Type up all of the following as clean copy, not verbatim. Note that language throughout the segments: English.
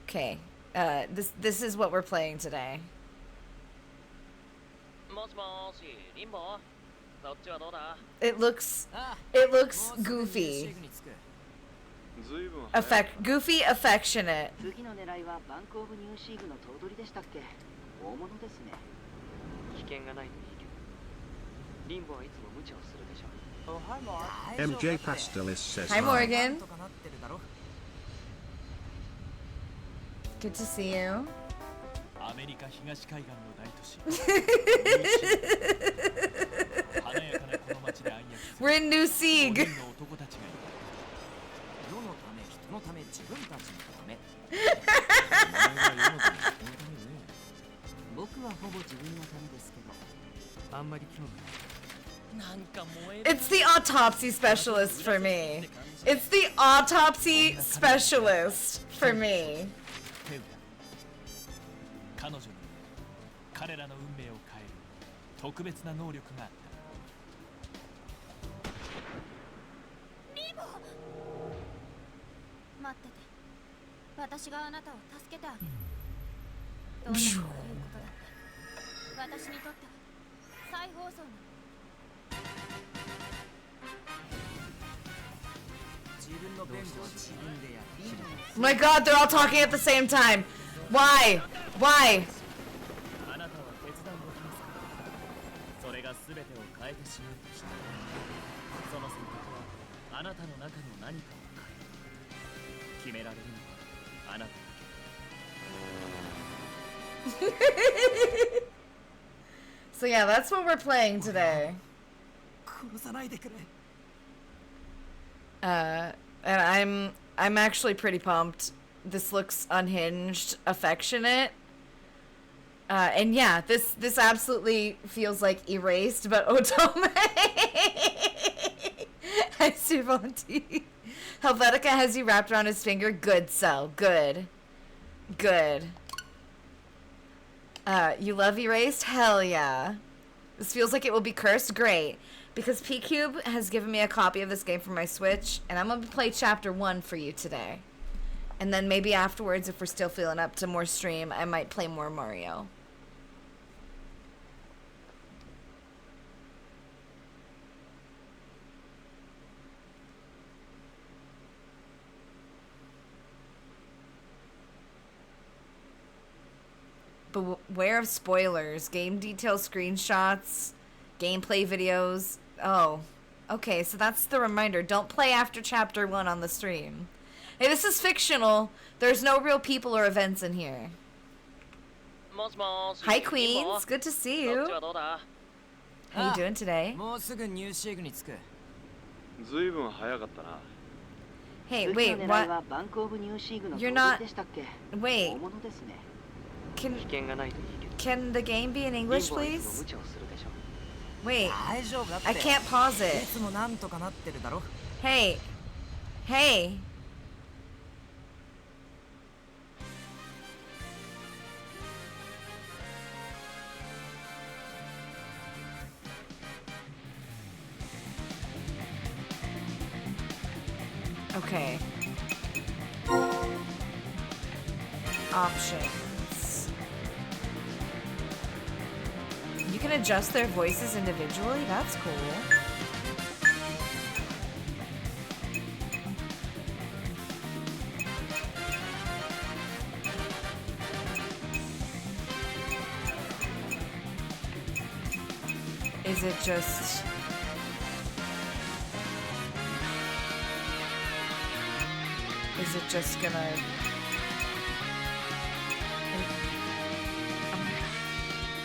Okay. This is what we're playing today. It looks goofy. Goofy, affectionate. MJ Pastelis says Hi, Morgan. Good to see you. We're in New Sieg. It's the autopsy specialist for me. It's the autopsy specialist for me. My god, they're all talking at the same time. Why? Why? So yeah, that's what we're playing today. And I'm actually pretty pumped. This looks unhinged, affectionate. And yeah, this absolutely feels like Erased, but Otome. Hi, Suvanti. Helvetica has you wrapped around his finger. Good, Cell. Good. Good. You love Erased? Hell yeah. This feels like it will be cursed? Great. Because P-Cube has given me a copy of this game for my Switch, and I'm going to play Chapter 1 for you today. And then maybe afterwards, if we're still feeling up to more stream, I might play more Mario. Beware of spoilers, game details, screenshots, gameplay videos. Oh, okay, so that's the reminder. Don't play after Chapter 1 on the stream. Hey, this is fictional. There's no real people or events in here. Hi, Queens. Good to see you. How you doing today? Hey, wait, what? You're not... Wait. Can the game be in English, please? Wait, I can't pause it. Hey. Hey. Okay. Options. You can adjust their voices individually? That's cool. Is it just... Is it just gonna...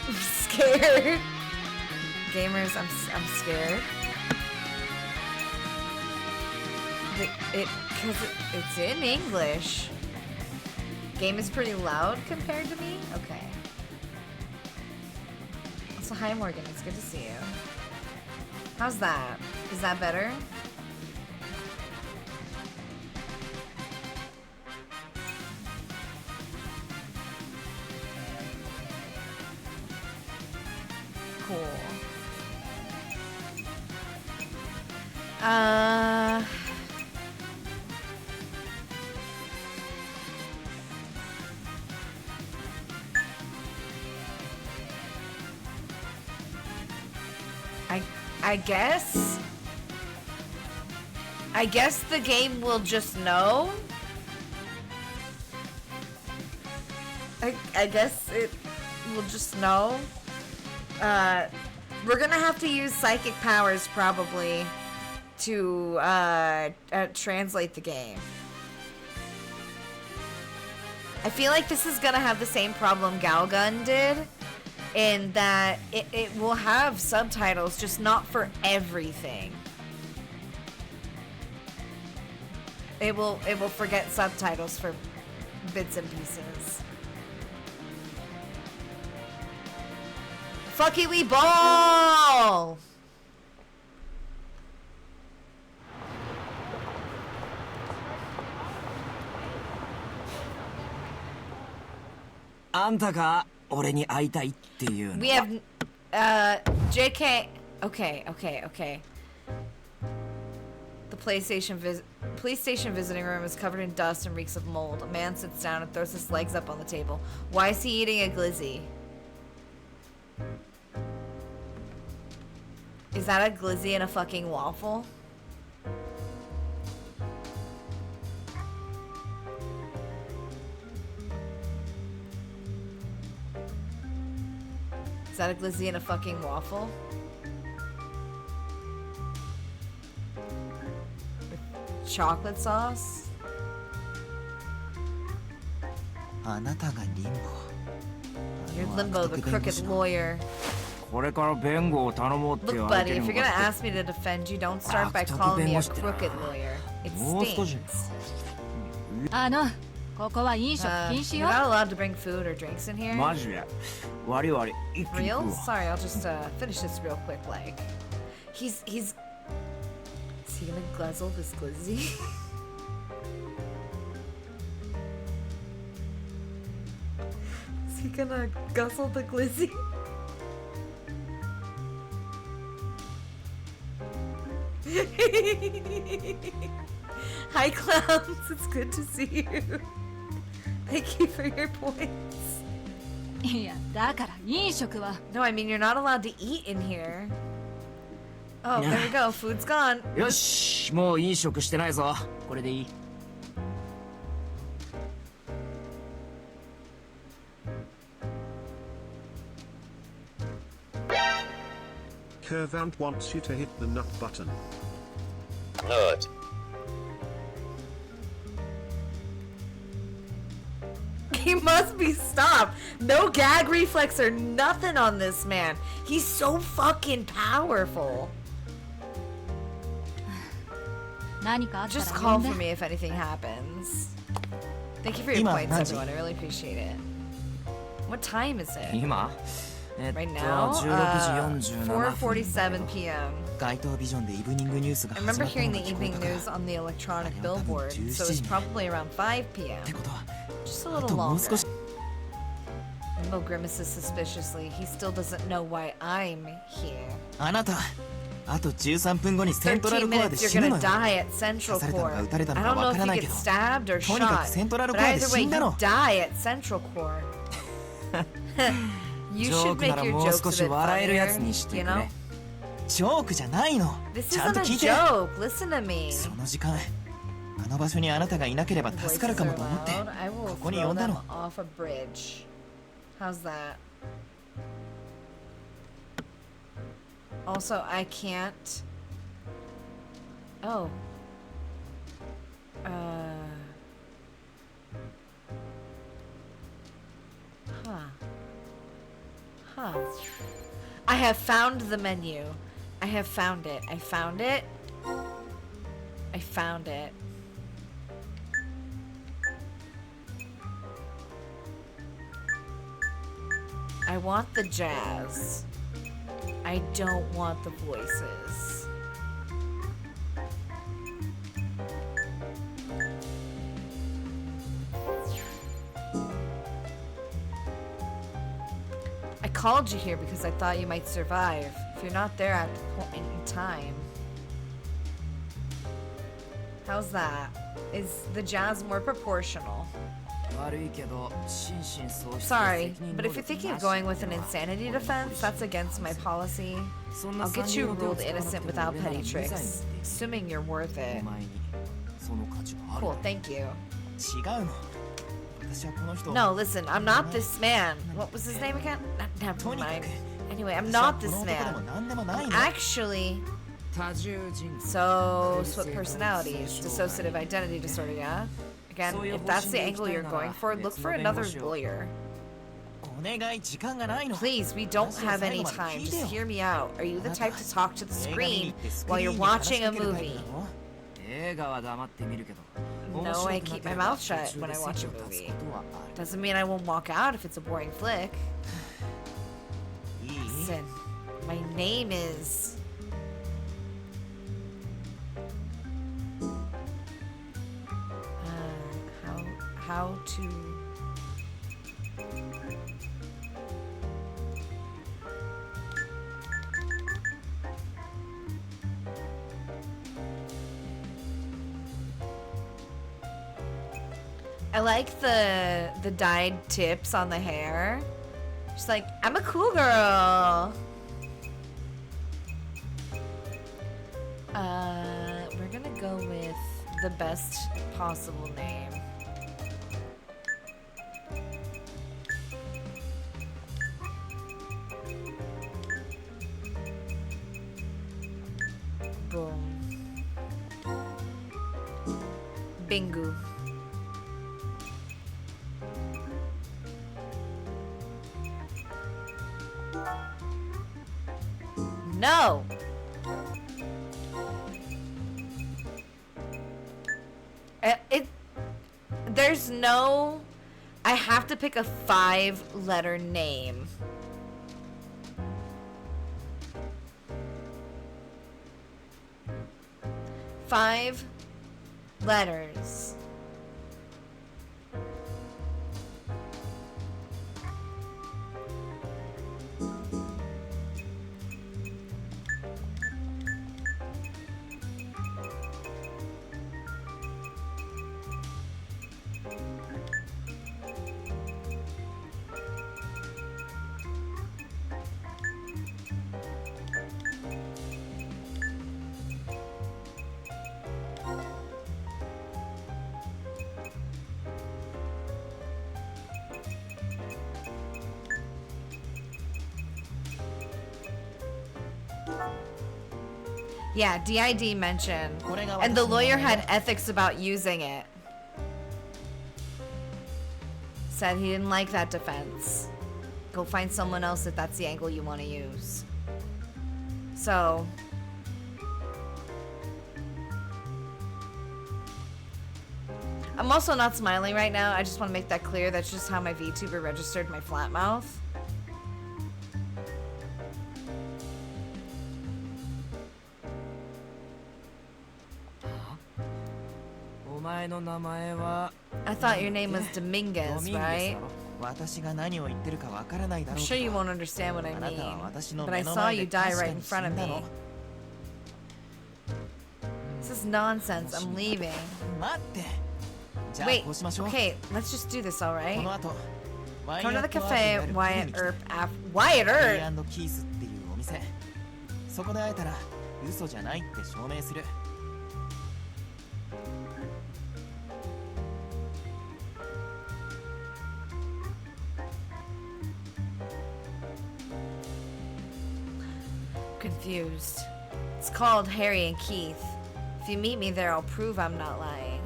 I'm scared. Gamers, I'm scared. Cause it's in English. Game is pretty loud compared to me? Okay. Also, hi Morgan, it's good to see you. How's that? Is that better? Cool. I guess the game will just know. I guess it will just know. We're gonna have to use psychic powers probably to translate the game. I feel like this is gonna have the same problem Galgun did, in that it will have subtitles, just not for everything. It will forget subtitles for bits and pieces. Fucky we ball! あんたが俺に会いたいっていうのは。 We have JK. Okay. The PlayStation visiting room is covered in dust and reeks of mold. A man sits down and throws his legs up on the table. Why is he eating a glizzy? Is that a glizzy and a fucking waffle? Is that a glizzy and a fucking waffle? With chocolate sauce? あなたがリンボ。 You're Limbo, the crooked lawyer. これから弁護を頼もうって Look, 相 buddy, 手に if 向 you're か gonna って ask me to defend you, don't start by calling me a crooked lawyer. It もう少し stinks. ここは飲食禁止 You're よ。 not allowed to bring food or drinks in here? マジで悪い悪い一気に食 Real? うわ Sorry, I'll just finish this real quick. Like, is he gonna guzzle this glizzy? Is he gonna guzzle the glizzy? Hi, clowns. It's good to see you. Thank you for your points. いや、だから飲食は。 No, I mean, you're not allowed to eat in here. Oh, there we go. Food's gone. よしもう飲食してないぞこれでいい Curvant wants you to hit the nut button. Nut. He must be stopped. No gag reflex or nothing on this man. He's so fucking powerful. 何かあったら Just 呼 call んで for me if anything happens. Thank you for your 今 points, 何時？ everyone. I really appreciate it. What time is it? 今 Right now? 16時47分 4:47 p.m. 街頭ビジョンでイブニングニュースが I 始 remember まったの hearing が the 聞こえ evening たから news on the electronic あれは多分 billboard, so it's 17 probably around 5 って p.m. ことは Just a あ little ともう longer. 少し Limbo grimaces suspiciously. He still doesn't know why I'm here. あなたあと13分後にセントラル13コアで minutes, 死 you're ぬの gonna よ die at Central 刺されたの Core. か撃たれた I のか don't know わ if から you ない get けど stabbed or とにかく shot, セントラル but コアで either 死 way, んだ you の die at Central Core. You ジ should ョークな make ら your もう jokes 少 a し bit 笑えるやつ funnier, にして you く know? れジョークじゃないの This ちゃん isn't と a 聞いて joke. Listen to me. その時間あの場所にあなたがいなければ Voices 助かるか are もと思って loud. I will ここに throw 呼んだ them の off a bridge. How's that? Also, I can't. Oh. Huh. I have found the menu. I have found it. I found it. I found it. I want the jazz. I don't want the voices. I called you here because I thought you might survive. If you're not there at the point in time. How's that? Is the jazz more proportional? Sorry, but if you're thinking of going with an insanity defense, that's against my policy. I'll get you ruled innocent without petty tricks, assuming you're worth it. Cool, thank you. No, listen, I'm not this man. What was his name again? Never mind. Anyway, I'm not this man. I'm actually... So, split personalities, dissociative identity disorder, yeah? Again, if that's the angle you're going for, look for another lawyer. Please, we don't have any time. Just hear me out. Are you the type to talk to the screen while you're watching a movie? No, I keep my mouth shut when I watch a movie. Doesn't mean I won't walk out if it's a boring flick. Listen, my name is... how to... I like the dyed tips on the hair. She's like, I'm a cool girl. We're gonna go with the best possible name. Boom. Bingo. No! There's no... I have to pick a 5-letter name. Five letters. Yeah, DID mentioned. And the lawyer had ethics about using it. Said he didn't like that defense. Go find someone else if that's the angle you want to use. So... I'm also not smiling right now. I just want to make that clear. That's just how my VTuber registered my flat mouth. I thought your name was Dominguez, right? I'm sure you won't understand what I mean, but I saw you die right in front of me. This is nonsense. I'm leaving. Wait, okay, let's just do this, alright? Come to the cafe, Wyatt Earp Wyatt Earp! Confused. It's called Harry and Keith. If you meet me there, I'll prove I'm not lying.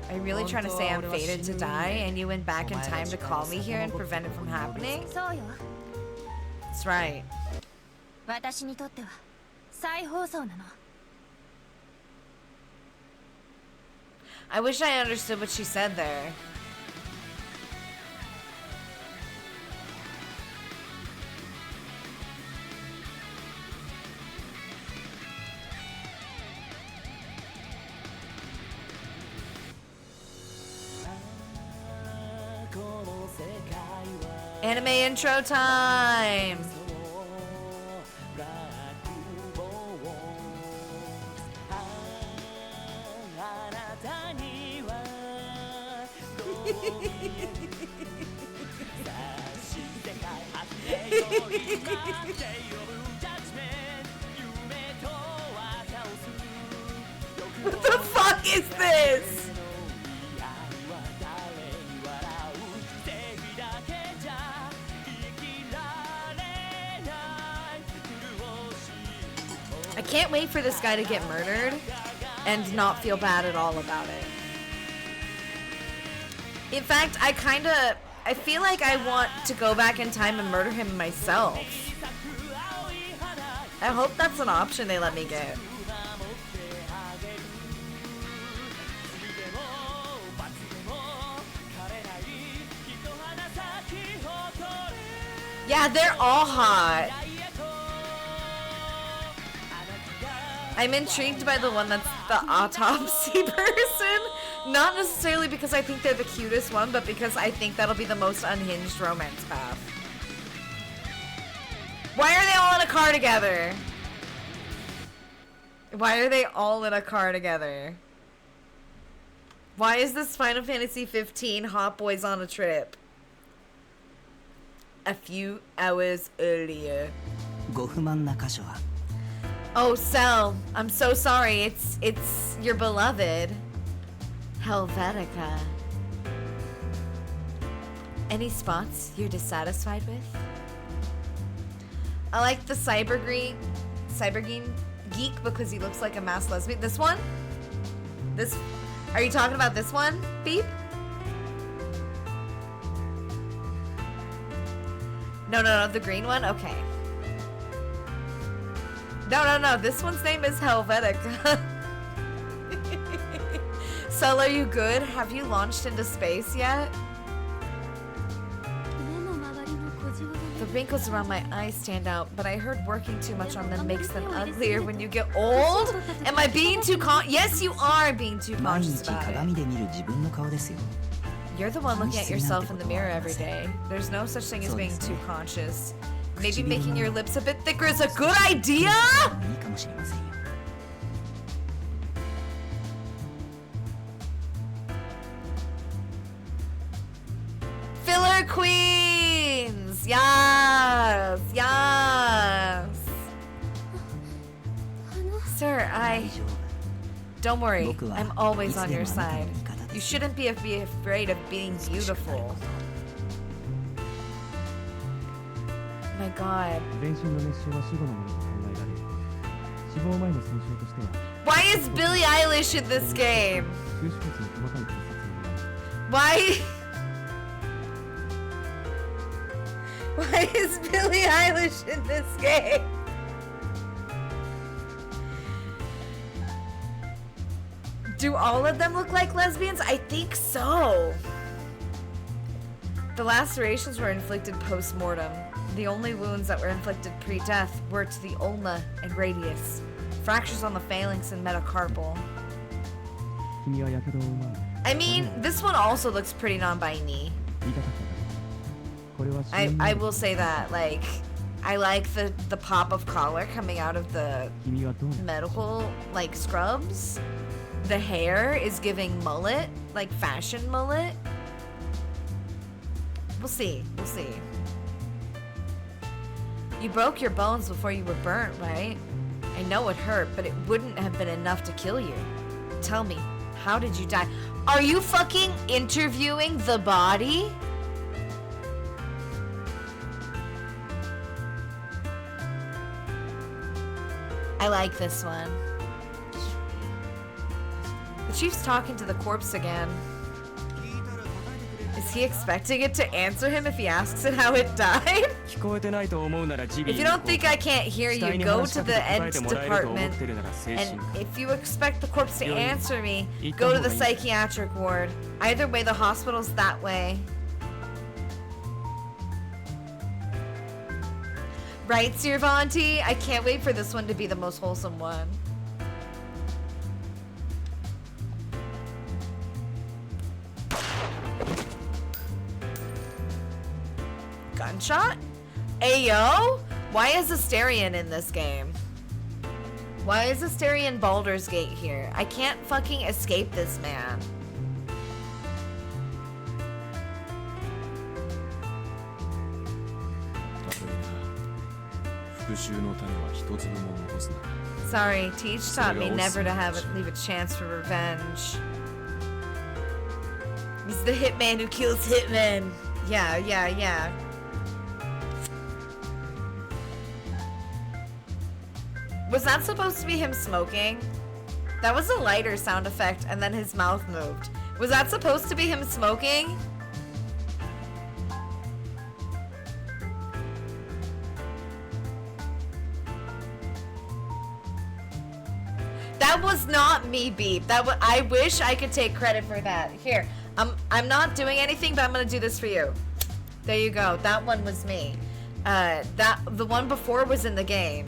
Are you really trying to say I'm fated to die and you went back in time to call me here and prevent it from happening? That's right. I wish I understood what she said there. Anime intro time! What the fuck is this? I can't wait for this guy to get murdered and not feel bad at all about it. In fact, I feel like I want to go back in time and murder him myself. I hope that's an option they let me get. Yeah, they're all hot. I'm intrigued by the one that's the autopsy person. Not necessarily because I think they're the cutest one, but because I think that'll be the most unhinged romance path. Why are they all in a car together? Why are they all in a car together? Why is this Final Fantasy 15 Hot Boys on a trip? A few hours earlier. ご不満な箇所は Oh, Cell, I'm so sorry. It's your beloved Helvetica. Any spots you're dissatisfied with? I like the Cybergreen geek because he looks like a masked lesbian. This one? This? Are you talking about this one, Beep? No, the green one? Okay. No, this one's name is Helvetica. Cell, are you good? Have you launched into space yet? The wrinkles around my eyes stand out, but I heard working too much on them makes them uglier when you get old? Am I being too Yes, you are being too 毎 conscious 日 about it. 鏡で見る自分の顔ですよ You're the one looking at yourself in the mirror every day. There's no such thing as being too conscious. Maybe making your lips a bit thicker is a good idea? いいかもしれませんよ Filler queens! Yes! Yes! Sir, Don't worry, I'm always on your side. You shouldn't be afraid of being beautiful. My god. 全身の熱傷は死後のものと考えられ死亡前の損傷としては Why is Billie Eilish in this game? 収縮骨の細かい骨折により Why is Billie Eilish in this game? Do all of them look like lesbians? I think so. The lacerations were inflicted post-mortem. The only wounds that were inflicted pre-death were to the ulna and radius. Fractures on the phalanx and metacarpal. 君は火傷を負う前 I mean, this one also looks pretty non-binary. 言いたかっただろうこれは死因 I will say that, like, I like the pop of color coming out of the 君はどう medical, like, scrubs. The hair is giving mullet, like fashion mullet. We'll see. We'll see. You broke your bones before you were burnt, right? I know it hurt, but it wouldn't have been enough to kill you. Tell me, how did you die? Are you fucking interviewing the body? I like this one. The chief's talking to the corpse again. Is he expecting it to answer him if he asks it how it died? 聞こえてないと思うならジビ If ー you に don't think I can't hear 死体 you, に go 話し to かけ the て答え ent てもらえると思 department. ってるなら精 And 神科 if you expect the corpse to Really? answer me, Eat go to the the whole thing. psychiatric ward. Either way, the hospital's that way. Right, Sirvanti? I can't wait for this one to be the most wholesome one. Gunshot? Ayo? Why is Asterion in this game? Why is Asterion Baldur's Gate here? I can't fucking escape this man. Sorry, Teach taught me never to leave a chance for revenge. He's the hitman who kills hitmen. Yeah. Was that supposed to be him smoking? That was a lighter sound effect and then his mouth moved. Was that supposed to be him smoking? That was not me, Beep. I wish I could take credit for that. Here, I'm not doing anything, but I'm gonna do this for you. There you go. That one was me. The one before was in the game.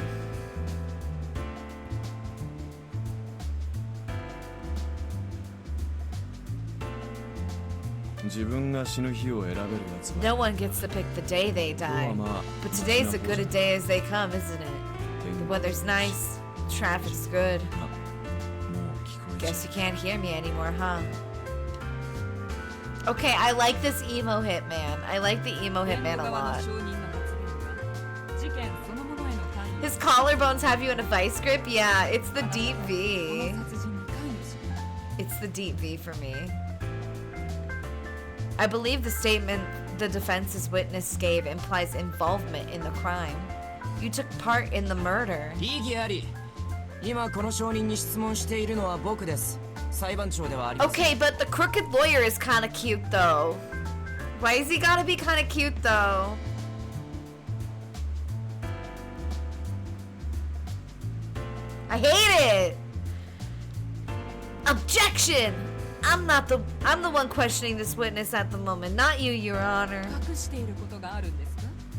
No one gets to pick the day they die. But today's as good a day as they come, isn't it? The weather's nice, traffic's good. Guess you can't hear me anymore, huh? Okay, I like this emo hitman. I like the emo hitman a lot. His collarbones have you in a vice grip? Yeah, it's the deep V. It's the deep V for me. I believe the statement the defense's witness gave implies involvement in the crime. You took part in the murder. Okay, but the crooked lawyer is kind of cute though. Why is he gotta be kind of cute though? I hate it! Objection! I'm the one questioning this witness at the moment, not you, Your Honor.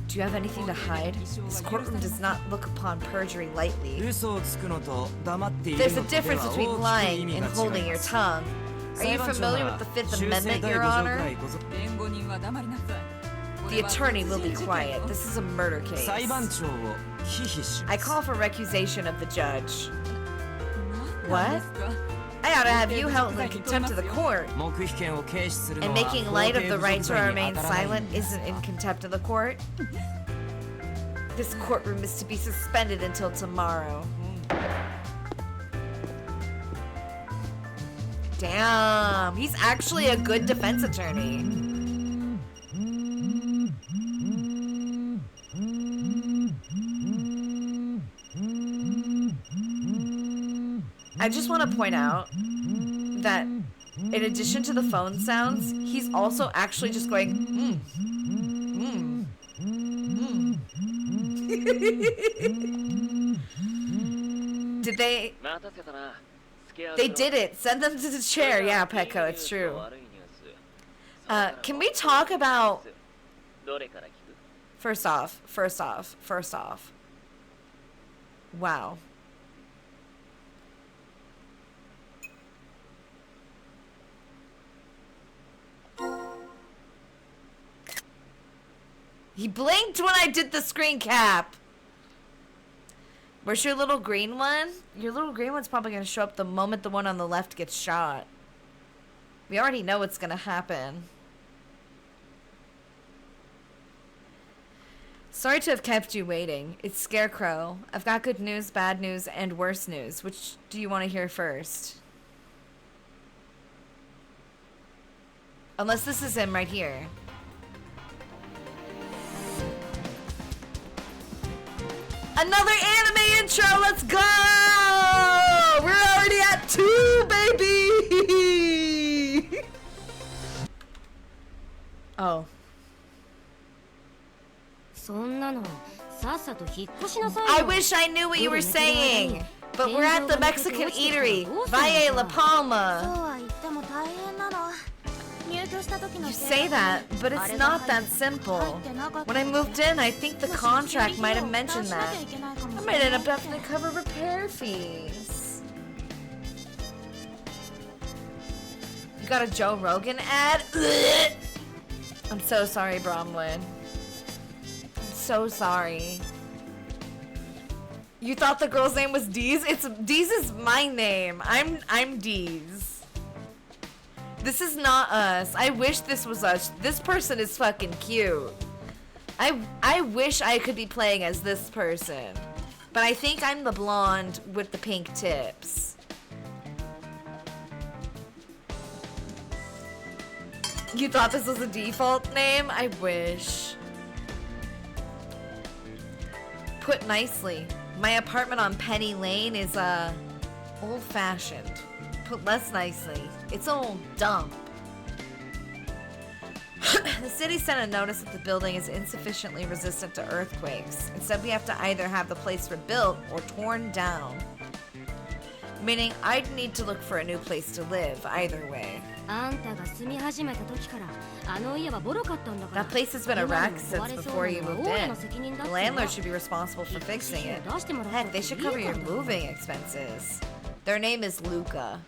Do you have anything to hide? This courtroom does not look upon perjury lightly. There's a difference between lying and holding your tongue. Are you familiar with the Fifth Amendment, Your Honor? The attorney will be quiet. This is a murder case. I call for recusation of the judge. What? I ought to have you held in contempt of the court. And making light of the right to remain silent isn't in contempt of the court. This courtroom is to be suspended until tomorrow. Damn, he's actually a good defense attorney. I just want to point out that in addition to the phone sounds, he's also actually just going, Did they? They did it. Send them to the chair. Yeah, Petco, it's true. Can we talk about... First off. Wow. He blinked when I did the screen cap. Where's your little green one? Your little green one's probably going to show up the moment the one on the left gets shot. We already know what's going to happen. Sorry to have kept you waiting. It's Scarecrow. I've got good news, bad news, and worse news. Which do you want to hear first? Unless this is him right here. Another anime intro, let's go! We're already at 2, baby! Oh. I wish I knew what you were saying, but we're at the Mexican eatery, Valle La Palma. You say that, but it's not that simple. When I moved in, I think the contract might have mentioned that. I might end up having to cover repair fees. You got a Joe Rogan ad? I'm so sorry, Bromlin. I'm so sorry. You thought the girl's name was Deez? Deez is my name. I'm Deez. This is not us. I wish this was us. This person is fucking cute. I wish I could be playing as this person. But I think I'm the blonde with the pink tips. You thought this was a default name? I wish. Put nicely. My apartment on Penny Lane is old-fashioned. Put less nicely. It's old dump. The city sent a notice that the building is insufficiently resistant to earthquakes. Instead, we have to either have the place rebuilt or torn down. Meaning, I'd need to look for a new place to live, either way. That place has been a wreck since before you moved in. The landlord should be responsible for fixing it. Heck, they should cover your moving expenses. Their name is Luca.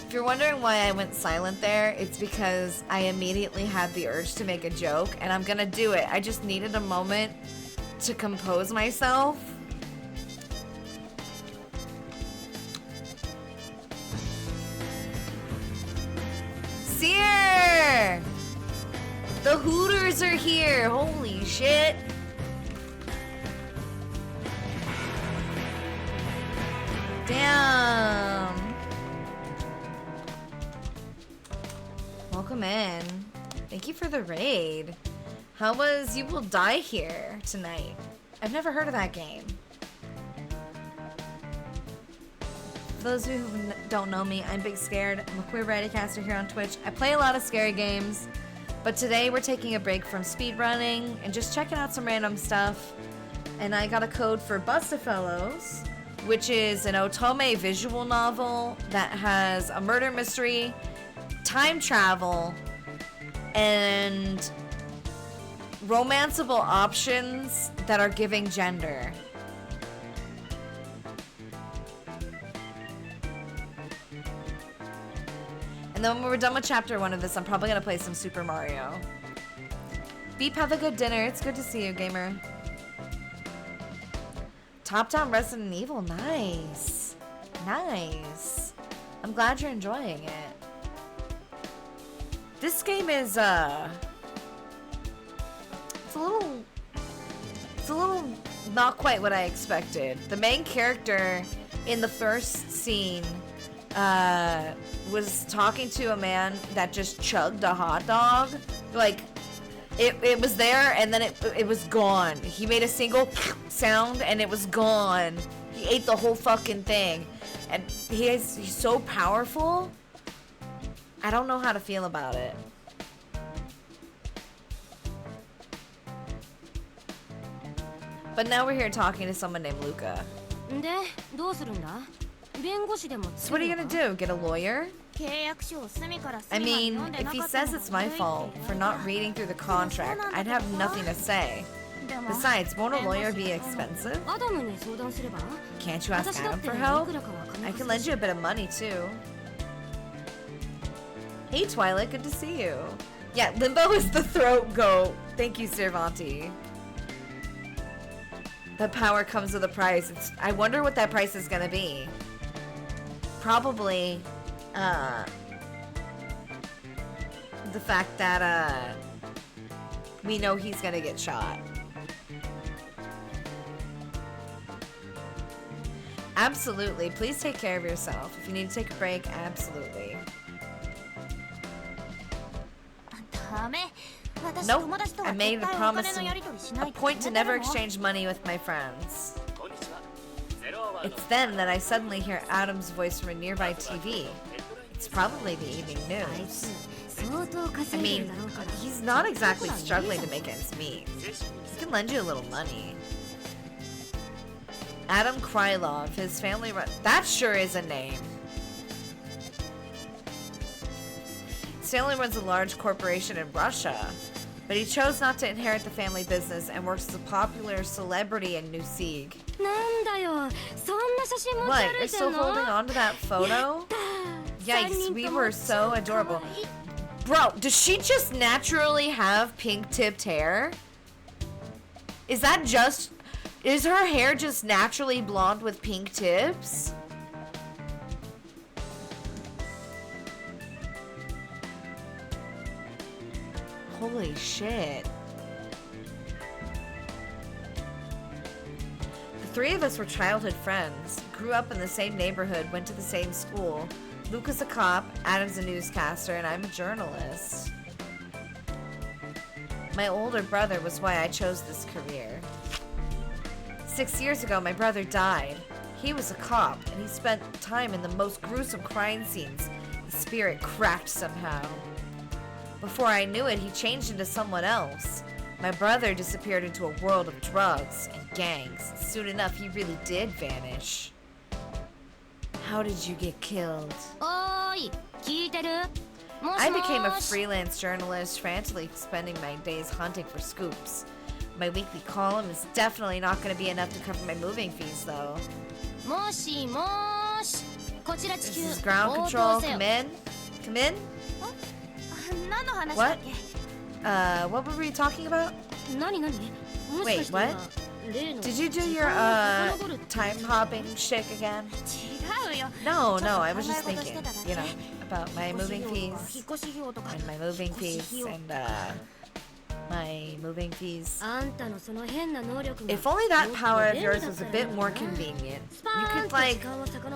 If you're wondering why I went silent there, it's because I immediately had the urge to make a joke, and I'm gonna do it. I just needed a moment to compose myself. Seer! The Hooters are here! Holy shit! Damn! Welcome in. Thank you for the raid. How was You Will Die Here tonight? I've never heard of that game. For those of you who don't know me, I'm Big Scared. I'm a queer broadcaster here on Twitch. I play a lot of scary games, but today we're taking a break from speedrunning and just checking out some random stuff. And I got a code for BUSTAFELLOWS, which is an otome visual novel that has a murder mystery, time travel, and romanceable options that are giving gender. And then when we're done with chapter 1 of this, I'm probably gonna play some Super Mario. Beep, have a good dinner. It's good to see you, gamer. Top-down Resident Evil, nice. Nice. I'm glad you're enjoying it. This game is, it's a little not quite what I expected. The main character in the first scene, was talking to a man that just chugged a hot dog. Like, it was there and then it was gone. He made a single sound and it was gone. He ate the whole fucking thing. And he's so powerful. I don't know how to feel about it. But now we're here talking to someone named Luca. So what are you gonna do? Get a lawyer? I mean, if he says it's my fault for not reading through the contract, I'd have nothing to say. Besides, won't a lawyer be expensive? Can't you ask Adam for help? I can lend you a bit of money too. Hey Twilight, good to see you. Yeah, Limbo is the throat goat. Thank you, Cervanti. The power comes with a price. I wonder what that price is gonna be. Probably, the fact that, we know he's gonna get shot. Absolutely. Please take care of yourself. If you need to take a break, absolutely. Nope. I made a promise, a point to never exchange money with my friends. It's then that I suddenly hear Adam's voice from a nearby TV. It's probably the evening news. I mean, he's not exactly struggling to make ends meet. He can lend you a little money. Adam Krylov, his family that sure is a name. His family runs a large corporation in Russia, but he chose not to inherit the family business and works as a popular celebrity in New Sieg. What? You're still holding on to that photo? Yikes, we were so adorable. Bro, does she just naturally have pink-tipped hair? Is that just... Is her hair just naturally blonde with pink tips? Holy shit. The three of us were childhood friends, grew up in the same neighborhood, went to the same school. Luke is a cop, Adam's a newscaster, and I'm a journalist. My older brother was why I chose this career. 6 years ago, my brother died. He was a cop, and he spent time in the most gruesome crime scenes. His spirit cracked somehow. Before I knew it, he changed into someone else. My brother disappeared into a world of drugs and gangs. Soon enough, he really did vanish. How did you get killed? I became a freelance journalist, frantically spending my days hunting for scoops. My weekly column is definitely not going to be enough to cover my moving fees, though. This is ground control. Come in. Come in. What? What were we talking about? Wait, what? Did you do your, time hopping shtick again? No, I was just thinking, you know, about my moving fees. And my moving fees, and, my moving fees. If only that power of yours was a bit more convenient. You could, like,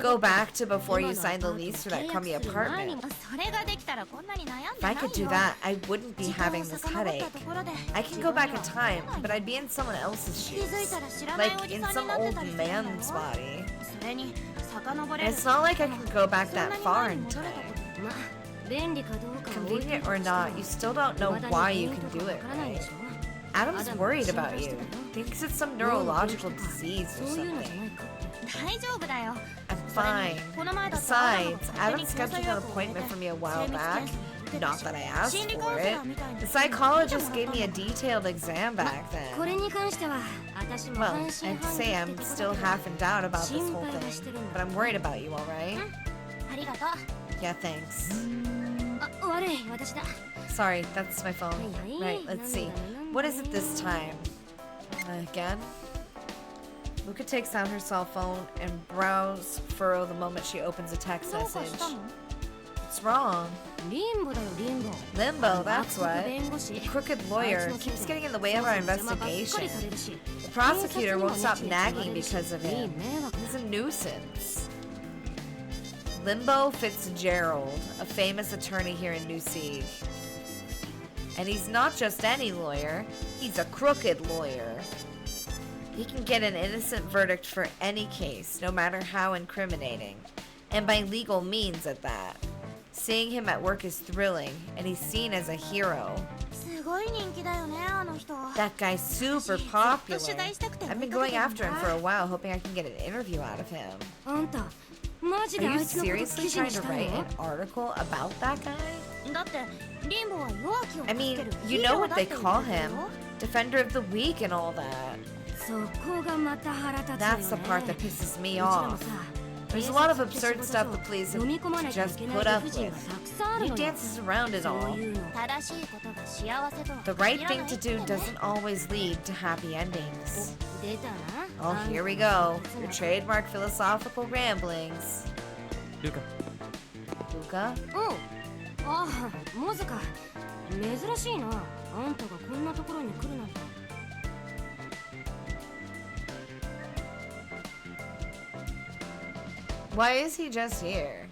go back to before you signed the lease for that crummy apartment. If I could do that, I wouldn't be having this headache. I can go back in time, but I'd be in someone else's shoes. Like, in some old man's body. And it's not like I can go back that far in time. Convenient or not, you still don't know why you can do it, right? Adam's worried about you. Thinks it's some neurological disease or something. I'm fine. Besides, Adam scheduled an appointment for me a while back. Not that I asked for it. The psychologist gave me a detailed exam back then. Well, I'd say I'm still half in doubt about this whole thing, but I'm worried about you, alright? Yeah, thanks. Sorry, that's my phone. Right, let's see. What is it this time? Again? Luca takes out her cell phone and brows furrow the moment she opens a text message. What's wrong? Limbo, that's what. The crooked lawyer keeps getting in the way of our investigation. The prosecutor won't stop nagging because of him. He's a nuisance. Limbo Fitzgerald, a famous attorney here in New Sieg. And he's not just any lawyer, he's a crooked lawyer. He can get an innocent verdict for any case, no matter how incriminating. And by legal means at that. Seeing him at work is thrilling, and he's seen as a hero. That guy's super popular. I've been going after him for a while, hoping I can get an interview out of him. Are you seriously trying to write an article about that guy? I mean, you know what they call him. Defender of the weak and all that. That's the part that pisses me off. There's a lot of absurd stuff the police have to just put up with. He dances around it all. The right thing to do doesn't always lead to happy endings. Oh, here we go. Your trademark philosophical ramblings. Luca. Luca? Why is he just here?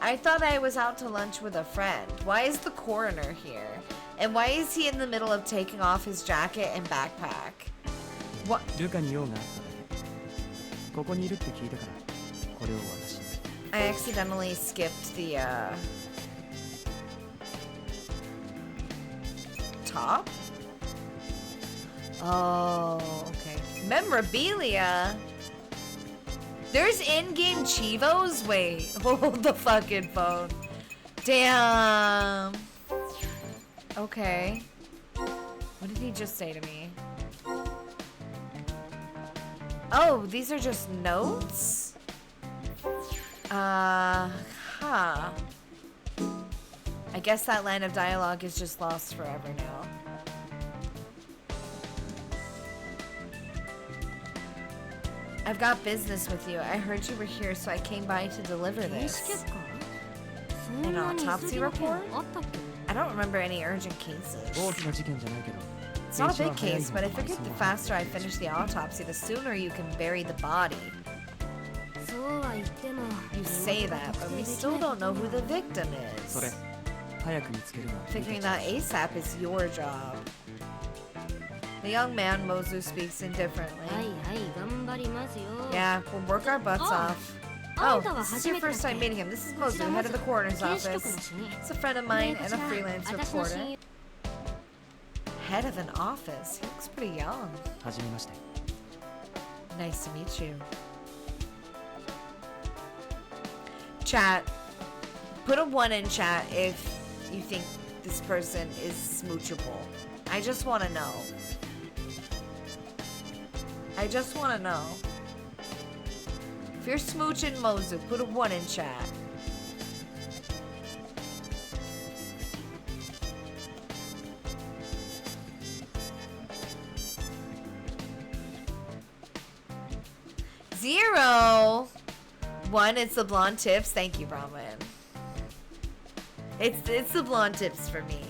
I thought I was out to lunch with a friend. Why is the coroner here? And why is he in the middle of taking off his jacket and backpack? What? ルカに用があっただけ。ここにいるって聞いたから、これを渡し。I accidentally skipped the top? Oh, okay. Memorabilia? There's in-game Chivos? Wait, hold the fucking phone. Damn. Okay. What did he just say to me? Oh, these are just notes? Huh. I guess that line of dialogue is just lost forever now. I've got business with you. I heard you were here, so I came by to deliver this. An autopsy report? I don't remember any urgent cases. 大きな事件じゃないけど It's not a big case, but I figured the faster I finish the autopsy, the sooner you can bury the body. You say that, but we still don't know who the victim それ is. 早く見つけるのは Figuring that ASAP is your job. The young man, Mozu, speaks indifferently. Yeah, we'll work our butts off. Oh, this is your first time meeting him. This is Mozu, head of the coroner's office. He's a friend of mine and a freelance reporter. Head of an office? He looks pretty young. はじめまして Nice to meet you. Chat. Put a 1 in chat if you think this person is smoochable. I just want to know. I just want to know. If you're smooching Mozu, put a 1 in chat. Zero. 1, it's the blonde tips. Thank you, Brahman. It's the blonde tips for me.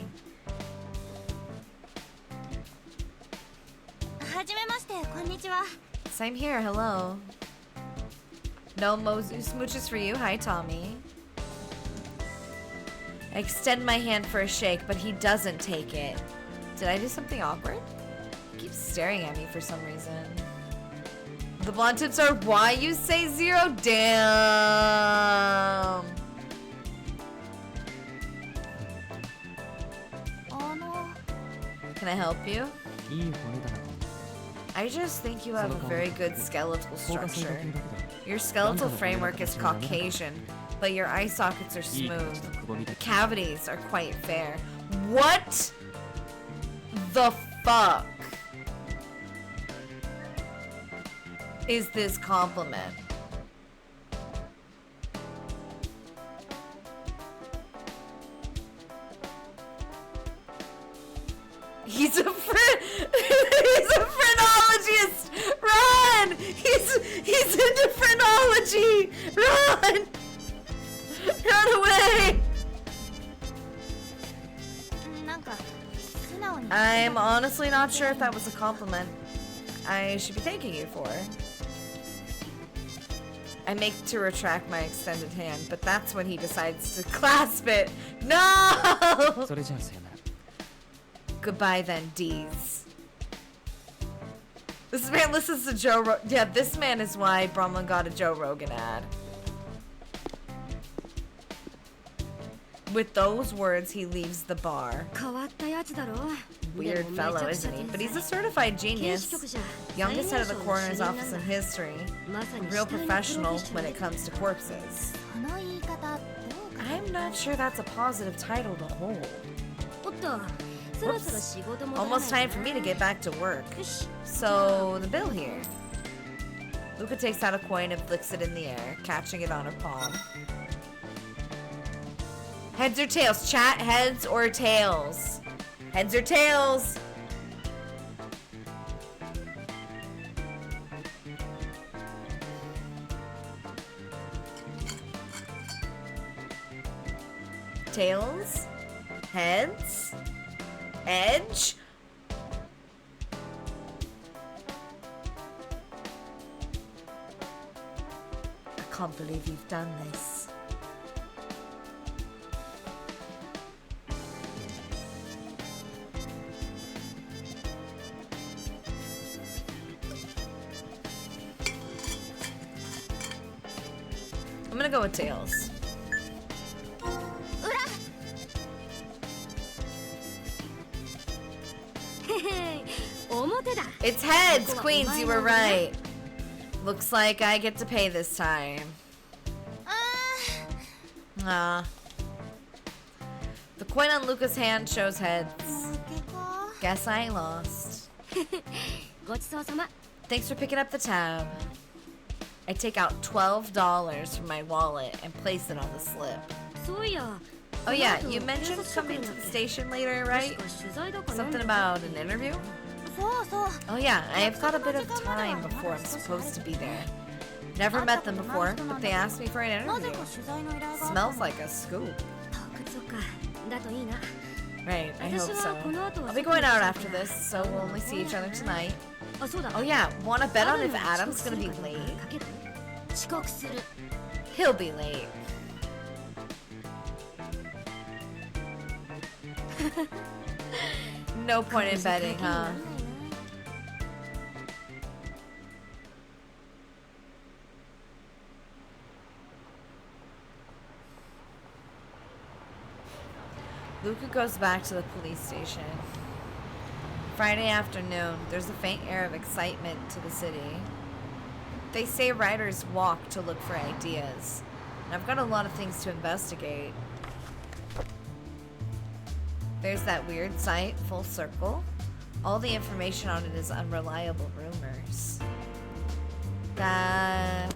Same here. Hello. No Mozu smooches for you. Hi, Tommy. I extend my hand for a shake, but he doesn't take it. Did I do something awkward? He keeps staring at me for some reason. The blonde tips are why you say 0? Damn. Can I help you? いい骨だなと I just think you have a very good skeletal フォーカス structure. にだけだけど Your skeletal framework is Caucasian, but your eye sockets are いい smooth. 形とくぼみだけ Cavities are quite fair. What the fuck is this compliment? He's a he's a phrenologist. Run! He's into phrenology. Run! Run away! I'm honestly not sure if that was a compliment I should be thanking you for. I make to retract my extended hand, but that's when he decides to clasp it. No! それじゃあさよなら Goodbye then, D's. This man listens to Joe Rogan. Yeah, this man is why Brahman got a Joe Rogan ad. With those words, he leaves the bar. Weird fellow, isn't he? But he's a certified genius. Youngest head of the coroner's office in history. A real professional when it comes to corpses. I'm not sure that's a positive title to hold. Whoops. Almost time for me to get back to work. So, the bill here. Luca takes out a coin and flicks it in the air, catching it on her palm. Heads or tails? Chat, heads or tails? Heads or tails? Tails? Heads? Edge? I can't believe you've done this. I'm gonna go with tails. It's heads, queens, you were right. Looks like I get to pay this time. Ah. The coin on Luca's hand shows heads. Guess I lost. Thanks for picking up the tab. I take out $12 from my wallet and place it on the slip. Oh yeah, you mentioned coming to the station later, right? Something about an interview? Oh yeah, I've got a bit of time before I'm supposed to be there. Never met them before, but they asked me for an interview. Smells like a scoop. Right, I hope so. I'll be going out after this, so we'll only see each other tonight. Oh yeah, wanna bet on if Adam's gonna be late? He'll be late. No point in betting, huh? Luca goes back to the police station. Friday afternoon, there's a faint air of excitement to the city. They say writers walk to look for ideas, and I've got a lot of things to investigate. There's that weird site, Full Circle. All the information on it is unreliable rumors. That's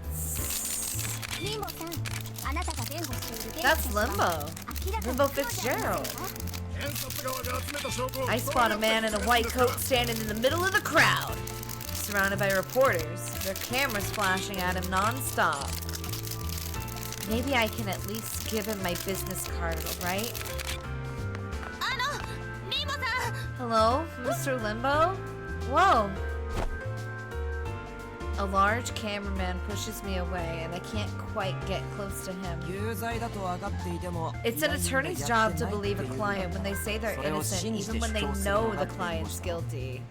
Limbo. Limbo Fitzgerald. I spot a man in a white coat standing in the middle of the crowd, surrounded by reporters, their cameras flashing at him non-stop. Maybe I can at least give him my business card, right? Hello, Mr. Limbo? Whoa! A large cameraman pushes me away, and I can't quite get close to him. It's an attorney's job to believe a client when they say they're innocent, even when they know the client's guilty.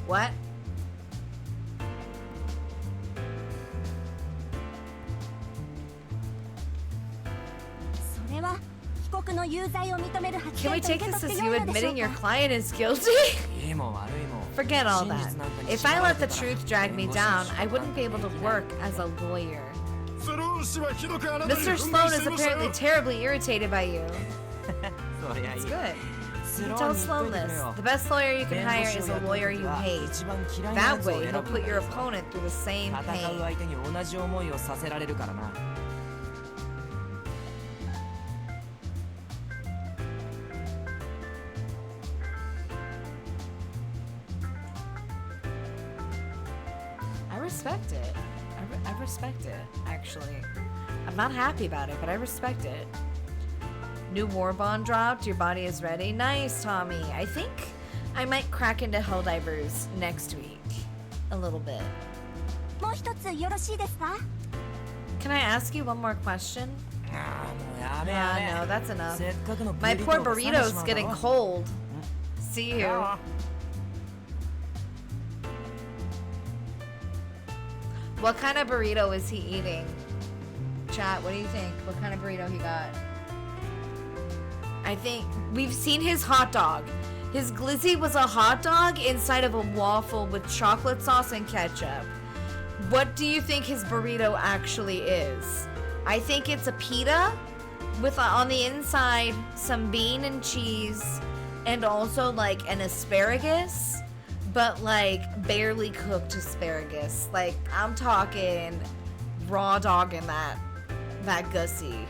What? Can we take this as you admitting your client is guilty? Forget all that. If I let the truth drag me down, I wouldn't be able to work as a lawyer. Mr. Sloan is apparently terribly irritated by you. That's good. You tell Sloan this. The best lawyer you can hire is a lawyer you hate. That way, he'll put your opponent through the same pain. I respect it. I respect it, actually. I'm not happy about it, but I respect it. New war bond dropped. Your body is ready. Nice, Tommy. I think I might crack into Helldivers next week. A little bit. Can I ask you one more question? No, that's enough. My poor burrito's getting cold. See you. What kind of burrito is he eating? Chat, what do you think? What kind of burrito he got? I think we've seen his hot dog. His glizzy was a hot dog inside of a waffle with chocolate sauce and ketchup. What do you think his burrito actually is? I think it's a pita with on the inside some bean and cheese and also like an asparagus, but like barely cooked asparagus. Like I'm talking raw dog in that gussy.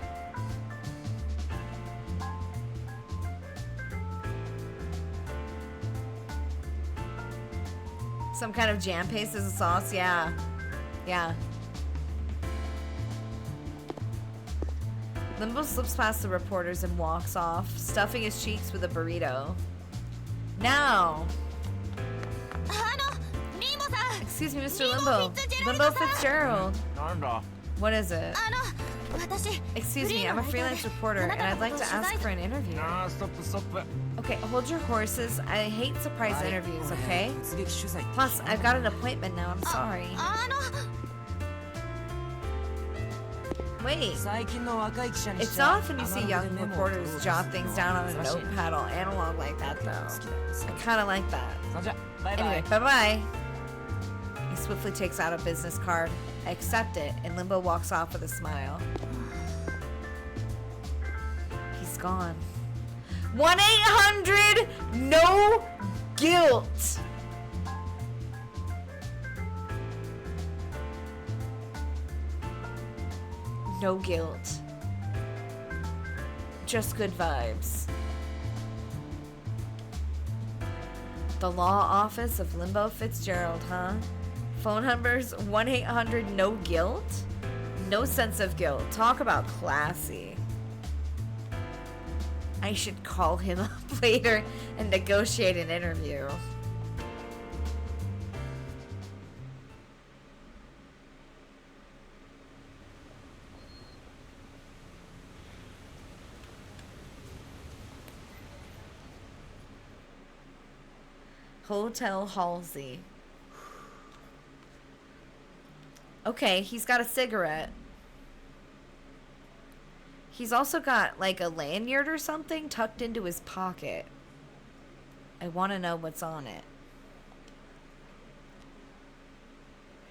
Some kind of jam paste as a sauce, yeah. Yeah. Limbo slips past the reporters and walks off, stuffing his cheeks with a burrito. Now! Excuse me, Mr. Limbo. Limbo Fitzgerald. What is it? Excuse me, I'm a freelance reporter, and I'd like to ask for an interview. Okay, hold your horses. I hate surprise interviews, okay? Plus, I've got an appointment now. I'm sorry. Wait. It's not often you see young reporters jot things down on a notepad all analog like that, though. I kind of like that. Anyway, bye-bye. He swiftly takes out a business card. I accept it, and Limbo walks off with a smile. He's gone. 1-800 no guilt. No guilt. Just good vibes. The law office of Limbo Fitzgerald, huh? Phone numbers 1-800 no guilt? No sense of guilt. Talk about classy. I should call him up later and negotiate an interview. Hotel Halsey. Okay, he's got a cigarette. He's also got like a lanyard or something tucked into his pocket. I want to know what's on it.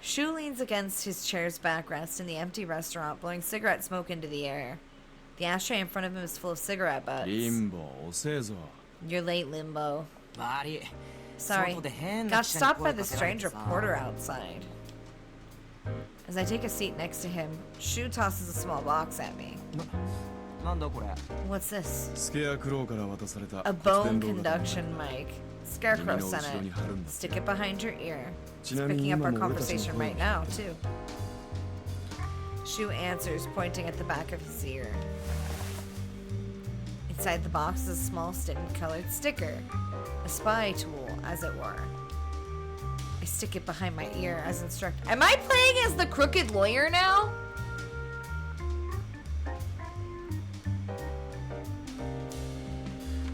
Shu leans against his chair's backrest in the empty restaurant, blowing cigarette smoke into the air. The ashtray in front of him is full of cigarette butts. You're late, Limbo. Sorry. Got stopped by the strange reporter outside. As I take a seat next to him, Shu tosses a small box at me. What's this? A bone conduction mic. Scarecrow sent it. Stick it behind your ear. He's picking up our conversation right now, too. Shu answers, pointing at the back of his ear. Inside the box is a small stipend-colored sticker. A spy tool, as it were. I stick it behind my ear as instructed. Am I playing as the crooked lawyer now?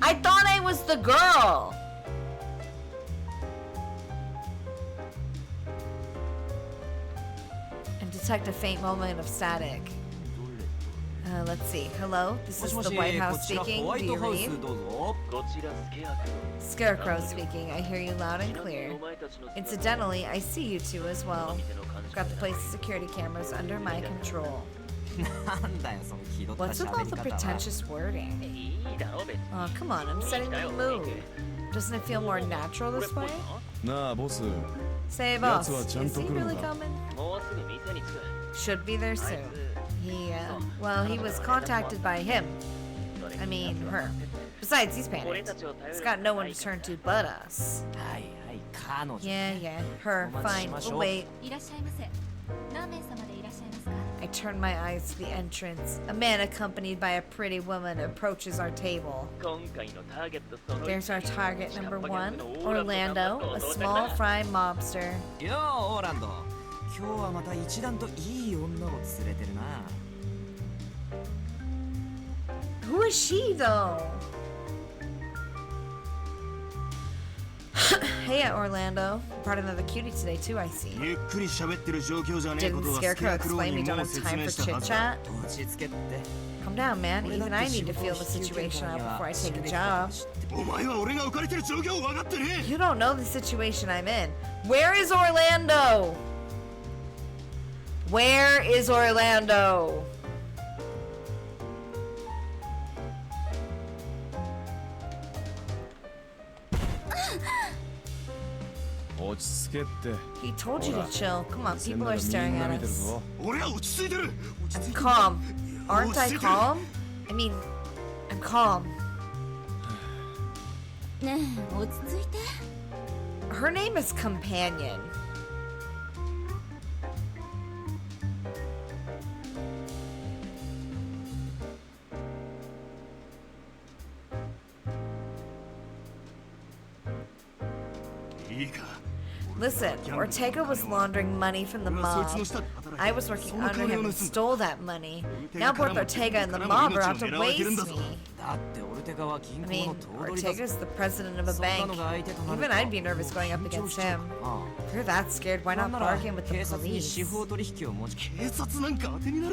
I thought I was the girl. And detect a faint moment of static. Let's see. Hello? This is the White House speaking. Do you read? Scarecrow speaking. I hear you loud and clear. Incidentally, I see you two as well. I've got the place's security cameras under my control. What's with all the pretentious wording? Oh, come on. I'm setting the mood. Doesn't it feel more natural this way? Say, boss, is he really coming? Should be there soon. Well, he was contacted by him. I mean, her. Besides, he's panicked. He's got no one to turn to but us. Yeah, her. Fine, we'll wait. I turn my eyes to the entrance. A man accompanied by a pretty woman approaches our table. There's our target number 1, Orlando, a small fry mobster. Who is she, though? Hey, Orlando. Brought another cutie today, too, I see. Didn't Scarecrow explain we don't have time for chit-chat? Calm down, man. Even I need to feel the situation out before I take a job. You don't know the situation I'm in. Where is Orlando? Where is Orlando? He told you to chill. Come on, people are staring at us. I'm calm. Aren't I calm? I mean, I'm calm. Her name is Companion. Listen, Ortega was laundering money from the mob. I was working under him and stole that money. Now both Ortega and the mob are out to waste me. I mean, Ortega's the president of a bank. Even I'd be nervous going up against him. If you're that scared, why not bargain with the police?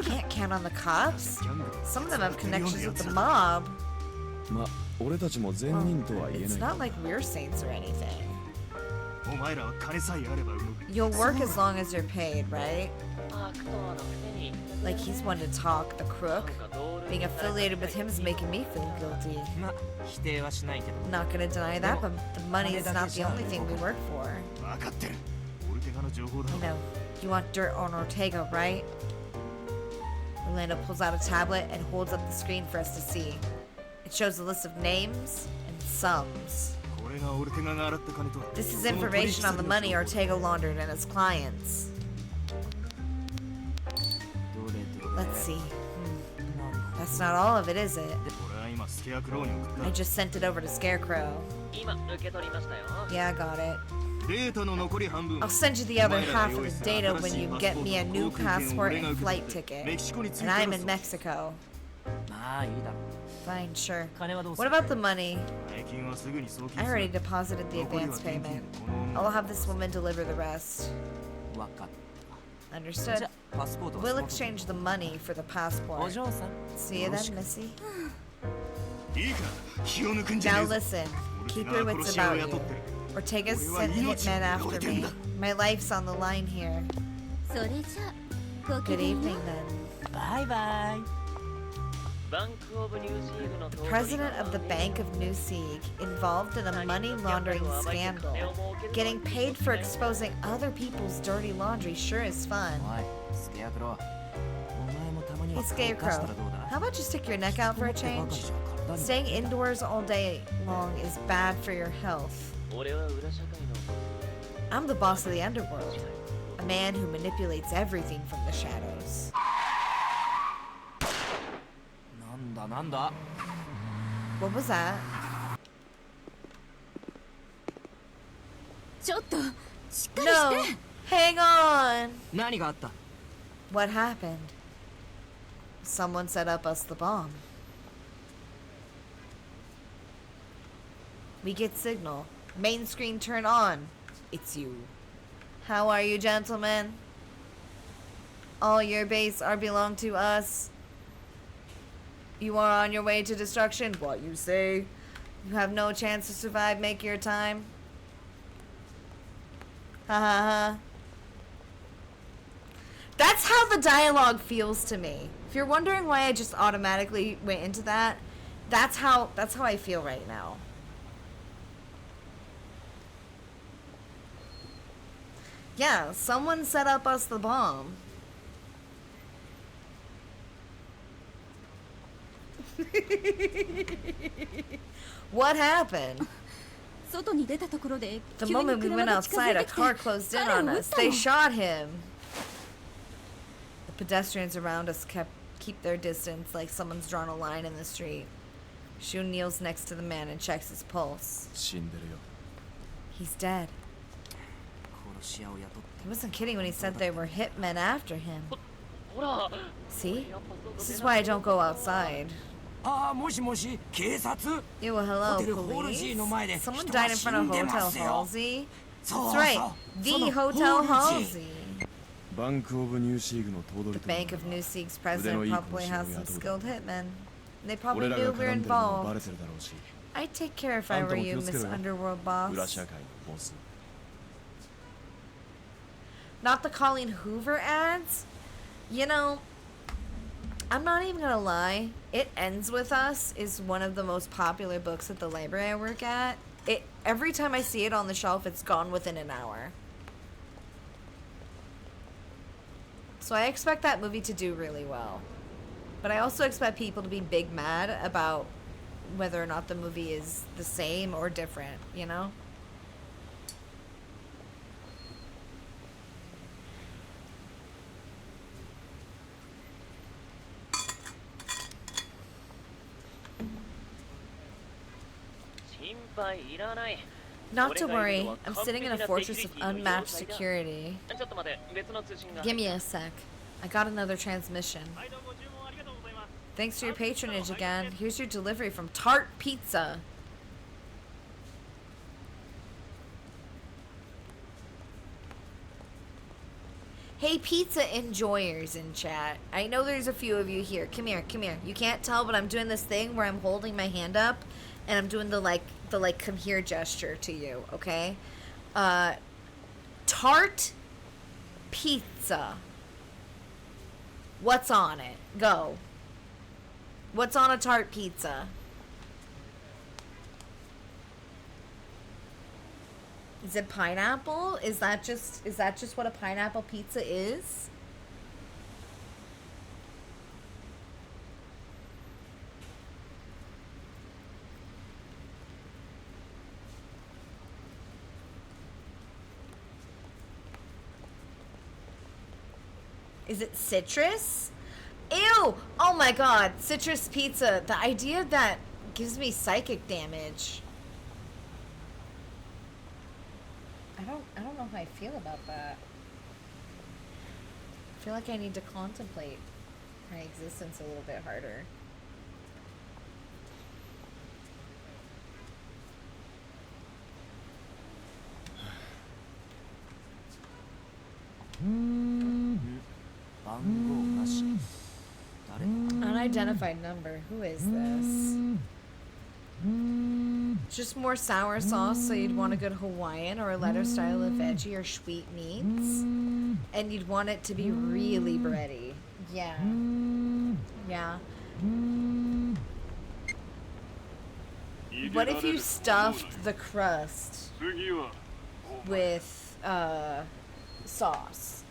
Can't count on the cops. Some of them have connections with the mob. Well, it's not like we're saints or anything. お前らは金さえあれば動く You'll work as long as you're paid, right? 悪党のくせに Like he's one to talk, the crook. Being affiliated with him is making me feel guilty. ま否定はしないけど I'm not gonna deny that, but the money is not the only thing we work for. 分かってるオルテガの情報だ You know, you want dirt on Ortega, right? Orlando pulls out a tablet and holds up the screen for us to see. It shows a list of names and sums. これがオルテガが洗った金と This is information on the money Ortega laundered and his clients. どれどれ Let's see. That's not all of it, is it? 俺は今スケアクローに送った I just sent it over to Scarecrow. 今受け取りましたよ Yeah, I got it. データの残り半分 I'll send you the other half of the data when you get me a new passport and flight ticket. And I'm in Mexico. まあいいだろ Fine, sure. 金はどうす What る about the money? 大金はすぐに送金 I する already deposited the advance payment. この I'll have this woman deliver the rest. 分かっ Understood? じゃあパスポートは We'll その exchange the money for the お passport. 嬢さん See you then, Missy. いいか気を抜くんじゃ Now ねえぞ listen. Keep your wits about you. Ortega's sent hitmen after me. My life's on the line here. それじゃごき Good げんよ evening then. バイバイバンクオブニュージームの The president of the Bank of New Sieg involved in a money laundering scandal. Getting paid for exposing other people's dirty laundry sure is fun. おいスケアクローお前もたまに Hey は顔を出した Scarecrow, らどうだ how about you stick your neck out for a change? Staying indoors all day long is bad for your health. 俺は裏社会の I'm the boss of the underworld, a man who manipulates everything from the shadows. なんだなんだ What was that? ちょっとしっかり No! して Hang on! 何があった What happened? Someone set up us the bomb. We get signal. Main screen turn on. It's you. How are you, gentlemen? All your base are belong to us. You are on your way to destruction. What you say? You have no chance to survive. Make your time. Ha ha ha. That's how the dialogue feels to me. If you're wondering why I just automatically went into that, that's how I feel right now. Yeah, someone set up us the bomb. What happened? 外に出たところで The 急に moment we 車 went が近づ outside, い a てき car て closed in 彼を on 撃っ us. た They の shot him. The pedestrians around us keep their distance like someone's drawn a line in the street. Shu kneels next to the man and checks his pulse. 死んでるよ He's dead. 殺し屋を雇って He wasn't kidding when he said they were hitmen after him. ほら See? This is why I don't go outside. ああもしもし警察 Ew, hello, Hotel Halsey の前で police. Someone 人が died in front of 死んで Hotel ますよ。 Halsey. そう That's そう right. そ The の Hotel ホール Halsey. バンク・オブ・ニューシーグの頭取 The という Bank の of は New Sieg's president Udeno-ii probably has some komishin skilled hitmen. They probably 俺ら knew が we 絡 were んでるのもバレ involved. てるだろうし I'd take care if I あんた were も気 you, をつけろ Miss よ Underworld 裏 boss. 社会のボス Not the Colleen Hoover ads? You know, I'm not even gonna lie. It Ends With Us is one of the most popular books at the library I work at. Every time I see it on the shelf, it's gone within an hour. So I expect that movie to do really well. But I also expect people to be big mad about whether or not the movie is the same or different, you know? Not to worry, I'm sitting in a fortress of unmatched security. ちょっと待って別の通信が Give me a sec. I got another transmission. Thanks for your patronage again. Here's your delivery from Tart Pizza. Hey, pizza enjoyers in chat. I know there's a few of you here. Come here, come here. You can't tell, but I'm doing this thing where I'm holding my hand up and I'm doing the like come here gesture to you, okay? Tart pizza. What's on it? Go. What's on a tart pizza? Is it pineapple? Is that just what a pineapple pizza is? Is it citrus? Ew! Oh my god, citrus pizza. The idea of that gives me psychic damage. I don't know how I feel about that. I feel like I need to contemplate my existence a little bit harder. Unidentified number. Who is this? Just more sour sauce, so you'd want a good Hawaiian or a lighter style of veggie or sweet meats. And you'd want it to be really bready. Yeah. Yeah. What if you stuffed the crust with sauce?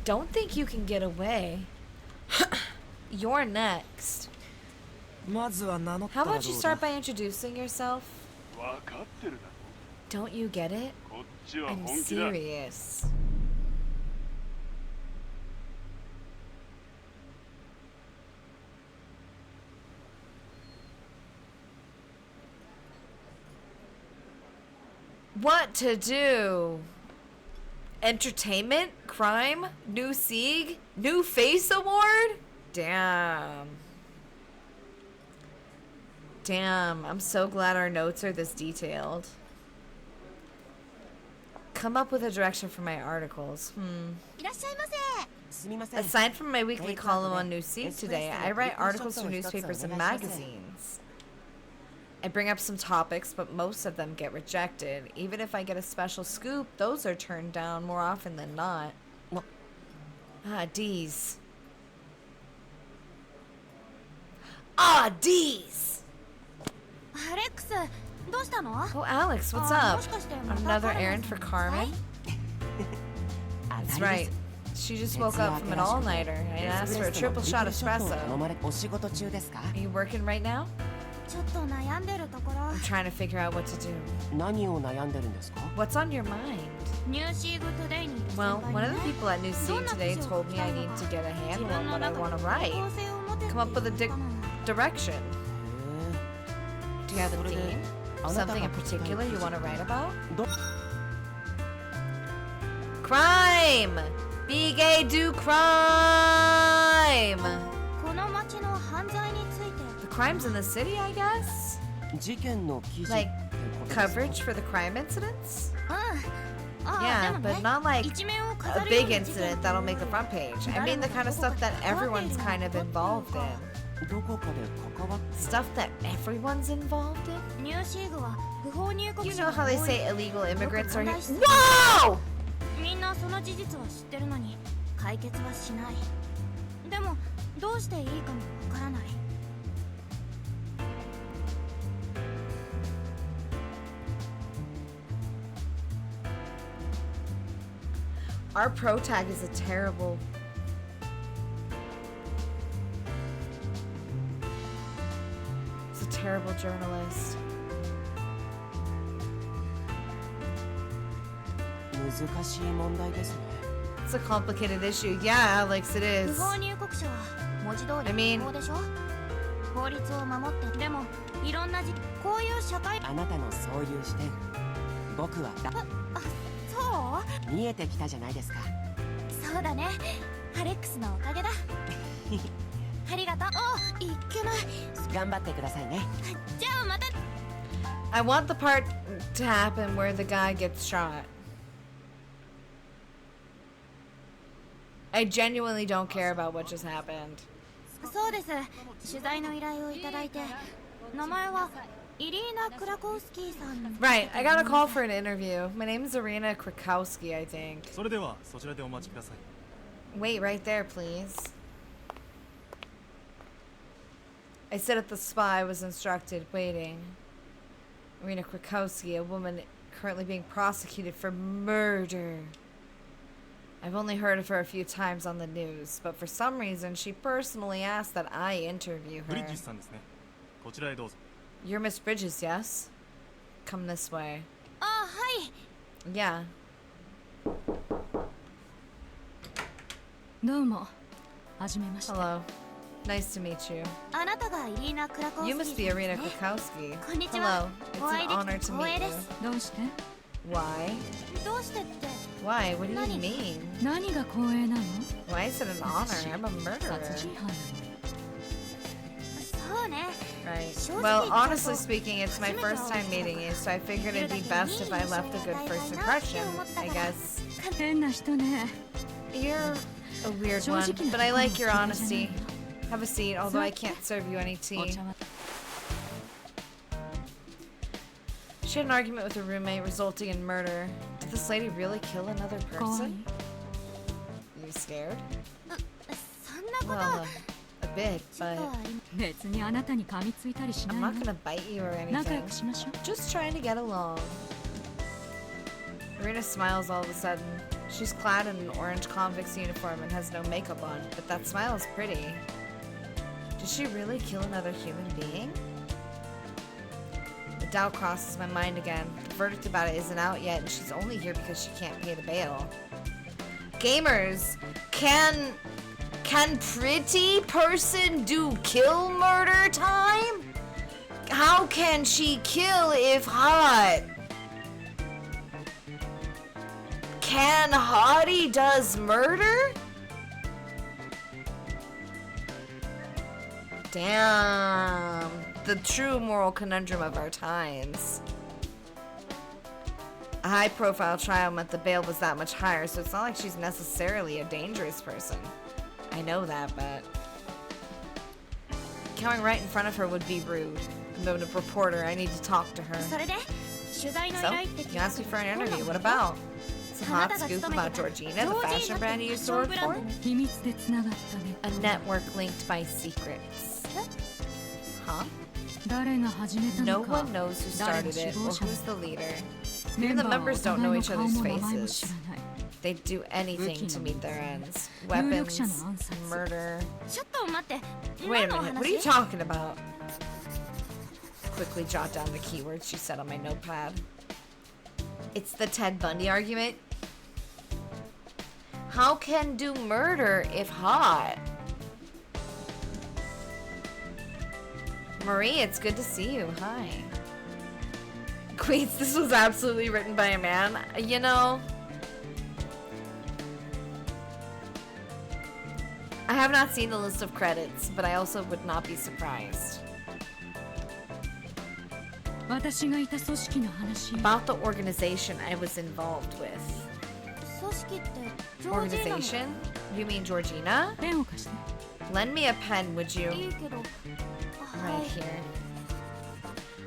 Don't think you can get away. You're next. How about you start by introducing yourself? Don't you get it? I'm serious. What to do? Entertainment? Crime? New Sieg? New Face Award? Damn. Damn, I'm so glad our notes are this detailed. Come up with a direction for my articles. Aside from my weekly column on New Sieg today, I write articles for newspapers and magazines. I bring up some topics, but most of them get rejected. Even if I get a special scoop, those are turned down more often than not. Ah, D's. Ah, D's! Oh, Alex, what's up? On another errand for Carmen? That's right. She just woke up from an all-nighter. I asked for a triple shot espresso. Are you working right now? I'm trying to figure out what to do. What's on your mind? Well, one of the people at New Sieg today told me I need to get a handle on what I want to write. Come up with a direction. Do you have a theme? Something in particular you want to write about? Crime! Be gay, do crime! The crimes in the city, I guess? Like, coverage for the crime incidents? Yeah, but not like a big incident that'll make the front page. I mean the kind of stuff that everyone's kind of involved in. Stuff that everyone's involved in? You know how they say illegal immigrants are here? Whoa! Our pro tag is a terrible... It's a terrible journalist. It's a complicated issue. Yeah, Alex, it is. I mean... I want the part to happen where the guy gets shot. I genuinely don't care about what just happened. イリーナ・クラコウスキーさん。 Right, I got a call for an interview. My name is Irina Krakowski, I think. それではそちらでお待ちください。 Wait right there, please. I sit at the spa I was instructed, waiting. Irina Krakowski, a woman currently being prosecuted for murder. I've only heard of her a few times on the news, but for some reason she personally asked that I interview ブリッ her. ジスさんですね。こちらへどうぞ。 You're Miss Bridges, yes? Come this way. あ、はい。 Yeah. どうも。はじめまして。 Hello. Nice to meet you. あなたがイリーナ・クラコウスキ You ー must さん be です Irina ね。 Krakowski. こんにちは。 Hello. お It's 会い an で honor きて to 光栄 meet で you. す。どうして Why? どうしてって。 Why? What do you 何？ mean? 何が光栄なの？ Why is it an honor? I'm a murderer. 殺人犯なの。そうね。 Right. Sure, Well, it's honestly also- speaking, it's my first time meeting you, so I figured it'd be best if I left a good first impression, I guess. 変な人ね。 You're a weird one, but I like your honesty. Have a seat, although I can't serve you any お tea. 茶は She had an argument with her roommate, resulting in murder. Did this lady really kill another 怖い。 person? You scared? そんなこ Well, と。 a bit, ちょっ but とは別にあなたに噛みついたりし I'm ない not の。 gonna bite you or 仲 anything. 良くしましょう。 Just trying to get along. Irina smiles all of a sudden. She's clad in an orange convict's uniform and has no makeup on, but that smile is pretty. Did she really kill another human being? The doubt crosses my mind again. The verdict about it isn't out yet, and she's only here because she can't pay the bail. Gamers, can pretty person do kill murder time? How can she kill if hot? Can hottie does murder? Damn. The true moral conundrum of our times. A high-profile trial meant the bail was that much higher, so it's not like she's necessarily a dangerous person. I know that, but... Going right in front of her would be rude. I'm a reporter. I need to talk to her. それで取材の依 So, 頼って you asked me for an interview. What about? Some hot scoop about Georgina, the fashion brand you used to work for? 秘密でつながったね。 A network linked by secrets. Huh? 誰が始めた No のか。 one knows who 誰が started 首 it 謀 or 者 who's the leader. メ Even ン the バーは members お don't 互 know いの each 顔 other's も名前も faces. 知らない。 They'd do anything to meet their ends. Weapons, murder. ちょっと待って Wait a 何の minute, 話 what are you talking about? Quickly jot down the keywords she said on my notepad. It's the Ted Bundy argument. How can do murder if hot? Marie, it's good to see you. Hi. Queens, this was absolutely written by a man. You know, I have not seen the list of credits, but I also would not be surprised. 私がいた組織の話。 About the organization I was involved with. 組織ってジョージーナの Organization? You mean Georgina? ペンを貸して。 Lend me a pen, would you? いいけど Right はい here.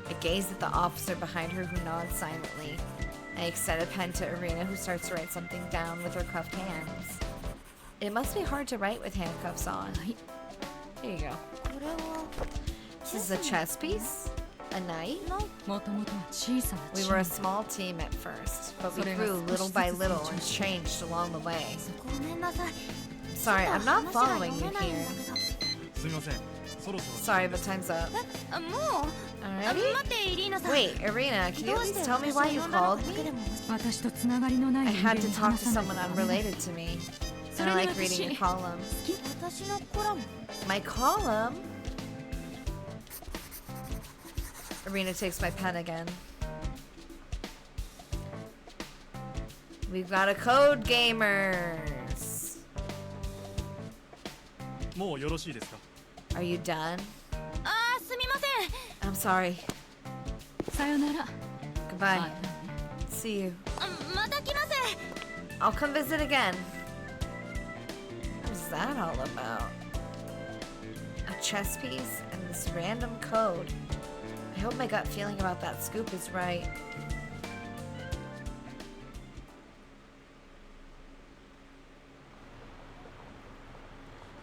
I gaze at the officer behind her who nods silently. I extend a pen to Irina who starts to write something down with her cuffed hands. It must be hard to write with handcuffs on. Here you go. これは This is a chess piece? A knight? なんもともとは小さな We チ were ー a ム。 small team at first, but we それが grew 少し little ずつ by 成 little 長 and して changed along the way. ごめんなさい Sorry, I'm ちょっ not と話が following 読 you めないん here. だけどすみません。そろそろ。 Sorry, but time's up. もう Alrighty? 待ってイリーナさん Wait, Irina, can you ど at うして least tell me 私 why を you 呼んだの called かだけ me? でも私とつながりのない I 人間 had に to talk to 話さない someone とダメだ。 unrelated to me. そ And れ I で like reading your 私 column. 私のコラム My column? Irina takes my pen again. We've got a code, gamers. もうよろしいですか。 Are you done? あーすみません I'm sorry. さよなら。 Goodbye. はい See you. また来ます I'll come visit again. What was that all about? A chess piece and this random code. I hope my gut feeling about that scoop is right.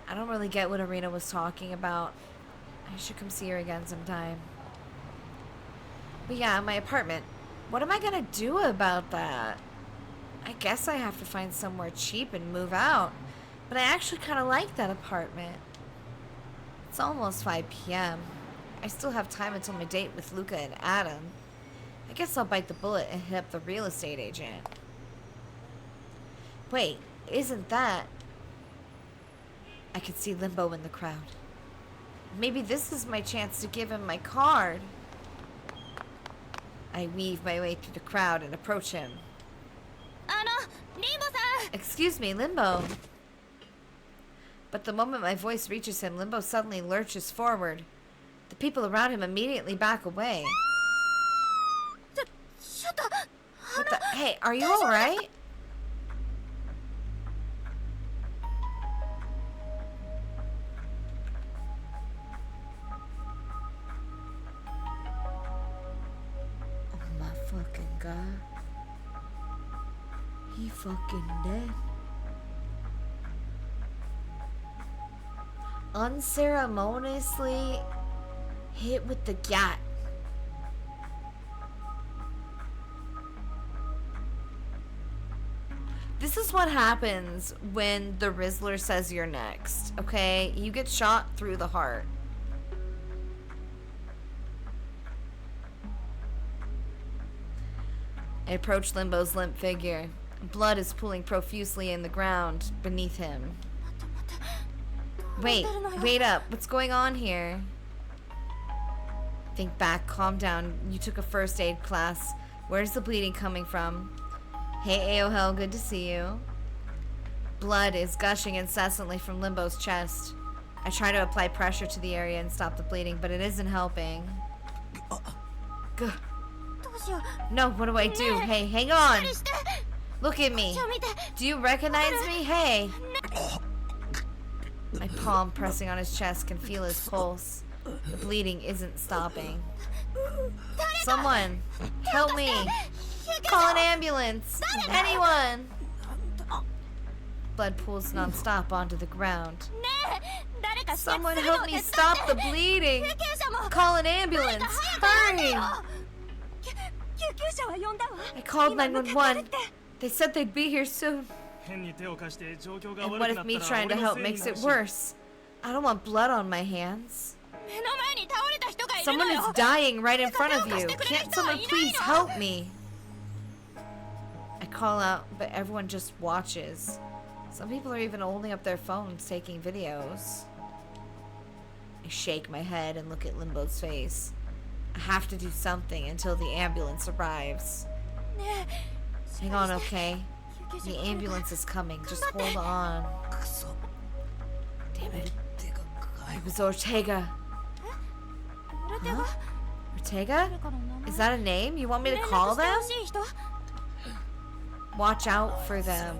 I don't really get what Arena was talking about. I should come see her again sometime. But yeah, my apartment. What am I gonna do about that? I guess I have to find somewhere cheap and move out. But I actually kind of like that apartment. It's almost 5 p.m. I still have time until my date with Luca and Adam. I guess I'll bite the bullet and hit up the real estate agent. Wait, isn't that... I could see Limbo in the crowd. Maybe this is my chance to give him my card. I weave my way through the crowd and approach him. Limbo-san! Excuse me, Limbo. But the moment my voice reaches him, Limbo suddenly lurches forward. The people around him immediately back away. What the? Hey, are you alright? Oh my fucking god. He fucking dead. Unceremoniously hit with the gat. This is what happens when the Rizzler says you're next, okay? You get shot through the heart. I approach Limbo's limp figure. Blood is pooling profusely in the ground beneath him. Wait up. What's going on here? Think back, calm down. You took a first aid class. Where's the bleeding coming from? Hey, Aohel, good to see you. Blood is gushing incessantly from Limbo's chest. I try to apply pressure to the area and stop the bleeding, but it isn't helping. Gah. No, what do I do? Hey, hang on! Look at me. Do you recognize me? Hey! My palm pressing on his chest can feel his pulse. The bleeding isn't stopping. Someone! Help me! Call an ambulance! Anyone! Blood pools non-stop onto the ground. Someone help me stop the bleeding! Call an ambulance! Hurry! I called 911. They said they'd be here soon. And what if me trying to help makes it worse? I don't want blood on my hands. Someone is dying right in front of you. Can't someone please help me? I call out, but everyone just watches. Some people are even holding up their phones, taking videos. I shake my head and look at Limbo's face. I have to do something until the ambulance arrives. Hang on, okay? The ambulance is coming. Just hold on. Damn it. It was Ortega. Huh? Ortega? Is that a name? You want me to call them? Watch out for them.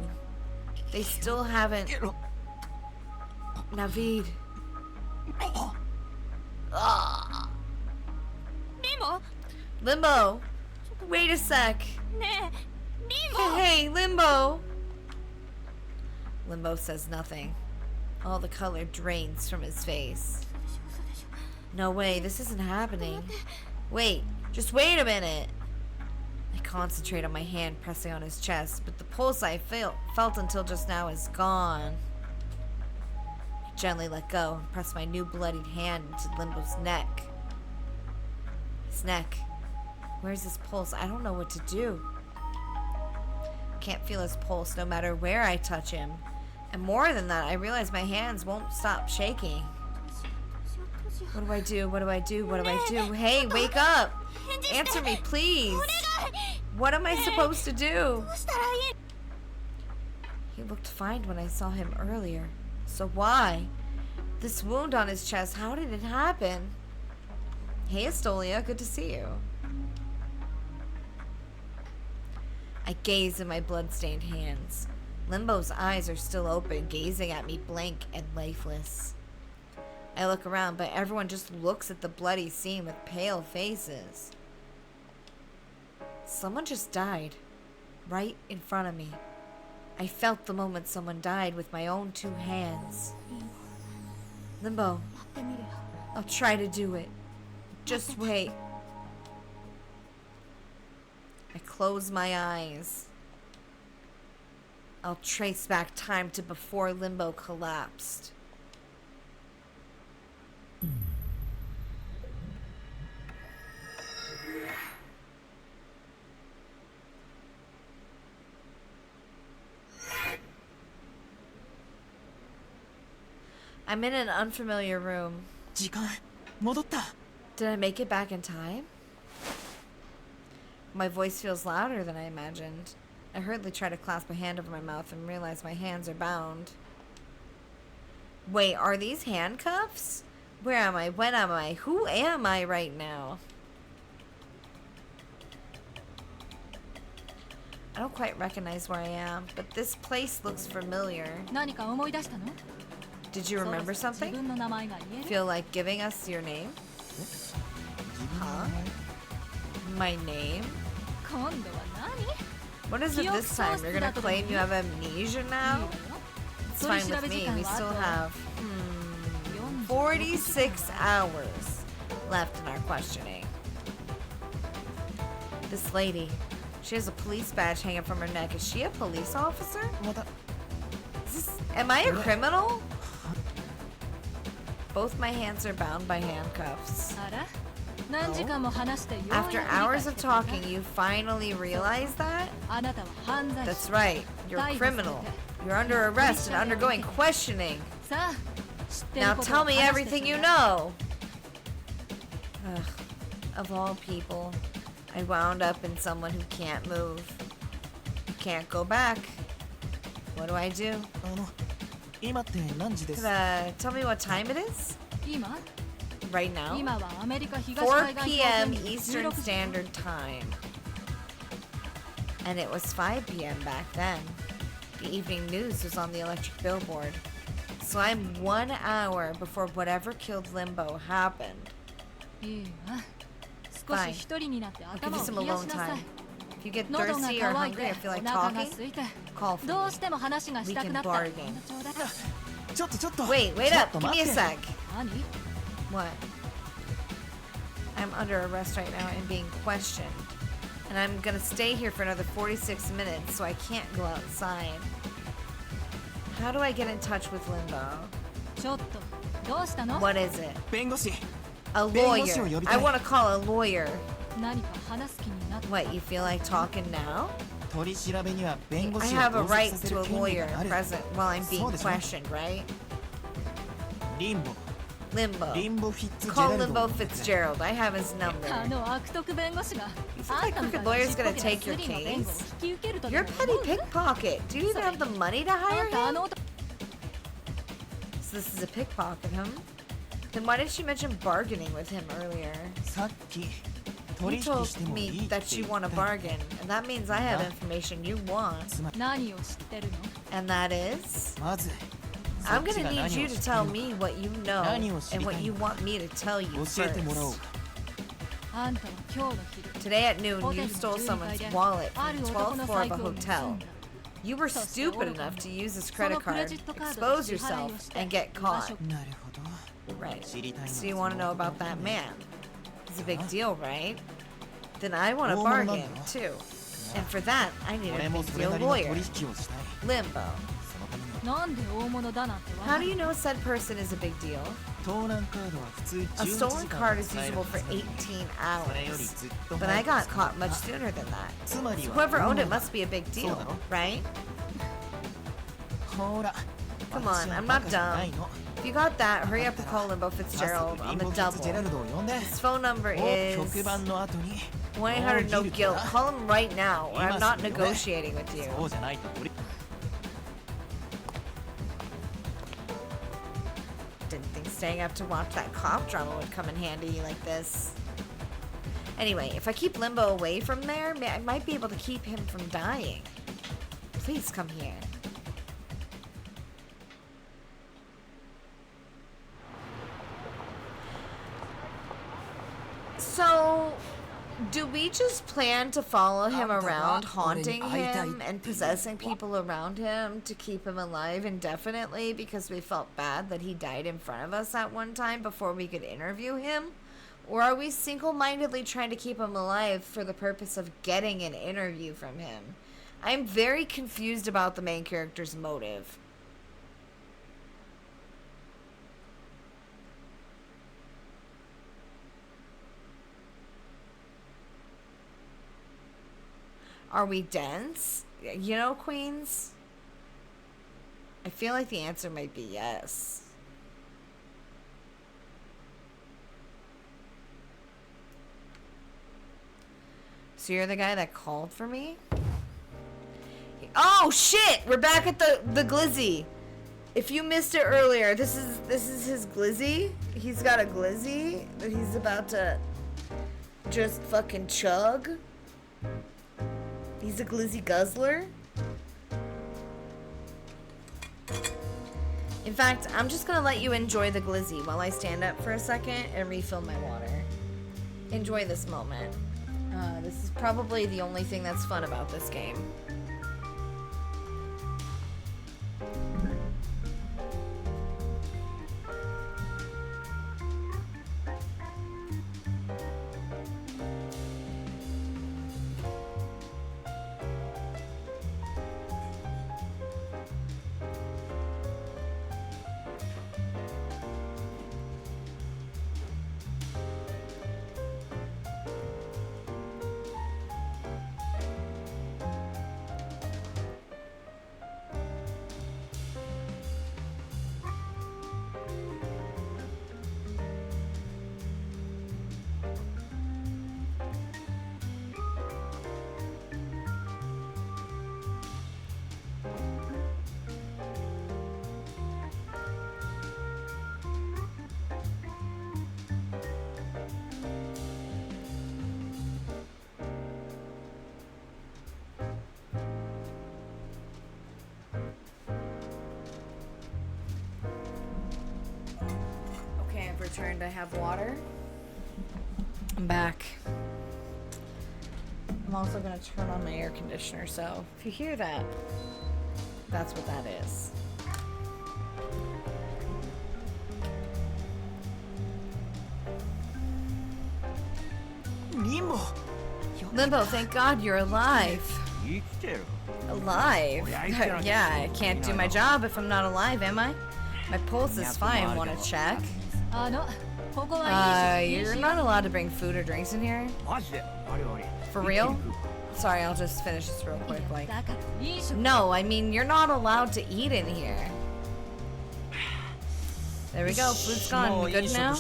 They still haven't... Navid. Limbo! Wait a sec! Hey, Limbo! Limbo says nothing. All the color drains from his face. No way, this isn't happening. Wait, just wait a minute! I concentrate on my hand pressing on his chest, but the pulse I felt until just now is gone. I gently let go and press my new bloodied hand into Limbo's neck. His neck. Where's his pulse? I don't know what to do. Can't feel his pulse no matter where I touch him. And more than that, I realize my hands won't stop shaking. What do I do? What do I do? What do I do? Hey, wake up! Answer me, please! What am I supposed to do? He looked fine when I saw him earlier. So why? This wound on his chest, how did it happen? Hey, Estolia, good to see you. I gaze in my blood-stained hands. Limbo's eyes are still open, gazing at me blank and lifeless. I look around, but everyone just looks at the bloody scene with pale faces. Someone just died. Right in front of me. I felt the moment someone died with my own 2 hands. Limbo, I'll try to do it. Just wait. I close my eyes. I'll trace back time to before Limbo collapsed. I'm in an unfamiliar room. 時間戻った Did I make it back in time? My voice feels louder than I imagined. I hurriedly try to clasp a hand over my mouth and realize my hands are bound. Wait, are these handcuffs? Where am I? When am I? Who am I right now? I don't quite recognize where I am, but this place looks familiar. 何か思い出したの？ Did you remember そろそろ something? 自分の名前が言える？ Feel like giving us your name? Huh? My name? 今度は何？ What is it this time? You're gonna claim you have amnesia now? It's fine with me. We still have 46 hours left in our questioning. This lady, she has a police badge hanging from her neck. Is she a police officer? また Am I a criminal? Both my hands are bound by handcuffs. あら？何時間も話してようやく After 理解 hours して of くれた talking, you finally realize that? あなたは犯罪者。 That's right. You're a criminal. You're under arrest and undergoing questioning. さあ、知ってる Now こと tell を me 話して everything ちょ you うだい。 know. Ugh. Of all people, I wound up in someone who can't move. Can't go back. What do I do? 今って何時です Tell me what time it is? 今？ Right now? 今はアメリカ東 4 海岸 p.m. 標準時 Eastern 16時。 Standard Time. And it was 5 p.m. back then. The evening news was on the electric billboard. So I'm 1 hour before whatever killed Limbo happened. いいわ。少し一人になって I'll give 頭 you を some 冷や alone しなさ time. い。 If you get 喉が thirsty or 渇い hungry て or feel お like 腹が talking, 空いて call for どう me. しても話がしたくなった We ら can bargain. ちょうだい。ちょっと Wait ちょ up. っと Give 待 me っ a て sec. 何？ What? I'm under arrest right now and being questioned. And I'm gonna stay here for another 46 minutes, so I can't go outside. How do I get in touch with Limbo? ちょっとどうしたの？ What is it? 弁護士 A 弁護士を呼 lawyer. びたい I want to call a lawyer. 何か話す気になった？ What, you feel like talking now? 取り調べには弁護 I 士を have a 同 right 席させ to る a 権利 lawyer がある present while I'm being そうですね questioned, right? リンボ Limbo. リンボフィッツジェ Call ラルド Limbo Fitzgerald. I have his あ number. の悪徳弁護士が You think あ that んたみたい crooked な lawyer's ちっぽ gonna け take なス your リの弁護を case? 引き受けるとで You're も a 思 petty う？ pickpocket. Do you even have the money to あ hire んたあ him? の男 So this is a pickpocket, huh? Then why did she mention bargaining with him earlier? さっき You 取引 told してもいい me って that 言 you want っ to た bargain, and that means I have Yeah. information you want, つまり何を知ってるの？ and that is まず I'm そっち gonna が need 何 you を知 to って tell る me what you know 何を知り and た what い you の want me to tell you 教えてもらおう first. かあんたは今日の昼 Today at noon, ホテ you ルの stole 12 someone's 階で wallet あ from る the 男 12th の floor 財 of a 布を盗 hotel. んだ。 You were そして stupid 愚かに enough to use this その credit クレ card, ジットカードで expose 支払い yourself, をして and get 居場所 caught. なるほど Right. 知りたいのは So you そ want to の know about 男 that ね man? It's a big deal, right? Then I want to 大物なんだ bargain な too. And for that, I need 俺 a も big それ deal なりの lawyer. 取引をしたい Limbo. そのためにはなんで大物だなんてわ How か do る you know said person is a big deal? 盗難カードは普通 A 11 stolen 時間 card は is 使える usable は for ずだ 18 それより hours. ずっと But I 早く got 捕ま caught った much sooner than that. つまり So は whoever 大 owned 物 it だ must be a big そう deal, だろ right? ほら Come 私 on, は I'm バ not カじゃない dumb. の If you got that, hurry up だ and ったら call Limbo 早 Fitzgerald 速リ on ン the ボフィッツジェラ double. ルドを呼んで His phone number もう is 局番の後に 1-800 no もうギル guilt. だ Call him right now, or I'm not 今すぐ呼べ negotiating with そ you. うじゃないと取り Didn't think staying up to watch that cop drama would come in handy like this. Anyway, if I keep Limbo away from there, I might be able to keep him from dying. Please come here. So, do we just plan to follow him around, haunting him and possessing people around him to keep him alive indefinitely because we felt bad that he died in front of us at one time before we could interview him? Or are we single-mindedly trying to keep him alive for the purpose of getting an interview from him? I'm very confused about the main character's motive. Are we dense? You know, queens? I feel like the answer might be yes. So you're the guy that called for me? Oh shit! We're back at the glizzy. If you missed it earlier, this is his glizzy. He's got a glizzy that he's about to just fucking chug. He's a glizzy guzzler. In fact, I'm just gonna let you enjoy the glizzy while I stand up for a second and refill my water. Enjoy this moment. This is probably the only thing that's fun about this game. Returned. I have water. I'm back. I'm also gonna turn on my air conditioner, so if you hear that, that's what that is. Limbo, thank God you're alive. Alive? Yeah, I can't do my job if I'm not alive, am I? My pulse is fine. Want to check? You're not allowed to bring food or drinks in here? For real? Sorry, I'll just finish this real quick. Like, no, I mean, you're not allowed to eat in here. There we go. Food's gone. We good now?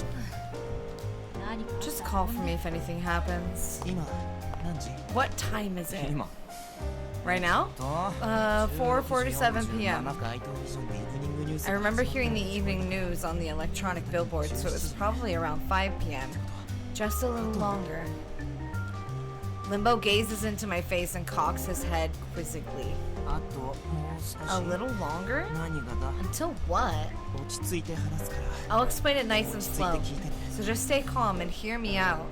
Just call for me if anything happens. What time is it? Right now? 4:47 p.m. I remember hearing the evening news on the electronic billboard, so it was probably around 5 p.m. Just a little longer. Limbo gazes into my face and cocks his head quizzically. A little longer? Until what? I'll explain it nice and slow, so just stay calm and hear me out.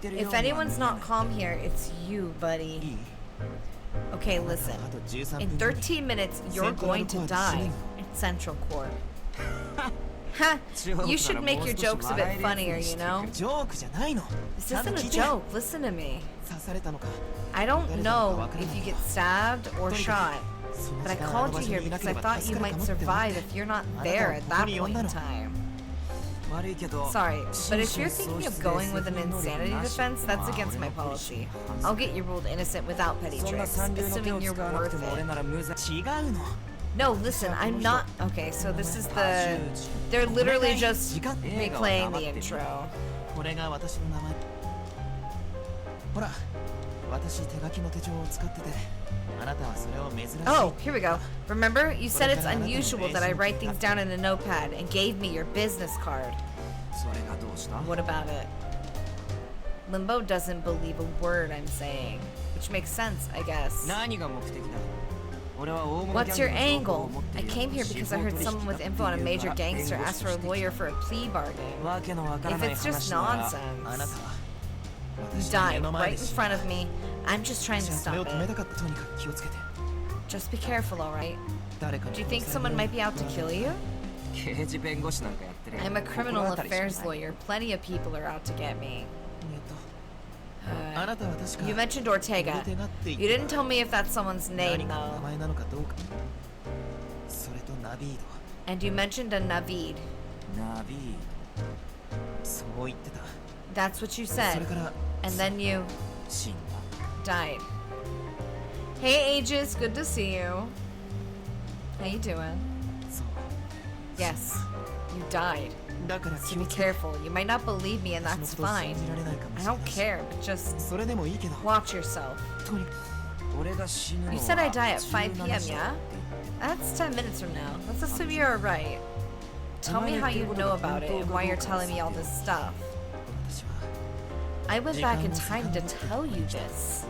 If anyone's not calm here, it's you, buddy. Okay, listen. In 13 minutes, you're going to die in Central Court. Ha! You should make your jokes a bit funnier, you know? This isn't a joke. Listen to me. I don't know if you get stabbed or shot, but I called you here because I thought you might survive if you're not there at that point in time. Sorry, but if you're thinking of going with an insanity defense, that's against my policy. I'll get you ruled innocent without petty tricks, assuming you're worth it. No, listen, I'm not... Okay, so this is the... They're literally just replaying the intro. Oh, here we go. Remember, you said it's unusual that I write things down in a notepad and gave me your business card. What about it? Limbo doesn't believe a word I'm saying, which makes sense, I guess. What's your angle? I came here because I heard someone with info on a major gangster ask for a lawyer for a plea bargain. If it's just nonsense. You died right in front of me. I'm just trying to stop it. Just be careful, alright? Do you think someone might be out to kill you? I'm a criminal affairs lawyer. Plenty of people are out to get me. You mentioned Ortega. You didn't tell me if that's someone's name, though. And you mentioned a Navid. That's what you said. And then you died. Hey, Aegis, good to see you. How you doing? Yes, you died. So be careful. You might not believe me, and that's fine. I don't care, but just watch yourself. You said I die at 5 p.m., yeah? That's 10 minutes from now. Let's assume you're right. Tell me how you know about it and why you're telling me all this stuff. I went back in time to tell you this.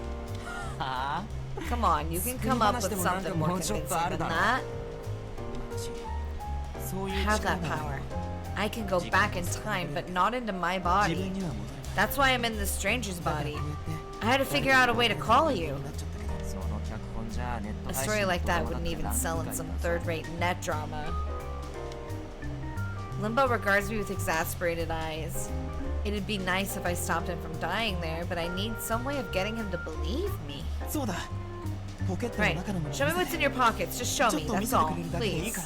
Come on, you can come up with something more convincing than that. I have that power. I can go back in time, but not into my body. That's why I'm in this stranger's body. I had to figure out a way to call you. A story like that wouldn't even sell in some third-rate net drama. Limbo regards me with exasperated eyes. It'd be nice if I stopped him from dying there, but I need some way of getting him to believe me. Right. Show me what's in your pockets. Just show me, that's all. Please.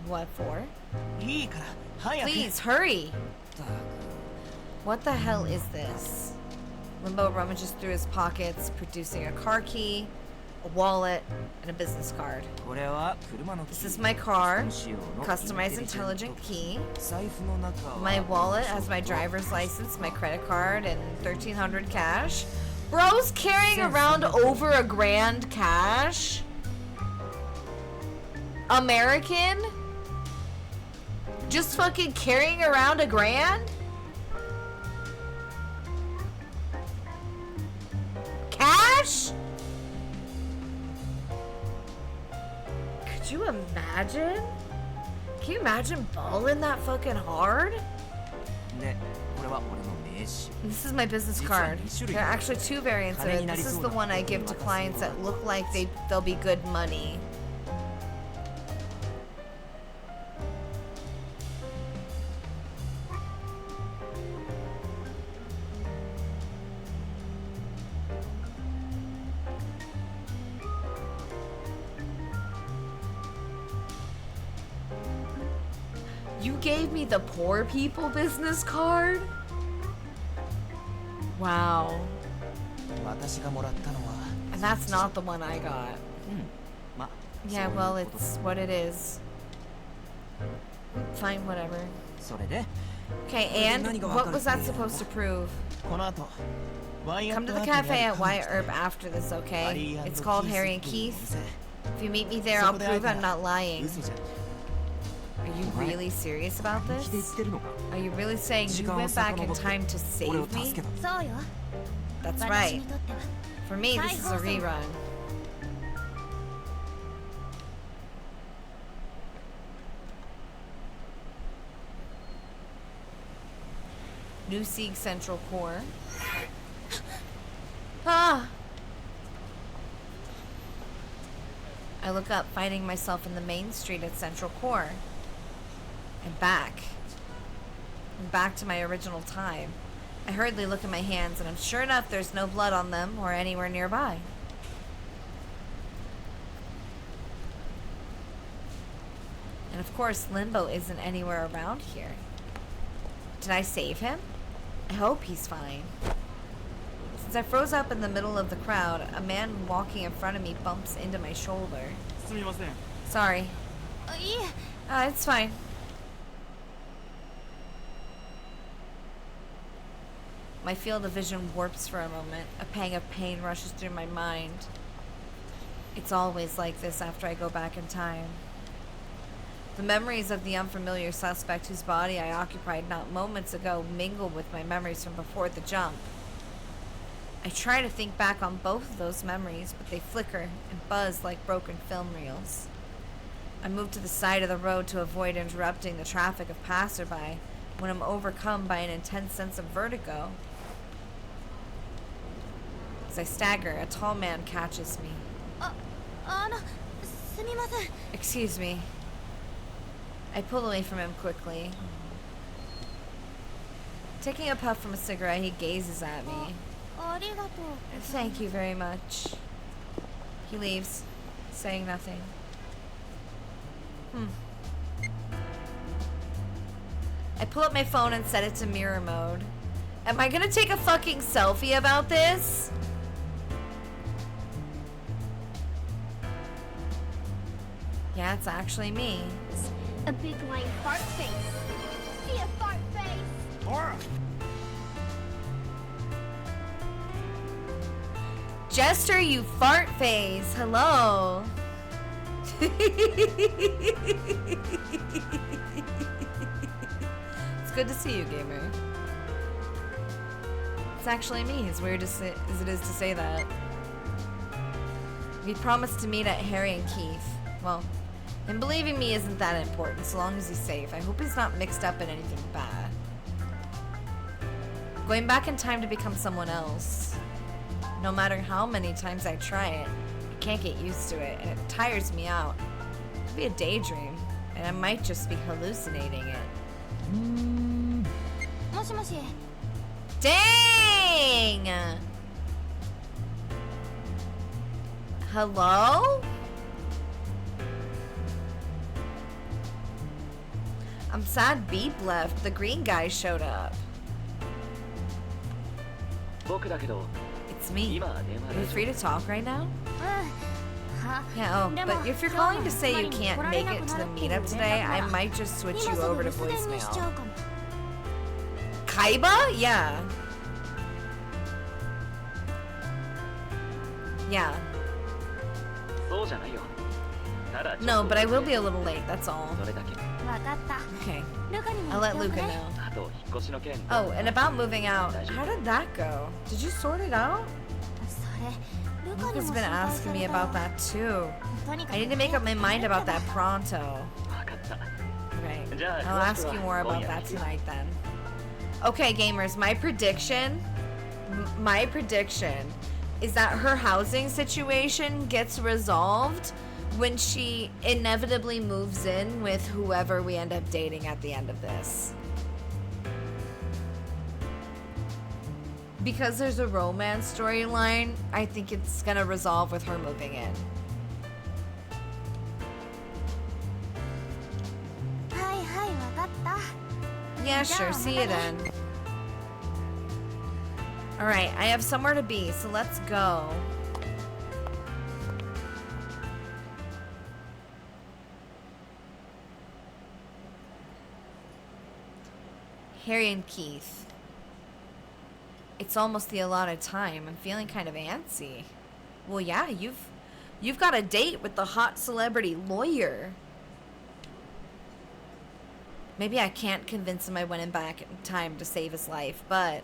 What for? Please, hurry! What the hell is this? Limbo rummages through his pockets, producing a car key, a wallet, and a business card. This is my car, customized intelligent key. My wallet has my driver's license, my credit card, and 1,300 cash. Bro's carrying around over $1,000 cash? American? Just fucking carrying around $1,000? Cash? Could you imagine? Can you imagine balling that fucking hard? This is my business card. There are actually 2 variants of it. This is the one I give to clients that look like they'll be good money. You gave me the poor people business card? Wow. And that's not the one I got. Yeah, well, it's what it is. Fine, whatever. Okay, and what was that supposed to prove? Come to the cafe at Wyatt Earp after this, okay? It's called Harry and Keith. If you meet me there, I'll prove I'm not lying. Are you really serious about this? Are you really saying you went back in time to save me? That's right. For me, this is a rerun. New Sieg Central Core. Ah! I look up, finding myself in the main street at Central Core. And back. And back to my original time. I hurriedly look at my hands, and sure enough, there's no blood on them or anywhere nearby. And of course, Limbo isn't anywhere around here. Did I save him? I hope he's fine. Since I froze up in the middle of the crowd, a man walking in front of me bumps into my shoulder. Sorry. It's fine. My field of vision warps for a moment. A pang of pain rushes through my mind. It's always like this after I go back in time. The memories of the unfamiliar suspect whose body I occupied not moments ago mingle with my memories from before the jump. I try to think back on both of those memories, but they flicker and buzz like broken film reels. I move to the side of the road to avoid interrupting the traffic of passerby when I'm overcome by an intense sense of vertigo. As I stagger, a tall man catches me. Excuse me. I pull away from him quickly. Taking a puff from a cigarette, he gazes at me. Thank you very much. He leaves, saying nothing. I pull up my phone and set it to mirror mode. Am I gonna take a fucking selfie about this? Yeah, it's actually me. A big lame fart face. See a fart face. Laura! Jester, you fart face. Hello. It's good to see you, gamer. It's actually me, as weird as it is to say that. We promised to meet at Harry and Keith. Well, him believing me isn't that important, so long as he's safe. I hope he's not mixed up in anything bad. Going back in time to become someone else. No matter how many times I try it, I can't get used to it, and it tires me out. It could be a daydream, and I might just be hallucinating it. Dang! Hello? I'm sad Beep left. The green guy showed up. It's me. Are you free to talk right now? Yeah, oh, but if you're calling to say you can't make it to the meetup today, I might just switch you over to voicemail. Kaiba? Yeah. Yeah. No, but I will be a little late, that's all. Okay. I'll let Luca know. Oh, and about moving out, how did that go? Did you sort it out? Luca's been asking me about that too. I need to make up my mind about that pronto. Right. I'll ask you more about that tonight then. Okay, gamers, my prediction is that her housing situation gets resolved when she inevitably moves in with whoever we end up dating at the end of this. Because there's a romance storyline, I think it's gonna resolve with her moving in. Yeah, sure, see you then. Alright, I have somewhere to be, so let's go. Harry and Keith. It's almost the allotted time. I'm feeling kind of antsy. Well, yeah, you've got a date with the hot celebrity lawyer. Maybe I can't convince him I went in back in time to save his life, but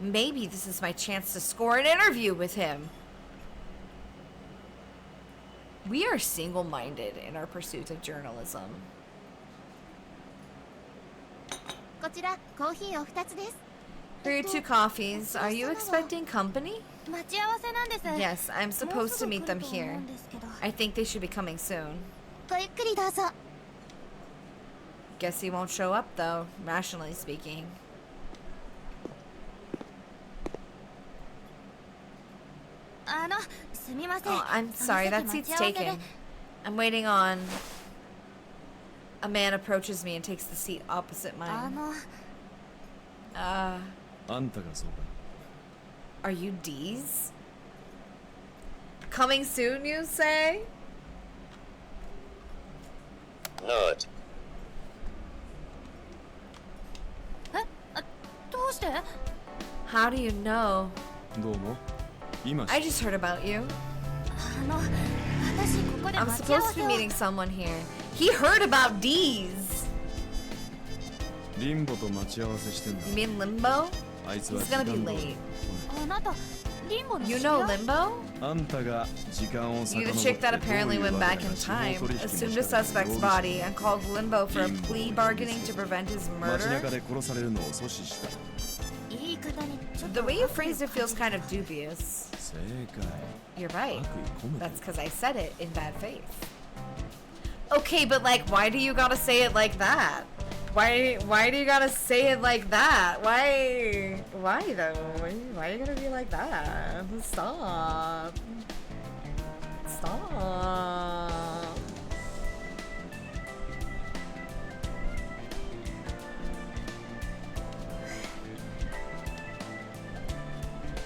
maybe this is my chance to score an interview with him. We are single-minded in our pursuit of journalism. For your 2 coffees, are you expecting company? Yes, I'm supposed to meet them here. I think they should be coming soon. Guess he won't show up though, rationally speaking. Oh, I'm sorry, that seat's taken. I'm waiting on... A man approaches me and takes the seat opposite mine. Are you D's? Coming soon, you say? Not. How do you know? I just heard about you. I'm supposed to be meeting someone here. He heard about D's. You mean Limbo? He's gonna be late. あなたリンボの You 知り合 know い Limbo? あんたが時間を You the chick that apparently went back in time, assumed a suspect's body, and called Limbo for a plea bargaining to prevent his 街 murder? 中で殺されるのを阻止した。言い方にちょっ The と way you phrased it feels kind of dubious. 正解。 You're right. 悪意込めて That's because I said it in bad faith. Okay, but like, why do you gotta say it like that? Why do you gotta say it like that? Why though? Why are you gonna be like that? Stop. Stop.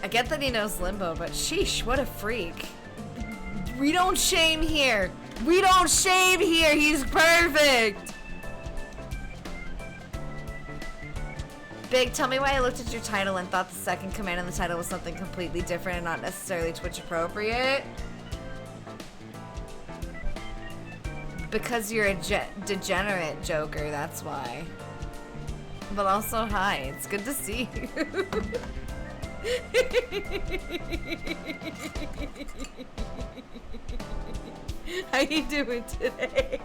I get that he knows Limbo, but sheesh, what a freak. We don't shame here. We don't shame here. He's perfect. Big, tell me why I looked at your title and thought the second command in the title was something completely different and not necessarily Twitch appropriate. Because you're a degenerate Joker, that's why. But also, hi, it's good to see you. How you doing today?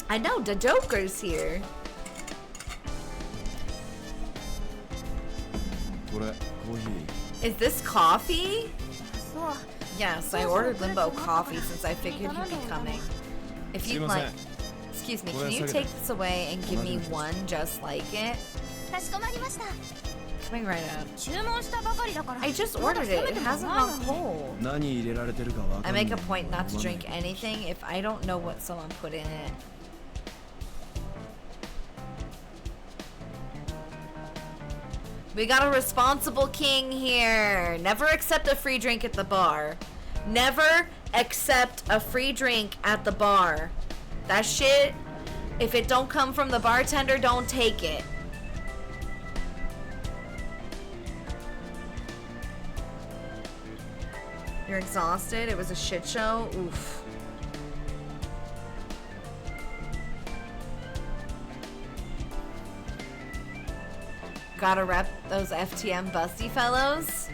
I know, the Joker's here. これ、コーヒー。 Is this coffee? そう Yes, I ordered Limbo coffee since I figured he'd be coming. If you'd like... すいません。 Excuse me, can you take this away and give me one just like it? かしこまりました Coming right up. 注文したばかりだから I just まだ ordered 冷 it. め It ても hasn't ないの gone に cold. 何入れられてるかわか I んない make a point not to 飲まない drink anything if I don't know what someone put in it. We got a responsible king here. Never accept a free drink at the bar. Never accept a free drink at the bar. That shit, if it don't come from the bartender, don't take it. You're exhausted? It was a shit show? Oof. Gotta rep those FTM busty fellows.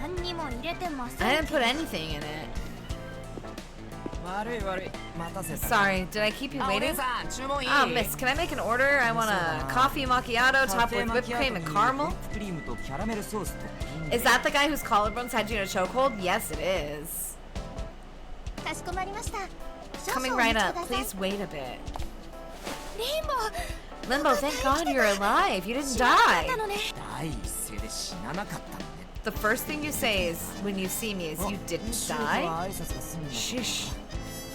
何にも入れてませ I ん didn't put anything in it. 悪い待たせた Sorry, did I keep you あお姉 waiting? さん注文いい Miss, can I make an order? I want a coffee macchiato topped with whipped cream and caramel. クリームとキャラメルソースと Is that the guy whose collarbones had you in a chokehold? Yes, it is. かしこまりました Coming 少々お right 待ち up. ください Please wait a bit. リンボ Limbo, thank God you're alive. You didn't 知らなかっ die. たのね第一声で死ななかったのね The first thing you say is when you see me is you didn't シューと die. は挨拶が済むんだけど Shush.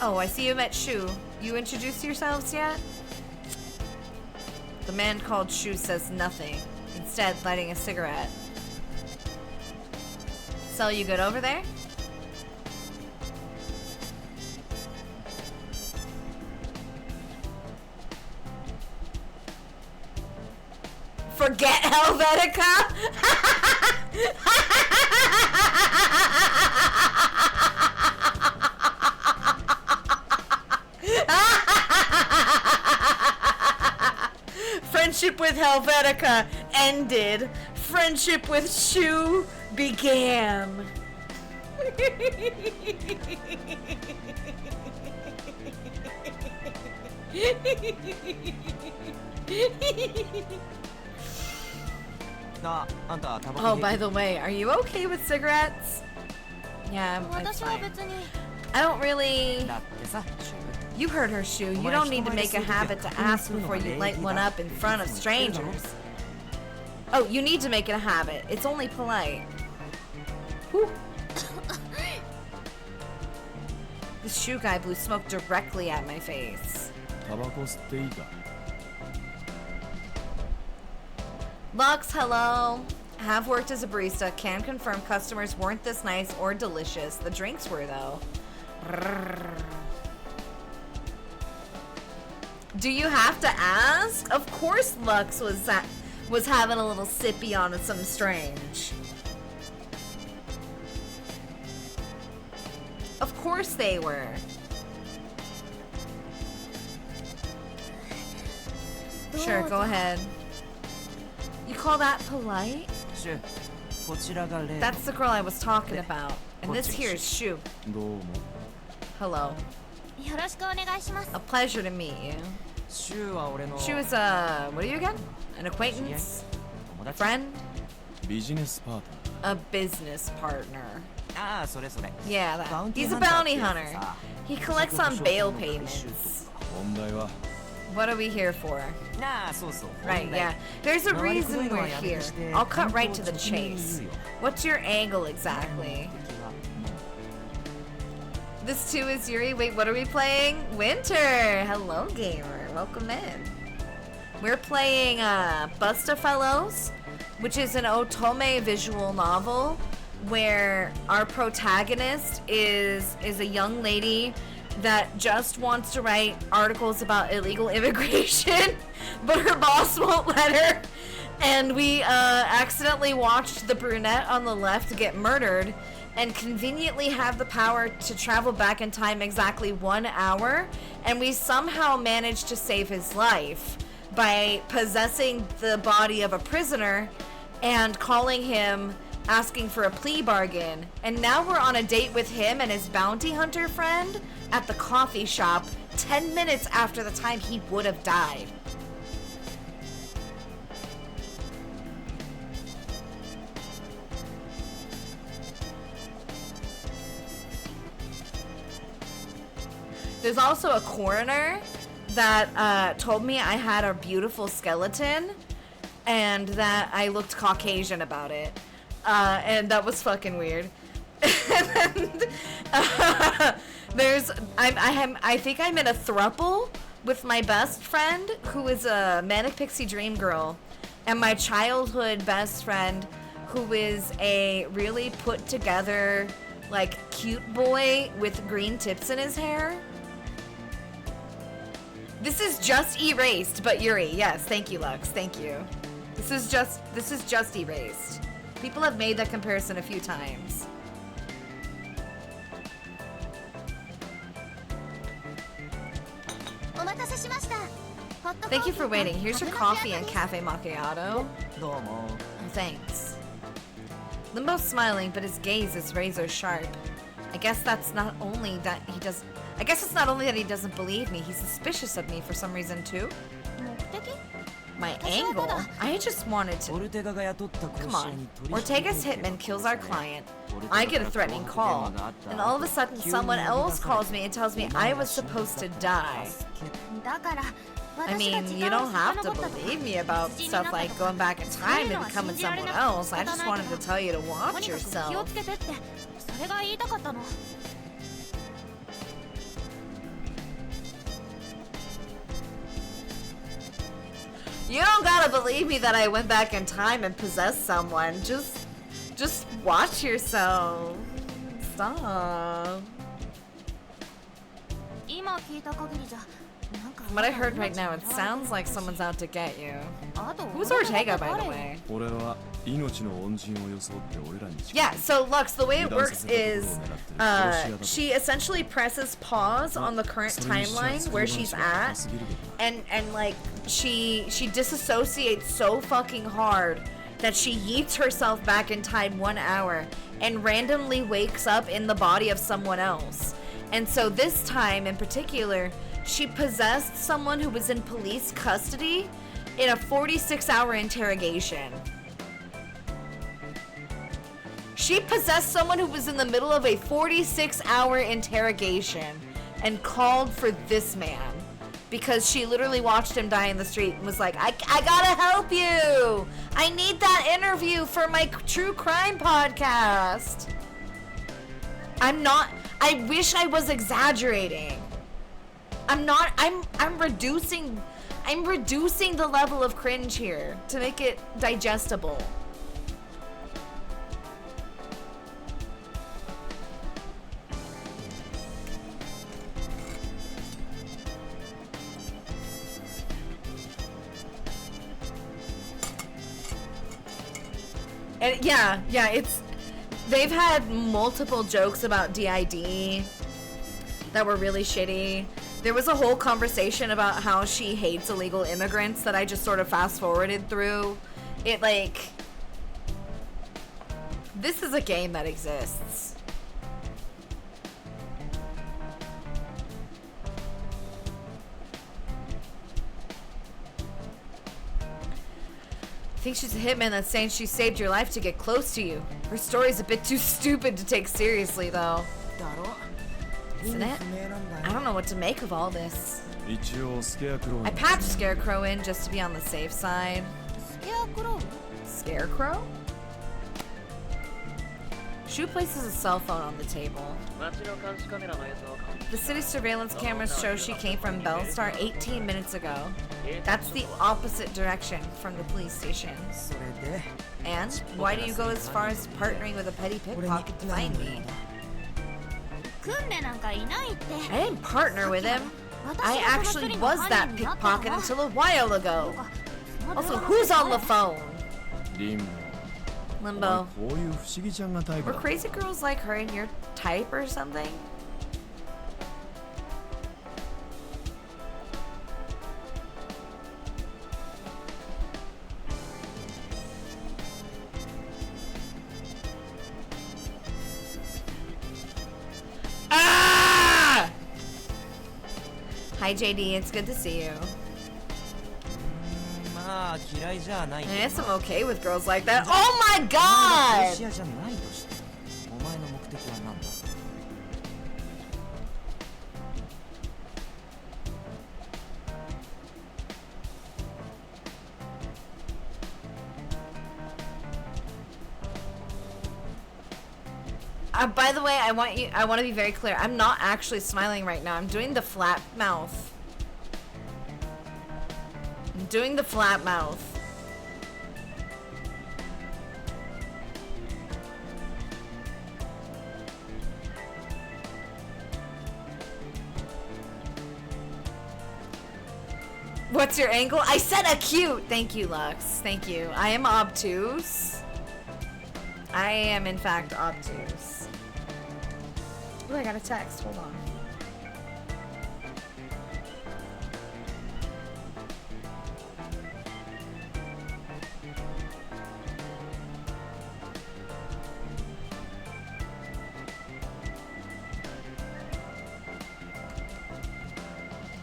Oh, I see you met Shu. You introduced yourselves yet? The man called Shu says nothing, instead lighting a cigarette. So, you good over there? Forget Helvetica? Friendship with Helvetica ended. Friendship with Shu began. Oh, by the way, are you okay with cigarettes? Yeah, it's 私は fine. 別に I don't really... だってさシュー You heard her, Shu. You don't need to make a habit to ask before you light one up in front of strangers. Oh, you need to make it a habit. It's only polite. Whew. This Shu guy blew smoke directly at my face. タバコ吸っていいか Lux, hello. Have worked as a barista. Can confirm customers weren't this nice or delicious. The drinks were, though. Do you have to ask? Of course Lux was having a little sippy on some strange. Of course they were. Sure, go ahead. You call that polite? シュこちらがレイ That's the girl I was talking about. And this here is Shu. どうも Hello. よろしくお願いします。 A pleasure to meet you. シュは俺の Shu is what are you again? An acquaintance? 友達 Friend? ビジネスパート A business partner. ああそれそれ Yeah, that. Bounty He's a hunter bounty ってやつ hunter. さ He collects on bail payments. 問題は What are we here for? なあそうそう Right, yeah. There's a reason we're here. I'll cut right to the chase. What's your angle exactly? This too is Yuri. Wait, what are we playing? Winter! Hello, gamer. Welcome in. We're playing BUSTAFELLOWS, which is an otome visual novel where our protagonist is a young lady that just wants to write articles about illegal immigration, but her boss won't let her. And we accidentally watched the brunette on the left get murdered and conveniently have the power to travel back in time exactly 1 hour. And we somehow managed to save his life by possessing the body of a prisoner and calling him, asking for a plea bargain. And now we're on a date with him and his bounty hunter friend at the coffee shop 10 minutes after the time he would have died. There's also a coroner that told me I had a beautiful skeleton and that I looked Caucasian about it. And that was fucking weird. And, I think I'm in a throuple with my best friend, who is a manic pixie dream girl, and my childhood best friend, who is a really put together, like, cute boy with green tips in his hair. This is just erased, but Yuri, yes, thank you, Lux, thank you. This is just erased. People have made that comparison a few times. Thank you for waiting. Here's your coffee and cafe macchiato. どうも Thanks. Limbo's smiling, but his gaze is razor sharp. I guess it's not only that he doesn't believe me, he's suspicious of me for some reason too. My angle? I just wanted to... オルテガが雇った Come 交渉 on. に取引 Ortega's hitman kills our client. I get a threatening call. And all of a sudden someone else calls me and tells me I was supposed to die. I mean, you don't have to believe me about stuff like going back in time and becoming someone else. I just wanted to tell you to watch yourself. You don't gotta believe me that I went back in time and possessed someone. Just watch yourself. Stop. From what I heard right now, it sounds like someone's out to get you. Who's Ortega, by the way? 俺は命の恩人を装って俺らに近 Yeah, so Lux, the way it works is she essentially presses pause on the current timeline where she's at, and like she disassociates so fucking hard that she yeets herself back in time 1 hour and randomly wakes up in the body of someone else. And so this time in particular, she possessed someone who was in police custody in a 46-hour interrogation. She possessed someone who was in the middle of a 46-hour interrogation and called for this man because she literally watched him die in the street and was like, I gotta help you! I need that interview for my true crime podcast! I wish I was exaggerating. I'm reducing the level of cringe here to make it digestible. And yeah, they've had multiple jokes about DID that were really shitty. There was a whole conversation about how she hates illegal immigrants that I just sort of fast forwarded through. It like, this is a game that exists. I think she's a hitman that's saying she saved your life to get close to you. Her story's a bit too stupid to take seriously, though. Isn't it? I don't know what to make of all this. I patched Scarecrow in just to be on the safe side. Scarecrow? Shu places a cell phone on the table. The city surveillance cameras show she came from Bellstar 18 minutes ago. That's the opposite direction from the police station. And why do you go as far as partnering with a petty pickpocket to find me? I didn't partner with him. I actually was that pickpocket until a while ago. Also, who's on the phone? Limbo. Were crazy girls like her in your type or something? Ah! Hi JD, it's good to see you. Yes, I'm okay with girls like that. Oh my god! By the way, I want to be very clear. I'm not actually smiling right now. I'm doing the flat mouth. I'm doing the flat mouth. What's your angle? I said acute. Thank you, Lux. Thank you. I am obtuse. I am, in fact, obtuse. Oh, I got a text. Hold on.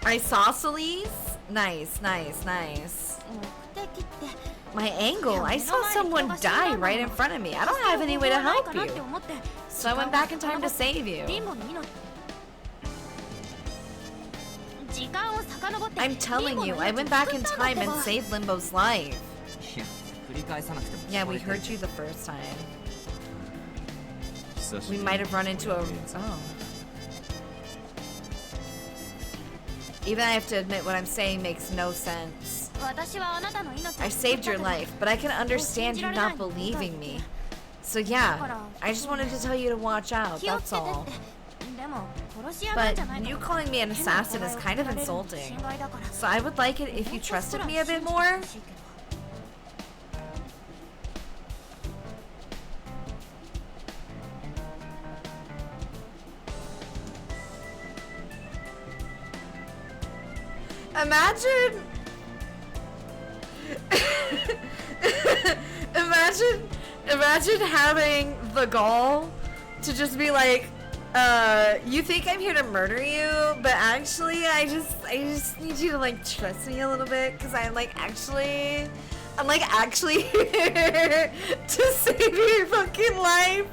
Isosceles? Nice, nice, nice. My angle? I saw someone die right in front of me. I don't have any way to help you. So I went back in time to save you. I'm telling you, I went back in time and saved Limbo's life. Yeah, we heard you the first time. We might have run into a... Oh. Even I have to admit what I'm saying makes no sense. I saved your life, but I can understand you not believing me. So yeah, I just wanted to tell you to watch out, that's all. But you calling me an assassin is kind of insulting. So I would like it if you trusted me a bit more. Imagine... imagine having the gall to just be like, you think I'm here to murder you, but actually I just need you to like trust me a little bit, because I'm actually here to save your fucking life.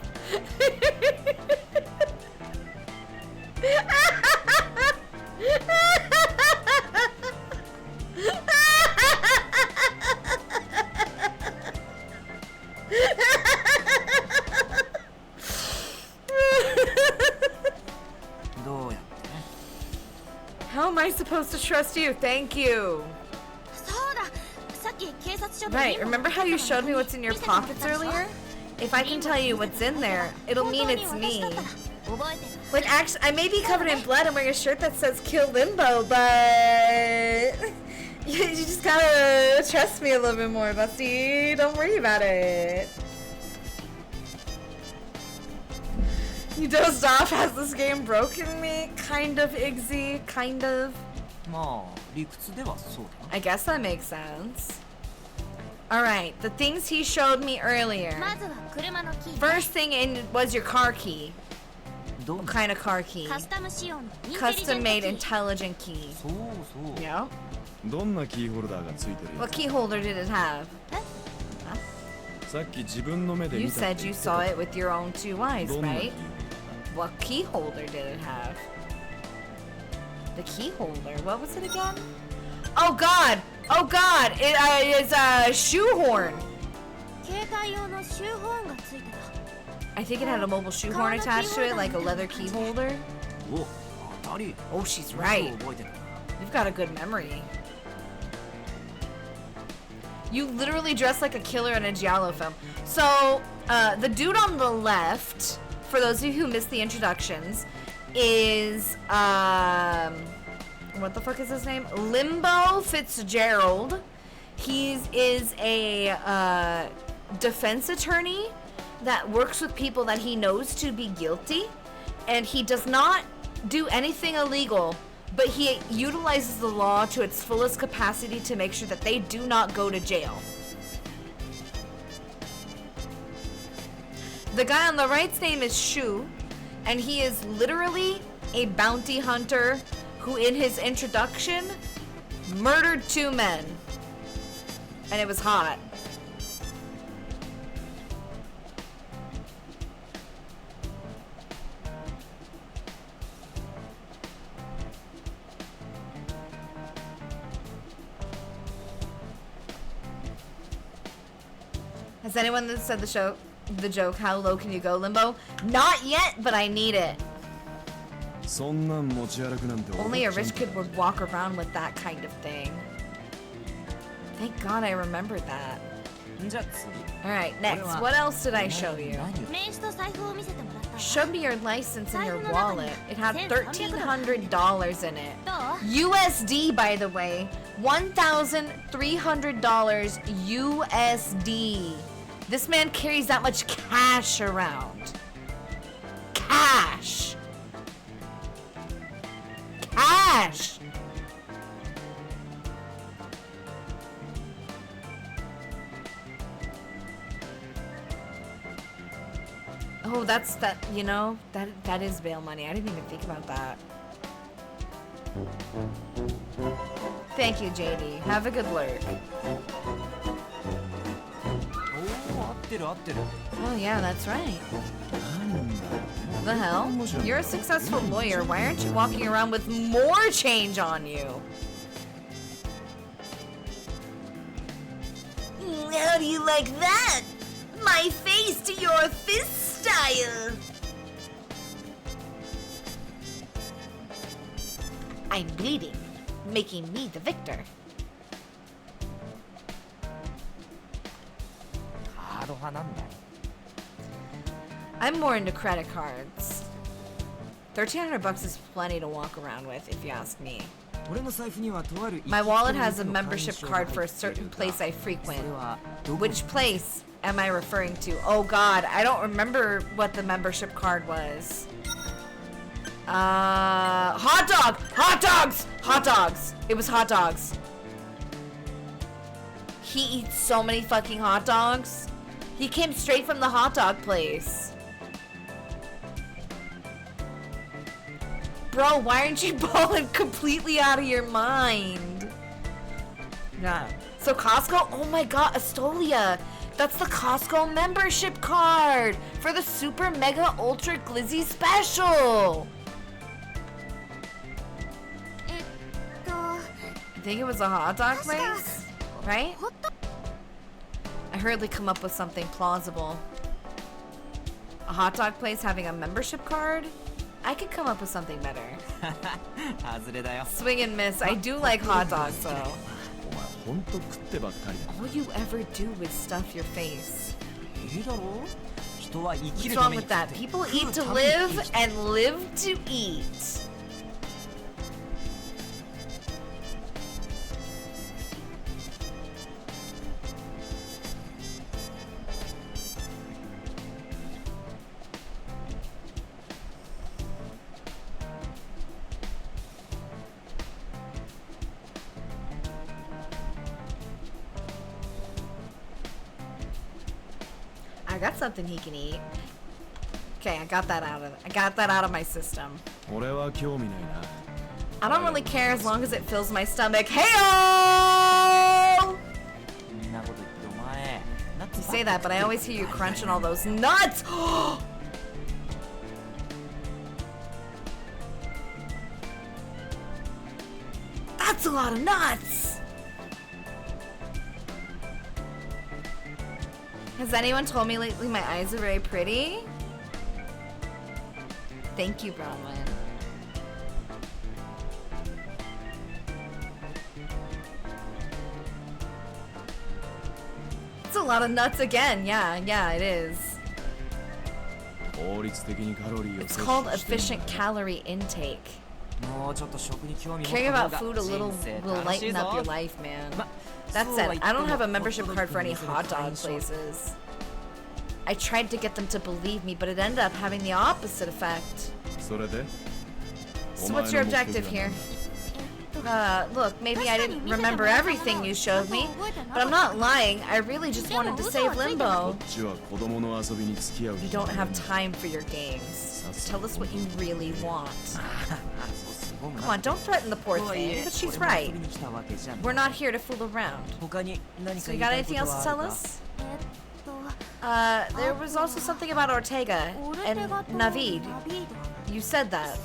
How am I supposed to trust you? Thank you. Right, remember how you showed me what's in your pockets earlier? If I can tell you what's in there, it'll mean it's me. Like, actually, I may be covered in blood and wearing a shirt that says Kill Limbo, but... you just gotta trust me a little bit more, Busty. Don't worry about it. You dozed off. Has this game broken me? Kind of, Iggsy. Kind of. まあ理屈ではそうだな I guess that makes sense. Alright, the things he showed me earlier. まずは車のキー。 First thing in was your car key. どん What kind of car key? カスタム仕様のインテリジェント Custom キ made ー。 intelligent key. そうそう Yeah. どんなキーホルダーがついてるや What key holder did it have? つさっき自分の目で You 見たっ said て you 言ってた saw it with your own two eyes, どんなキー right? What key holder did it have? The key holder. What was it again? Oh God! Oh God! It is a shoehorn. 携帯用のシューホーンがついてた。 I think it had a mobile shoehorn attached to it, like a leather key holder. お当たり Oh, she's よ right. く覚えてたな You've got a good memory. You literally dress like a killer in a giallo film. So, the dude on the left, for those of you who missed the introductions, is, what the fuck is his name? Limbo Fitzgerald. He is a defense attorney that works with people that he knows to be guilty, and he does not do anything illegal, but he utilizes the law to its fullest capacity to make sure that they do not go to jail. The guy on the right's name is Shu, and he is literally a bounty hunter who, in his introduction, murdered 2 men. And it was hot. Has anyone that said the joke, how low can you go, Limbo? Not yet, but I need it. そんなん持ち歩くなんて Only a おばちゃん rich kid would walk around with that kind of thing. Thank God I remembered that. じゃあ次 Alright, next. What else did I show you? 何を名刺と財布を見せてもらったわ。 Showed me your license in your wallet. It had $1,300 in it. どう？ USD, by the way. $1,300 USD. This man carries that much cash around. Cash. Cash. Oh, that's that, you know, that is bail money. I didn't even think about that. Thank you, JD. Have a good lurk. おお合ってる合ってる Oh, yeah, that's right. なんだ The hell? You're a successful lawyer. Why aren't you walking around with more change on you? How do you like that? My face to your fist style. I'm bleeding, making me the victor. ハード派なんだよ I'm more into credit cards. $1,300 is plenty to walk around with, if you ask me. 俺の財布にはとある My wallet has a membership card for a certain place I frequent. それはどこ Which place am I referring to? Oh God, I don't remember what the membership card was. Hot dog! Hot dogs! Hot dogs! It was hot dogs. He eats so many fucking hot dogs. He came straight from the hot dog place. Bro, why aren't you balling completely out of your mind? Yeah. So Costco, oh my God, Astolia. That's the Costco membership card for the Super Mega Ultra Glizzy Special. I think it was a hot dog place, right? I hurriedly come up with something plausible. A hot dog place having a membership card? I could come up with something better. 外れだよ Swing and miss. I do like hot dogs though. お前ほんと食ってばっかりだ All you ever do is stuff your face. いいだろ人は生き What's るた wrong めに with that? 食って People 食 eat う to ために生 live きて and live to eat. that's something he can eat. Okay, I got that out of my system. 俺は興味ないな。 I don't really care as long as it fills my stomach. Hey-o! そんなこと言ってお前ナッツ You say that, but I always hear you crunching all those nuts. That's a lot of nuts. Has anyone told me lately my eyes are very pretty? Thank you, Bronwyn. It's a lot of nuts again. Yeah, it is. 効率的にカロリーを It's 摂 called 取してる efficient calorie intake. もうちょっと食に興味持っ Caring た about 方 food が a little 人生 will 楽しい lighten up ぞ your life, man. ま That そうは said, 言って I don't も have a ホ membership ットド card ッ for グ any にする hot 会 dog 員証 places. I tried to get them to believe me, but it ended up having the opposite effect. それで So what's your objective here? Look, maybe I didn't remember everything you showed me, but I'm not lying. I really just wanted to save こ Limbo. っちは子供の遊びに付き合う You don't have time for your games. Tell us what you really want. そうすごいな Come on, don't threaten the poor とはい thing, え but she's 俺も遊 right. びに来たわけじゃん We're not here to fool around. 他に何 So か you 言い got たい anything こと else to はあ tell るか us? There was also something about Ortega and Navid. You said that.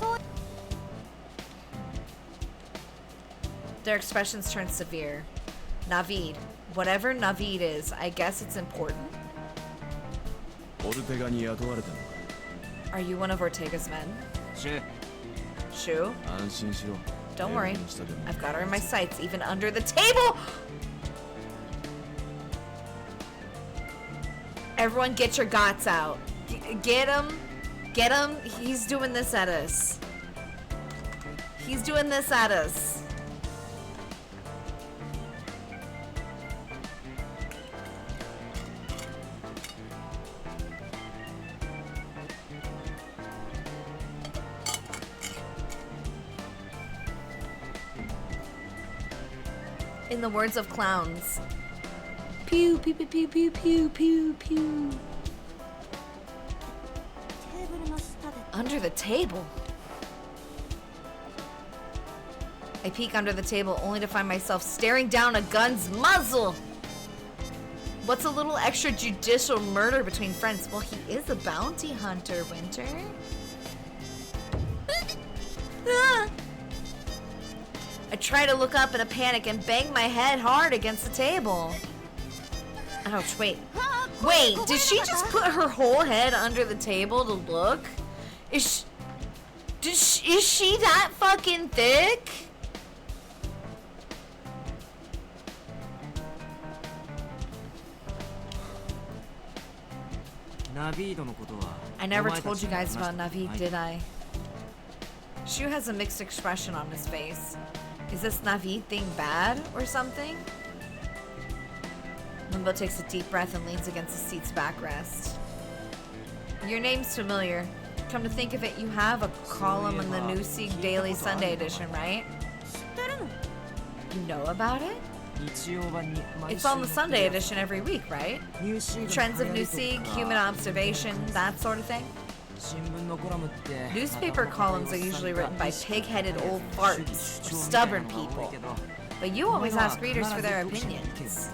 Their expressions turned severe. Navid. Whatever Navid is, I guess it's important. オルテガに雇われたの Are you one of Ortega's men? シュ Shu? か安心しろ Don't worry. 英語にしたでも I've got her in my sights, even under the table! Everyone get your gots out. Get him. Get him. He's doing this at us. He's doing this at us. In the words of clowns. Pew, pew, pew, pew, pew, pew, pew, pew. Under the table? I peek under the table only to find myself staring down a gun's muzzle. What's a little extrajudicial murder between friends? Well, he is a bounty hunter, Winter. Ah. I try to look up in a panic and bang my head hard against the table. Ouch, wait. Wait, did she just put her whole head under the table to look? Is she that fucking thick? I never told you guys about Navid, did I? Shu has a mixed expression on his face. Is this Navid thing bad or something? Limbo takes a deep breath and leans against the seat's backrest. Your name's familiar. Come to think of it, you have a column in the New Seek Daily Sunday edition, right? You know about it? It's on the Sunday edition every week, right? Trends of New Seek, human observation, that sort of thing? Newspaper columns are usually written by pig-headed old farts or stubborn people. But you always ask readers for their opinions.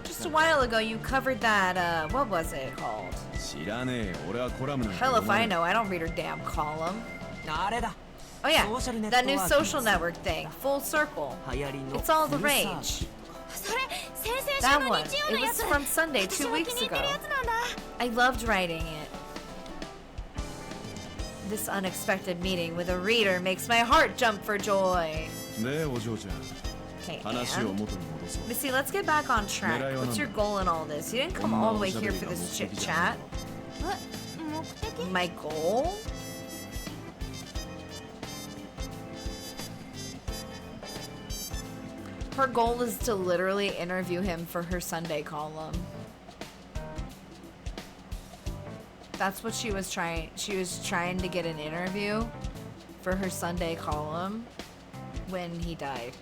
Just a while ago, you covered that, what was it called? 知らねえよ俺はコラムなんか Hell if 読まな I い know, I don't read her damn column. あれだ Oh yeah, that new social network thing, Full Circle. 流行りの It's all the フルサー rage. チ That one. It was from Sunday 2 weeks ago. I loved writing it. This unexpected meeting with a reader makes my heart jump for joy. ねえお嬢ちゃん Okay, 話を and? 元に戻そう Missy, let's get back on track. What's your goal in all this? You didn't come all the way here for this chit chat. My goal? Her goal is to literally interview him for her Sunday column. That's what she was trying. She was trying to get an interview for her Sunday column when he died.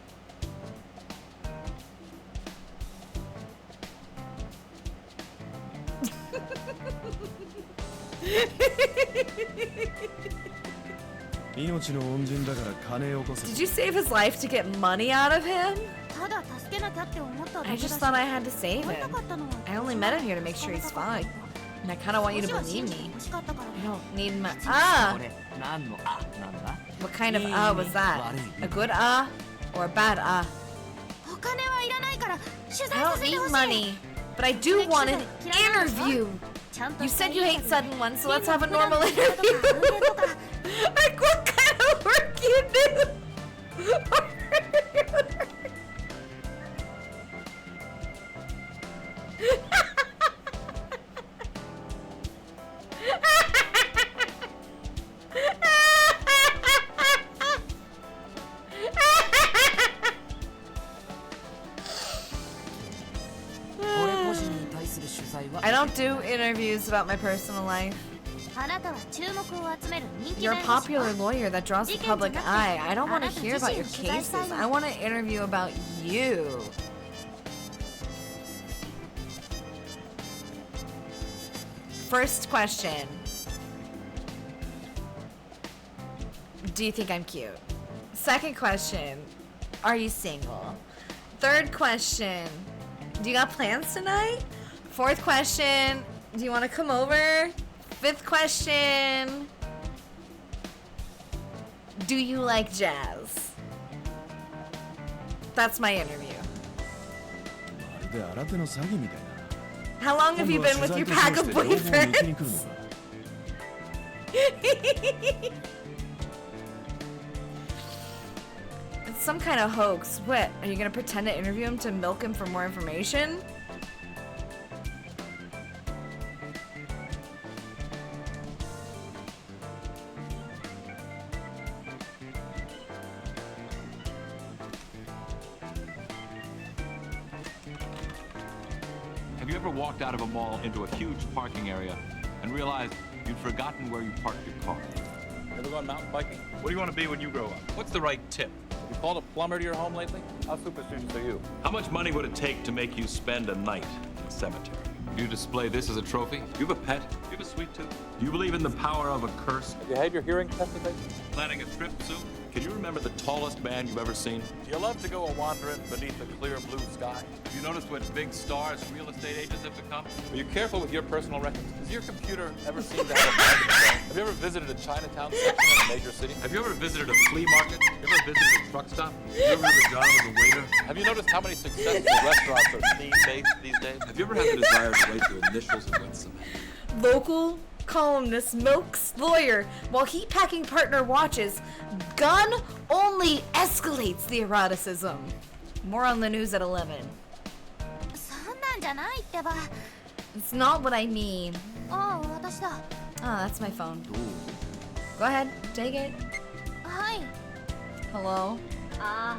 命の恩人だから金を起こせ Did you save his life to get money out of him? ただ助けなきゃって思っただけ I だし just thought I had to save 会いた him. かったのは I only met him here to make sure he's fine. And I kind of want you to 少しは believe 信じて me. 欲しかったから I ね don't need my. こ Ah! れ何のあなんだ What kind of ah was that? A good ah or a bad ah? お金はいらないから取材 I さ don't せて need ほしい money, but I do want an interview. ちゃんと You した said you イン hate タビュー sudden ones, so let's have a 普段 normal の仕事とか interview. 案件とか Like, what kind of work you do? I don't do interviews about my personal life. あなたは注目を集める人気 You're 弁 a 護士 popular lawyer that draws the public eye. I don't want to hear about your cases. I want to interview about you. First question. Do you think I'm cute? Second question. Are you single? Third question. Do you got plans tonight? Fourth question. Do you want to come over? Fifth question. Do you like jazz? That's my interview. まるで新手の詐欺みたい How long な have you 今 been 度は with your 取材 pack と of 称して情報を抜きに boyfriends? 来るのか It's some kind of hoax. What? Are you gonna pretend to interview him to milk him for more information? Have you ever walked out of a mall into a huge parking area and realized you'd forgotten where you parked your car? Ever gone mountain biking? What do you want to be when you grow up? What's the right tip? Have you called a plumber to your home lately? How superstitious are you? How much money would it take to make you spend a night in a cemetery? Do you display this as a trophy? Do you have a pet? Do you have a sweet tooth? Do you believe in the power of a curse? Have you had your hearing tested lately? Planning a trip soon? Can you remember the tallest man you've ever seen? Do you love to go a-wandering beneath the clear blue sky? Have you noticed what big stars real estate agents have become? Are you careful with your personal records? Does your computer ever seem to have a mind of its own? Have you ever visited a Chinatown section in a major city? Have you ever visited a flea market? Have you ever visited a truck stop? Have you ever had a job as a waiter? Have you noticed how many successful restaurants are theme-based these days? Have you ever had the desire to write your initials in wet cement? Local columnist milks lawyer while heat packing partner watches. Gun only escalates the eroticism. More on the news at 11. そんなんじゃないってば It's not what I mean. ああ私だ Ah, that's my phone. Go ahead, take it. はい Hello? ああ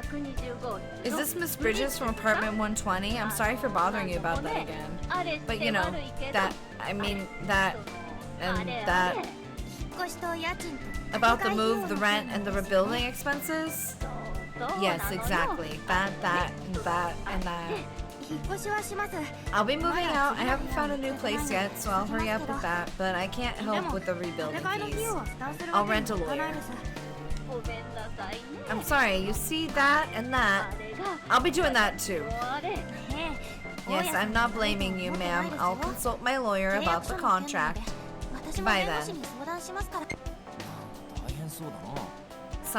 125 Is this Miss Bridges from apartment 120? I'm sorry for bothering you about that again. But you know, that, I mean, that, and that, 引っ越しと家賃と about the move, the rent, and the rebuilding expenses? そうなの Yes, exactly. That, and that, and that. 引っ越しはします I'll be moving out. I haven't found a new place yet, so I'll hurry up with that. But I can't help with the 建て rebuilding 替えの費 fees. 用は負担する I'll わけに rent a はいかな lawyer. いですごめんなさいね I'm sorry, you see that and that? あれが I'll be doing that too. あれねえ Yes, I'm not blaming you, ma'am. I'll consult my lawyer 契 about 約 the 書の件なん contract. で私も Goodbye 弁護 then. 士に相談しますから大変そうだな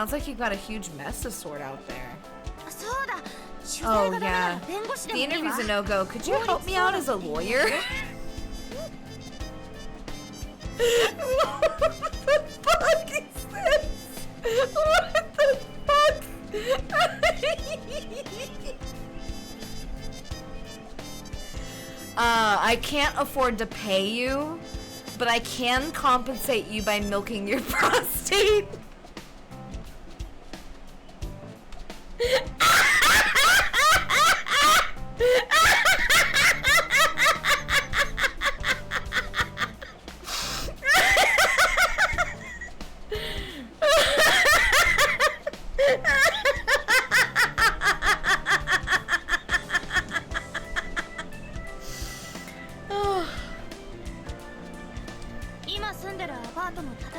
Sounds like you've got a huge mess to sort out there. そうだ取 Oh, 材がダメな yeah. ら弁護士で The もいいわ interview's a no-go. Could you help me out as a lawyer? What the fuck is this? What the fuck? I can't afford to pay you, but I can compensate you by milking your prostate.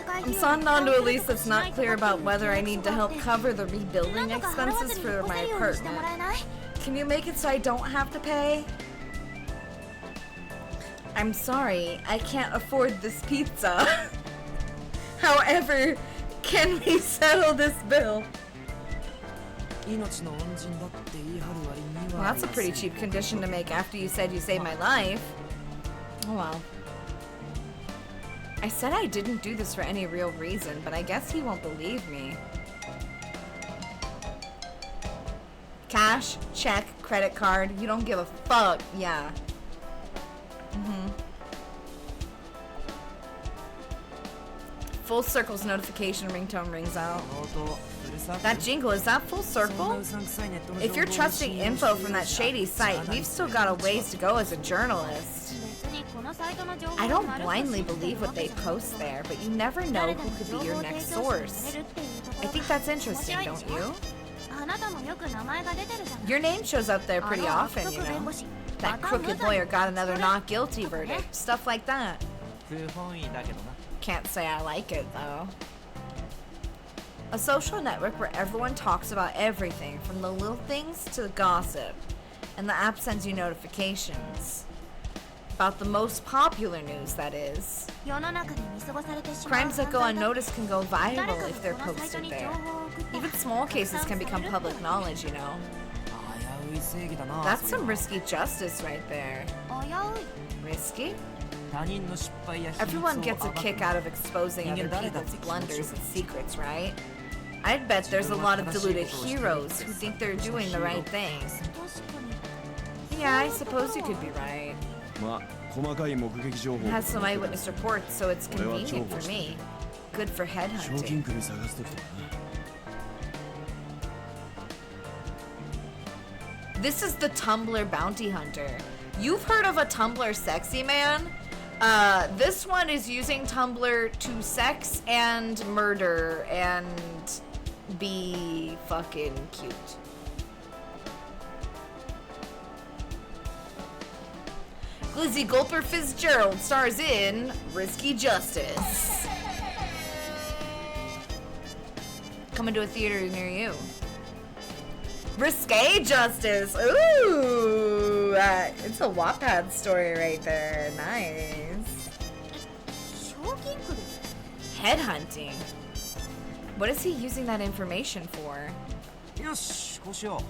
I'm signed on to a lease that's not clear about whether I need to help cover the rebuilding expenses for my apartment. Can you make it so I don't have to pay? I'm sorry, I can't afford this pizza. However, can we settle this bill? Well, that's a pretty cheap condition to make after you said you saved my life. Oh well. I said I didn't do this for any real reason, but I guess he won't believe me. Cash, check, credit card, you don't give a fuck, yeah. Full Circle's notification ringtone rings out. That jingle, is that Full Circle? If you're trusting info from that shady site, we've still got a ways to go as a journalist. I don't blindly believe what they post there, but you never know who could be your next source. I think that's interesting, don't you? Your name shows up there pretty often, you know. That crooked lawyer got another not guilty verdict, stuff like that. Can't say I like it, though. A social network where everyone talks about everything, from the little things to the gossip, and the app sends you notifications. About the most popular news, that is. Crimes that go unnoticed can go viral if they're posted there. Even small cases can become public knowledge, you know. That's some risky justice right there. Risky? Everyone gets a kick out of exposing other people's blunders and secrets, right? I'd bet there's a lot of deluded heroes who think they're doing the right thing. Yeah, I suppose you could be right. It has some eyewitness reports, so it's convenient for me. Good for headhunting. This is the Tumblr bounty hunter. You've heard of a Tumblr sexy man? This one is using Tumblr to sex and murder and be fucking cute. Glizzy Gulper Fitzgerald stars in Risky Justice. Coming to a theater near you. Risque Justice. Ooh, it's a Wattpad story right there. Nice. Headhunting. What is he using that information for?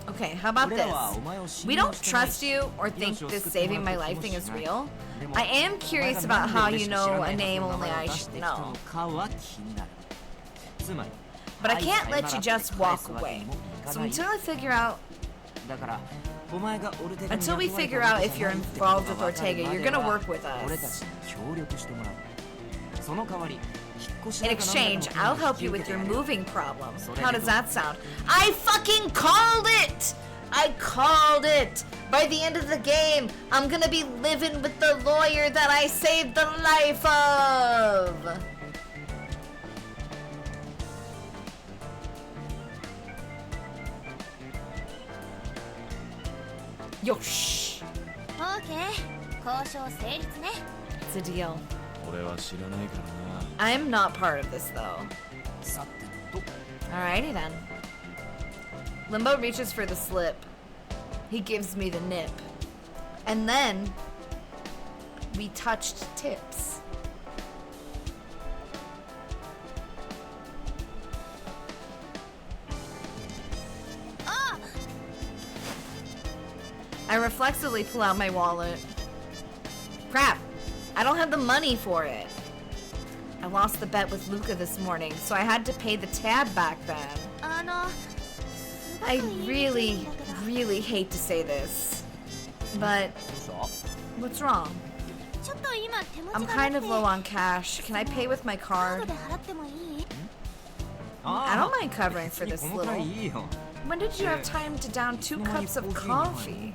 Okay, how about this? We don't trust you or think this saving my life thing is real. I am curious about how you know a name only I should know. But I can't let you just walk away. So until we figure out if you're involved with Ortega, you're gonna work with us. In exchange, I'll help you with your moving problem. How does that sound? I fucking called it! I called it! By the end of the game, I'm gonna be living with the lawyer that I saved the life of! Yosh! It's a deal. I'm not part of this, though. Alrighty then. Limbo reaches for the slip. He gives me the nip. And then we touched tips. I reflexively pull out my wallet. Crap! I don't have the money for it. I lost the bet with Luca this morning, so I had to pay the tab back then. I really, really hate to say this, but what's wrong? I'm kind of low on cash. Can I pay with my card? I don't mind covering for this little. When did you have time to down 2 cups of coffee?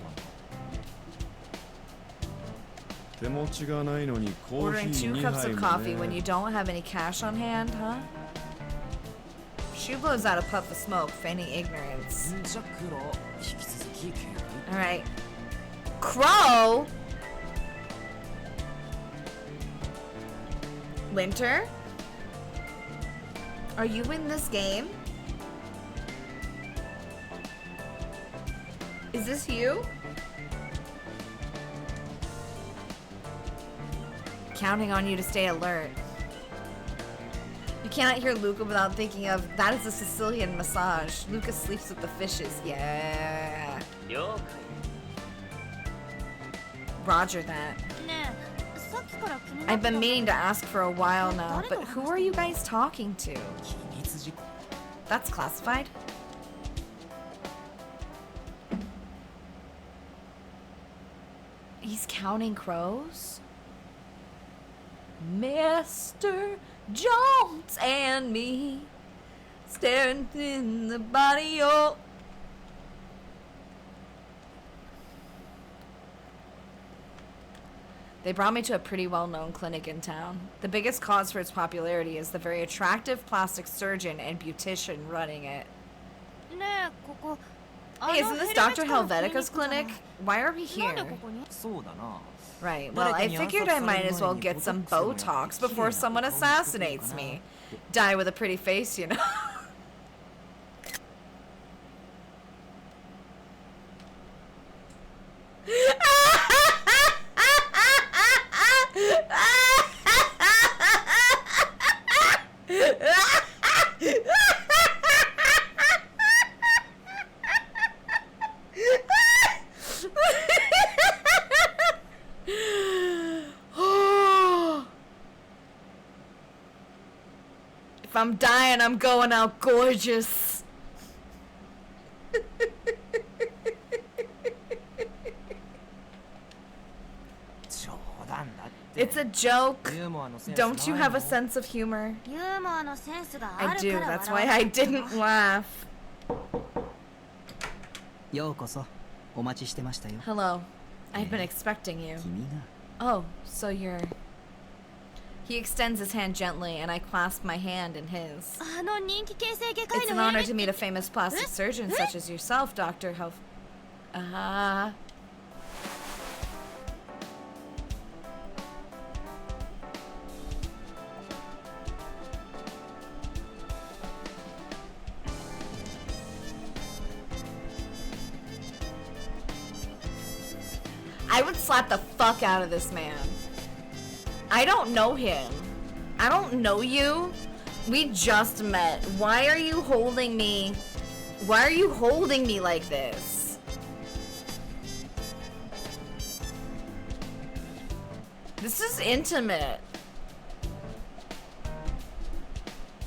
Ordering 2 cups of coffee when you don't have any cash on hand, huh? She blows out a puff of smoke, feigning ignorance. Alright. Crow? Winter? Are you in this game? Is this you? Counting on you to stay alert. You cannot hear Luca without thinking of, that is a Sicilian massage. Luca sleeps with the fishes. Yeah. Roger that. I've been meaning to ask for a while now, but who are you guys talking to? That's classified. He's counting crows? Mr. Jones and me staring in the body of... They brought me to a pretty well-known clinic in town. The biggest cause for its popularity is the very attractive plastic surgeon and beautician running it. Hey, isn't this Dr. Helvetica's clinic? Why are we here? Right, well, I figured I might as well get some Botox before someone assassinates me. Die with a pretty face, you know. If I'm dying, I'm going out gorgeous. It's a joke. Don't you have a sense of humor? I do. That's why I didn't laugh. Hello. I've been expecting you. Oh, so you're... He extends his hand gently, and I clasp my hand in his. It's an honor to meet a famous plastic surgeon such as yourself, Dr. Helf... I would slap the fuck out of this man. I don't know him. I don't know you. We just met. Why are you holding me? Why are you holding me like this? This is intimate.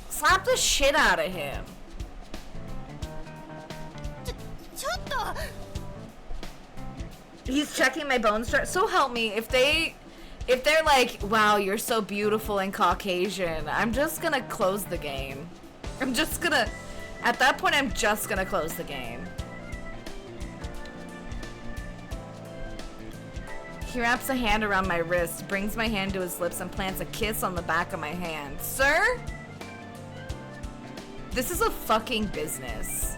Slap the shit out of him. He's checking my bone structure. So help me, if they're like, wow, you're so beautiful and Caucasian, I'm just gonna close the game. At that point, I'm just gonna close the game. He wraps a hand around my wrist, brings my hand to his lips, and plants a kiss on the back of my hand. Sir? This is a fucking business.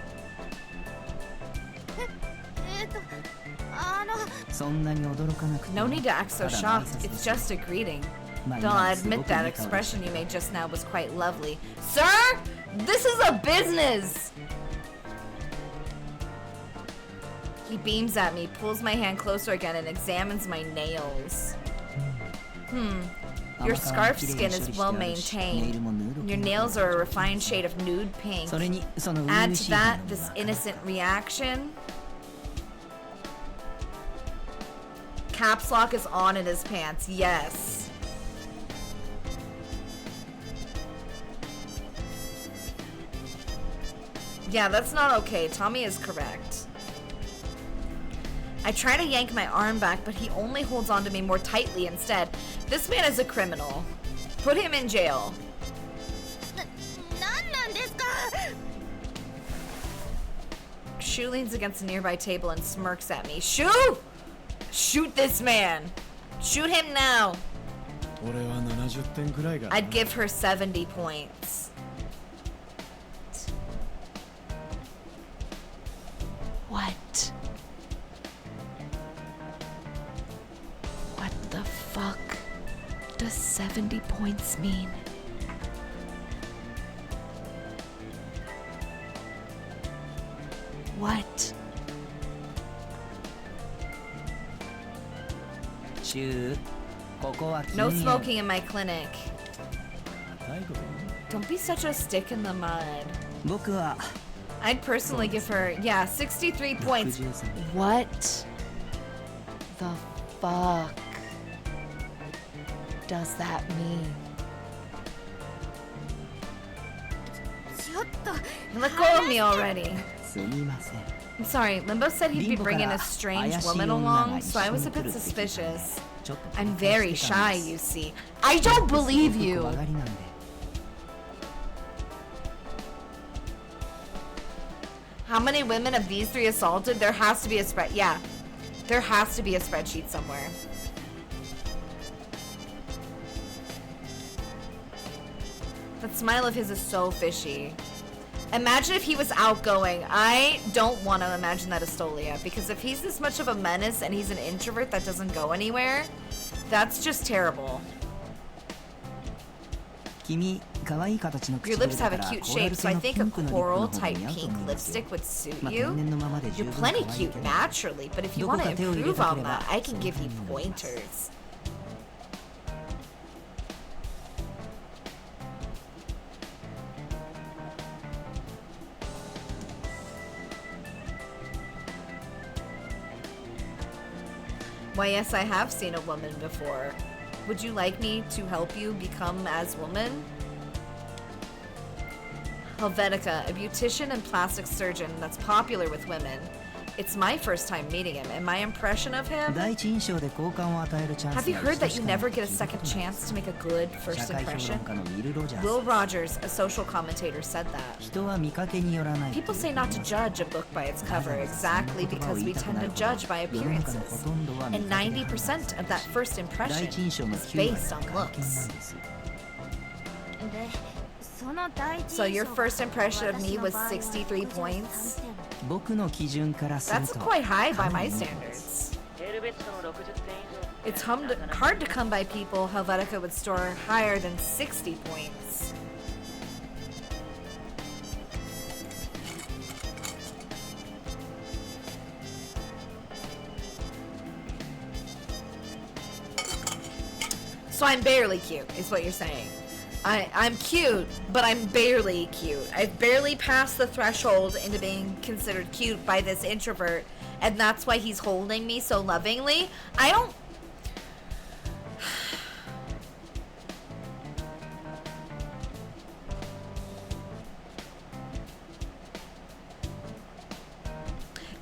No need to act so shocked, it's just a greeting. Though I'll admit that expression you made just now was quite lovely. Sir? This is a business! He beams at me, pulls my hand closer again, and examines my nails. Your scarf skin is well maintained. Your nails are a refined shade of nude pink. Add to that this innocent reaction. Caps lock is on in his pants, yes. Yeah, that's not okay. Tommy is correct. I try to yank my arm back, but he only holds on to me more tightly instead. This man is a criminal. Put him in jail. Shu leans against a nearby table and smirks at me. Shu! Shoot this man! Shoot him now! I'd give her 70 points. What? What the fuck does 70 points mean? What? シュー、ここは No 禁煙。 smoking in my clinic. 硬いこと言う Don't be such a stick in the mud. 僕は I'd personally give her, yeah, 63 points. 63 What the fuck does that mean? ちょっと Let go of me already. すみません。 I'm sorry, Limbo said he'd be bringing a strange woman along, so I was a bit ち suspicious. ょっと I'm very shy, you see. I don't believe すごく you. 怖がりなんで。 How many women have these three assaulted? There has to be a spread. Yeah, there has to be a spreadsheet somewhere. That smile of his is so fishy. Imagine if he was outgoing. I don't want to imagine that Astolia, because if he's this much of a menace and he's an introvert that doesn't go anywhere, that's just terrible. 君、可愛い形の Your 唇 lips だ have か a ら cute コーラ shape, ル so 系 I の think ピ a ンクのリップの coral 方が type 似合うと pink 思いますよ。 lipstick would suit まあ you. 天然のままで十 You're 分可愛 plenty いけ cute ど naturally, but if you どこ want か to 手を入れ improve たけれ on ば that, I can その give た you めになります pointers. Why, yes, I have seen a woman before. Would you like me to help you become as woman? Helvetica, a beautician and plastic surgeon that's popular with women. It's my first time meeting him, and my impression of him... 第一印象で好感を与えるチャンス Have you が heard 一度 that し you かない never と get a 聞いた second ことない chance to make a good 社 first 会評 impression? 論家のウィル・ロジャース Will Rogers, a social commentator, said that. 人は見かけによらない People say not to judge a book by its cover exactly because we tend to judge by 世の中の appearances. ほとんどは見 And かけで判断 90% of that first 第 impression 一印象の is 9割 based on が外見なん looks. です でその第一 So 印 your 象 first impression of 私 me の was 場合は 63 points? 僕の基準からする That's と quite high by かな my りいい方で standards. す ヘルベットの60点以上 It's hard to come by people Helvetica would store higher than 60 points. So I'm barely cute, is what you're saying. I'm cute, but I'm barely cute. I've barely passed the threshold into being considered cute by this introvert, and that's why he's holding me so lovingly. I don't...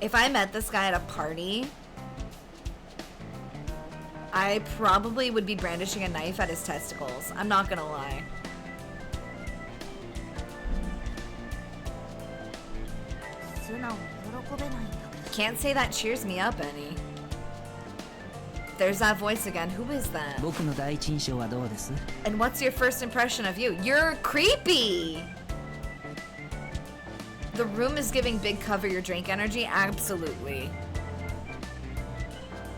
If I met this guy at a party, I probably would be brandishing a knife at his testicles. I'm not gonna lie. Can't say that cheers me up any. There's that voice again. Who is that? 僕の第一印象はどうです And what's your first impression of you? You're creepy! The room is giving big cover your drink energy? Absolutely.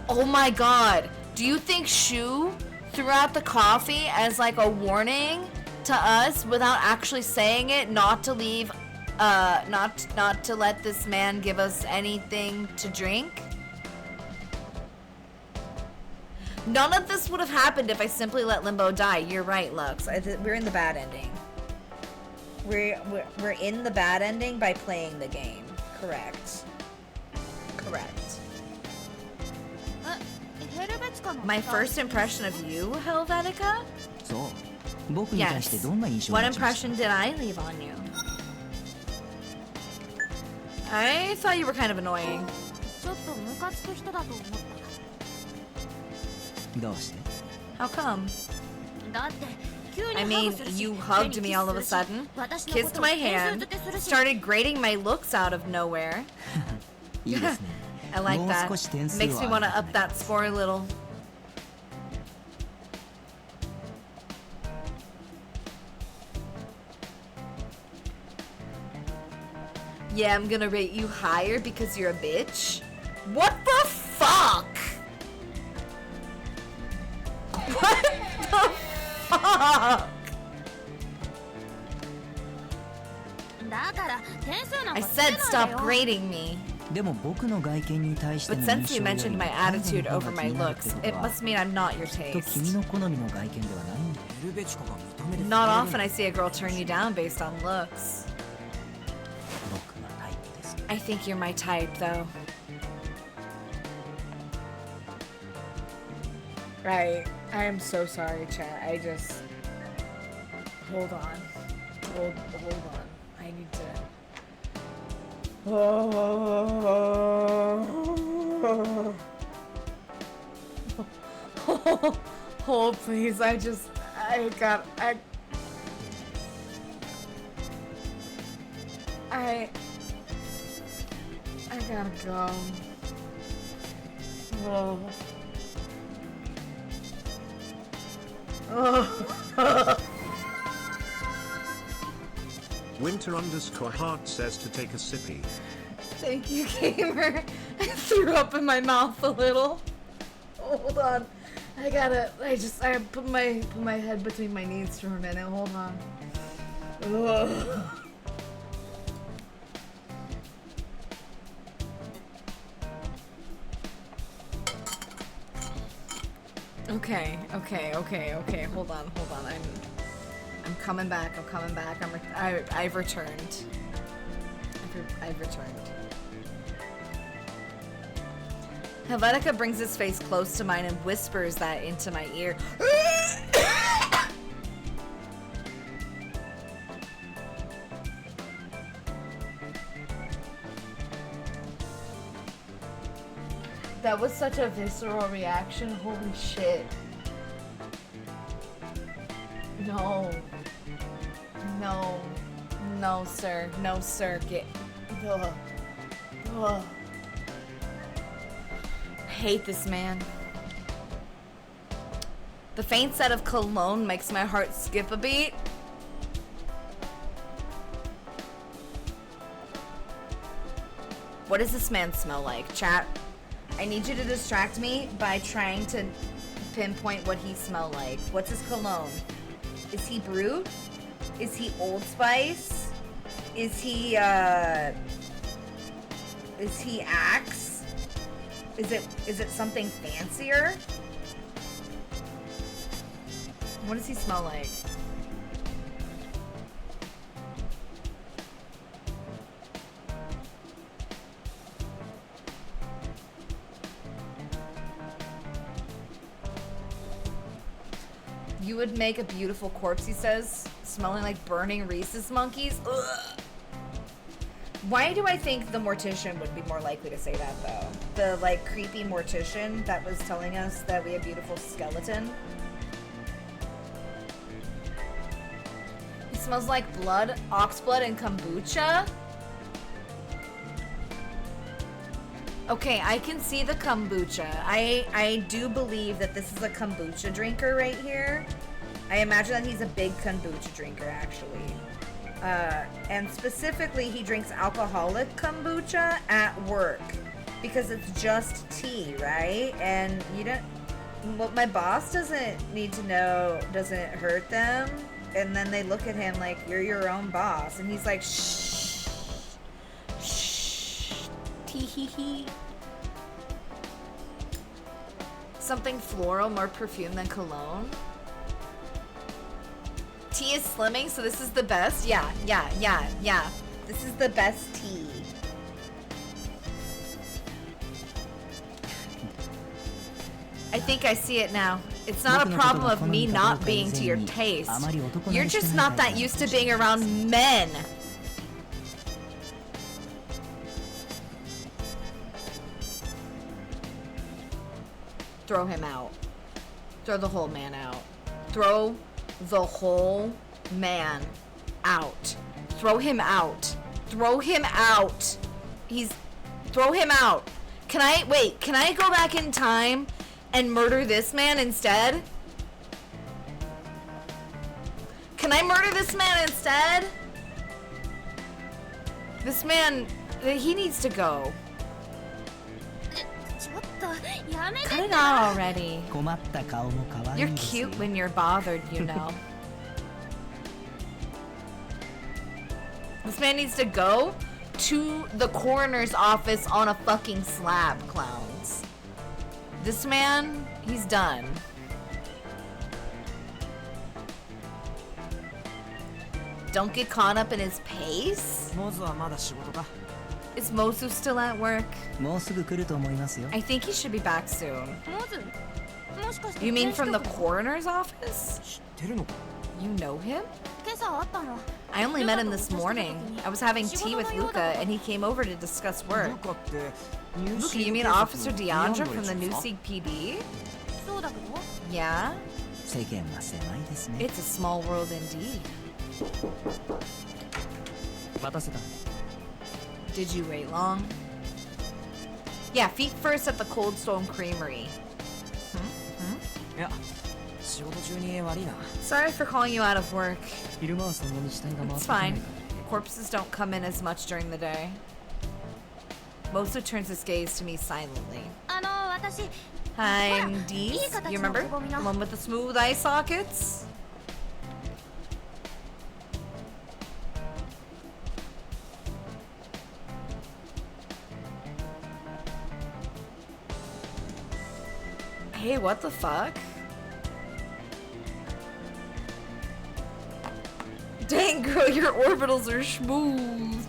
Oh my god. Do you think Shu threw out the coffee as like a warning to us without actually saying it, not to leave, not to let this man give us anything to drink? None of this would have happened if I simply let Limbo die. You're right, Lux. We're in the bad ending. We're in the bad ending by playing the game. Correct. Correct. My first impression of you, Helvetica? そう僕に対して Yes. どんな印象を What 持ちました impression did I leave on you? I thought you were kind of annoying. ちょっとムカつく人だと思った。どうして How come? だって急に I ハ mean, グするし you 手に hugged キ me ス all す of る a し sudden, 私のこ kissed とを my 変 hand, 装付けするし started grading my looks out of nowhere. いいですね I like もう that. 少し点数 Makes me を want 上 to げ up たい that score a little. Yeah, I'm gonna rate you higher because you're a bitch. What the fuck? What the fuck? だから点数なん I かつ said said stop grading me. でも僕の外見に対しての But 印 since 象 you より mentioned my 彼女 attitude の方 over が my 気になるって looks, こと it は must mean I'm not your きっと君 taste. の好みの外見ではないんだ。ベルベチコが認めてくれるんだ。 Not often I see a girl turn you down based on looks. 僕がタイプです。 I think you're my type, though. Right. I am so sorry, chat. I just... Hold on. Hold on. I need to... Hold, please. I gotta go. Winter_heart says to take a sippy. Thank you, gamer. I threw up in my mouth a little. Hold on. I put my head between my knees for a minute. Hold on. Ugh. Okay. Hold on. I'm coming back. I've returned. I've returned. Helvetica brings his face close to mine and whispers that into my ear. That was such a visceral reaction. Holy shit. No. No, sir. No, sir. Get... Ugh. Ugh. I hate this man. The faint scent of cologne makes my heart skip a beat. What does this man smell like? Chat, I need you to distract me by trying to pinpoint what he smells like. What's his cologne? Is he Brute? Is he Old Spice? Is he Axe? Is it something fancier? What does he smell like? You would make a beautiful corpse, he says, smelling like burning Reese's monkeys. Ugh. Why do I think the mortician would be more likely to say that, though? The, like, creepy mortician that was telling us that we have beautiful skeleton. He smells like blood, ox blood, and kombucha. Okay, I can see the kombucha. I do believe that this is a kombucha drinker right here. I imagine that he's a big kombucha drinker, actually. And specifically, he drinks alcoholic kombucha at work because it's just tea, right? And you don't... What my boss doesn't need to know doesn't hurt them. And then they look at him like, you're your own boss. And he's like, shh. Shh. Tee-hee-hee. Something floral, more perfume than cologne. Tea is slimming, so this is the best? Yeah. This is the best tea. I think I see it now. It's not a problem of me not being to your taste. You're just not that used to being around men. Throw him out. Throw the whole man out. Throw the whole man out. Throw him out. Throw him out. Throw him out. Can I go back in time and murder this man instead? Can I murder this man instead? This man, he needs to go. Cut it out already. You're cute when you're bothered, you know. This man needs to go. to the coroner's office on a fucking slab, clowns. This man, he's done. Don't get caught up in his pace? モズはまだ仕事か Is Mozu still at work? もうすぐ来ると思いますよ I think he should be back soon. モズもしかして You mean from the coroner's office? 知ってるのか You know him? 今朝会ったの I only met him this morning. I was having tea with Luca and he came over to discuss ル work. カって Luca, you mean Officer Deandra from the New Seek PD? そうだけど Yeah? 世間は狭いですね It's a small world indeed. 待たせた Did you wait long? Yeah, feet first at the Cold Stone Creamery. いや仕事中に悪いな Sorry for calling you out of work. 昼間はそんなに死体が回って It's こない fine. Corpses don't come in as much during the day. Mosu turns his gaze to me silently. 私 I'm Deez. You remember? The one with the smooth eye sockets? Hey, what the fuck? Dang, girl, your orbitals are smooth.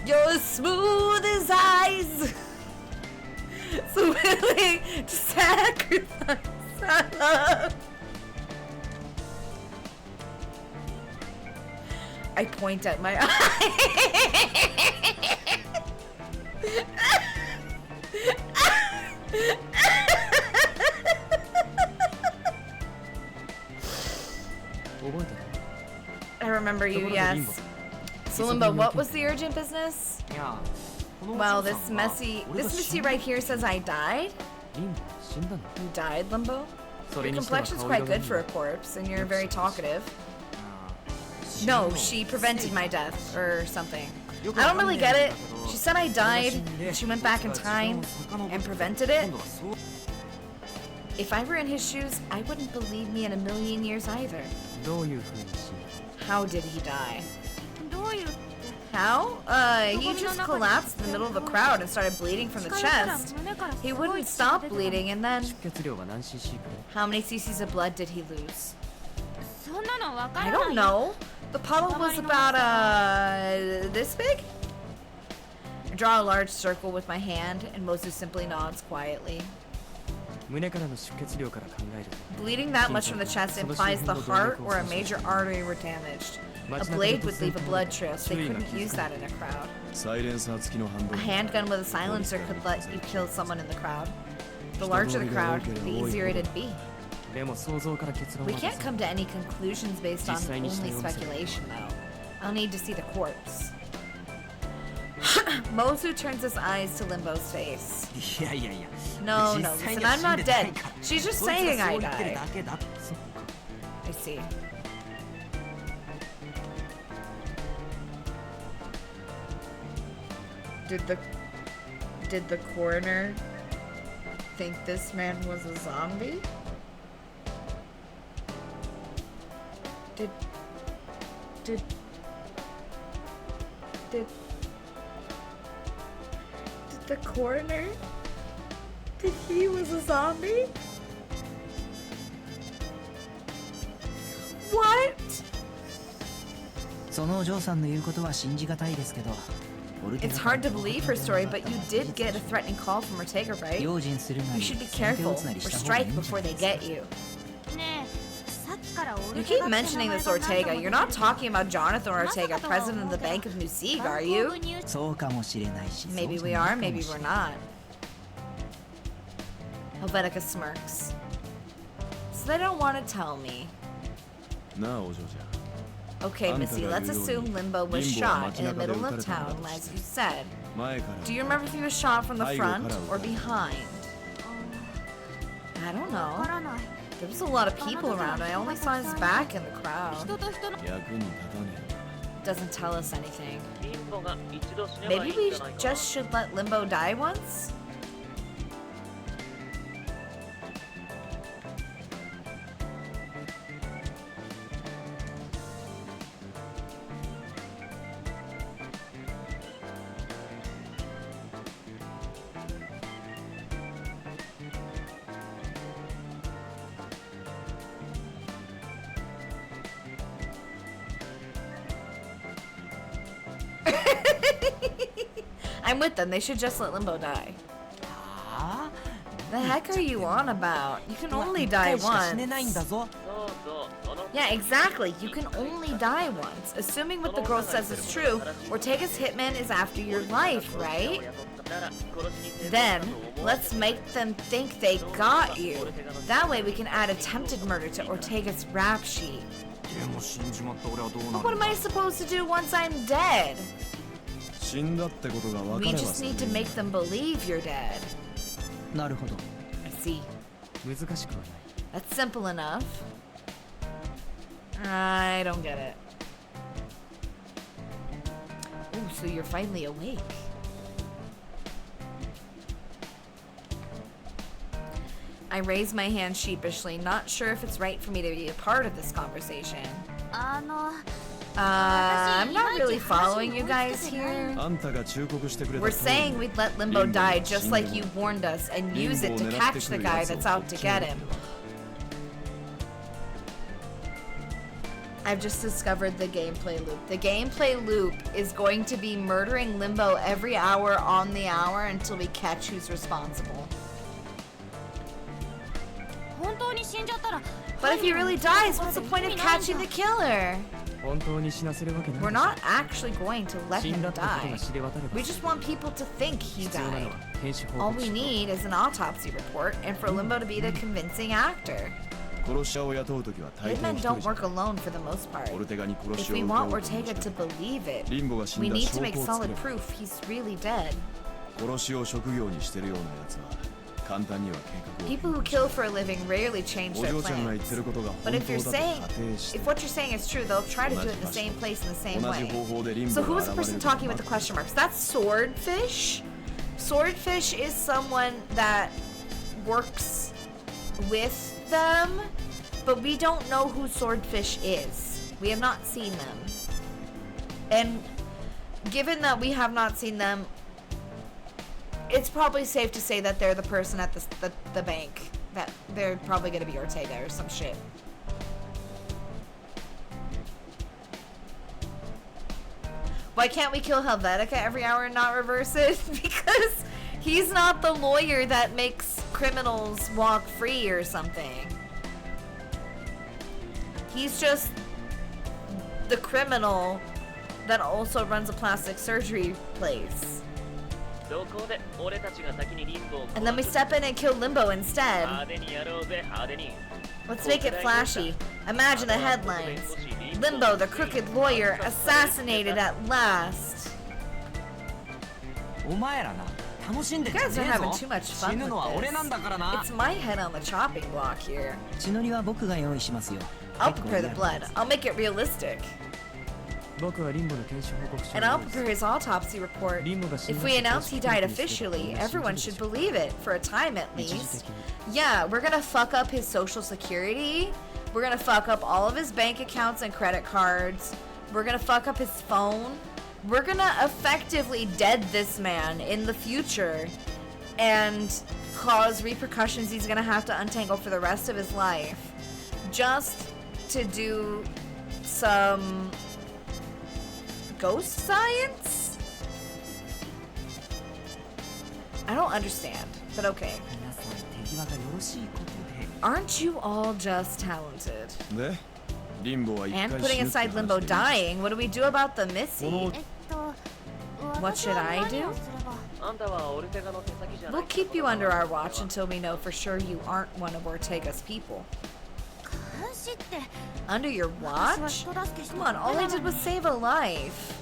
You're as smooth as ice. So willing to sacrifice our love. I point at my eye. I remember you, yes. So Limbo, what was the urgent business? いや Wow, this missy right here says I died? リンボ死んだの You died, Limbo? そ Your れにしては complexion's 顔 quite 色がい good い for a corpse, and you're very talkative. No, she prevented my death, or something. I don't really get it. She said I died, and she went back in time, and prevented it. If I were in his shoes, I wouldn't believe me in a million years either. どういう風に死ん How did he die? どういう How? He just collapsed in the middle of a crowd and started bleeding from the chest. He wouldn't stop bleeding, and then... 出血量は何 cc くらい How many cc's of blood did he lose? そんなのわか I らない don't know. The puddle was about, this big? I draw a large circle with my hand, and Mozu simply nods quietly. 胸からの出血量から考えると Bleeding that much from the chest implies the heart or a major artery were damaged. A blade would leave a blood trail, so they couldn't use that in a crowd. サイレンサー付きのハンド A ル handgun with a silencer could let you kill someone in the crowd. The larger the crowd, the easier it'd be. でも想像から結論 We は can't come to any conclusions based on only speculation, though. I'll need to see the corpse. Mozu turns his eyes to Limbo's face. いやいやいや No, 実 no, 際 listen, には I'm 死ん not でない dead. から She's just そいつ saying が I そう言ってる died. だけだ I see. Did the coroner think this man was a zombie? Did the coroner think he was a zombie? What? そのお嬢さんの言うことは信じがたいですけど It's hard to believe her story, but you did get a threatening call from Ortega, right? 用心するな You り should be 先手 careful を打つなり or した方がいい strike んじゃ before ない they ですか ね get you. えさっきからオル You テ keep ガって mentioning 名前 this が何 Ortega. 度も You're not talking about Jonathan Ortega, president of the Bank of New Seeg, are you? そうかもしれないし Maybe そう we じゃない are, かも maybe しれ we're ない not. Helvetica smirks. So they don't want to tell me. なあお嬢ちゃん Okay, Missy, let's assume Limbo was shot in the middle of town, as you said. 前から Do you remember if he was shot from the front or behind? I don't わか know. らない There was a lot of people around. I only saw his back in the crowd. 人と人の役に立たね Doesn't tell us anything. リンボが一度死ねばい Maybe いん we じゃないか just should let Limbo die once? I'm with them. They should just let Limbo die. The heck are you on about? You can only die once. Yeah, exactly. You can only die once. Assuming what the girl says is true, Ortega's hitman is after your life, right? Then, let's make them think they got you. That way we can add attempted murder to Ortega's rap sheet. But what am I supposed to do once I'm dead? We just need to make them believe you're dead. I see. That's simple enough. I don't get it. Ooh, so you're finally awake. I raise my hand sheepishly, not sure if it's right for me to be a part of this conversation. I'm not really following you guys here. We're saying we'd let Limbo die just like you warned us and use it to catch the guy that's out to get him. I've just discovered the gameplay loop. The gameplay loop is going to be murdering Limbo every hour on the hour until we catch who's responsible. But if he really dies, what's the point of catching the killer? We're not actually going to let him die. We just want people to think he died. All we need is an autopsy report and for Limbo to be the convincing actor. Hitmen don't work alone for the most part. If we want Ortega to believe it, we need to make solid proof he's really dead. People who kill for a living rarely change their plans. But if what you're saying is true, they'll try to do it in the same place in the same way. So who is the person talking with the question marks? That's Swordfish. Swordfish is someone that works with them, but we don't know who Swordfish is. We have not seen them. And given that we have not seen them, it's probably safe to say that they're the person at the bank. That they're probably gonna be Ortega or some shit. Why can't we kill Helvetica every hour and not reverse it? Because he's not the lawyer that makes criminals walk free or something. He's just the criminal that also runs a plastic surgery place. And then we step in and kill Limbo instead. Let's make it flashy. Imagine the headlines. Limbo, the crooked lawyer, assassinated at last. You guys are having too much fun with this. It's my head on the chopping block here. I'll prepare the blood. I'll make it realistic. And I'll prepare his autopsy report. If we announce he died officially, everyone should believe it, for a time at least. Yeah, we're gonna fuck up his social security. We're gonna fuck up all of his bank accounts and credit cards. We're gonna fuck up his phone. We're gonna effectively dead this man in the future and cause repercussions he's gonna have to untangle for the rest of his life. Just to do some ghost science? I don't understand, but okay. Aren't you all just talented? And putting aside Limbo dying, what do we do about the Missy? What should I do? We'll keep you under our watch until we know for sure you aren't one of Ortega's people. Under your watch? Come on, all I did was save a life.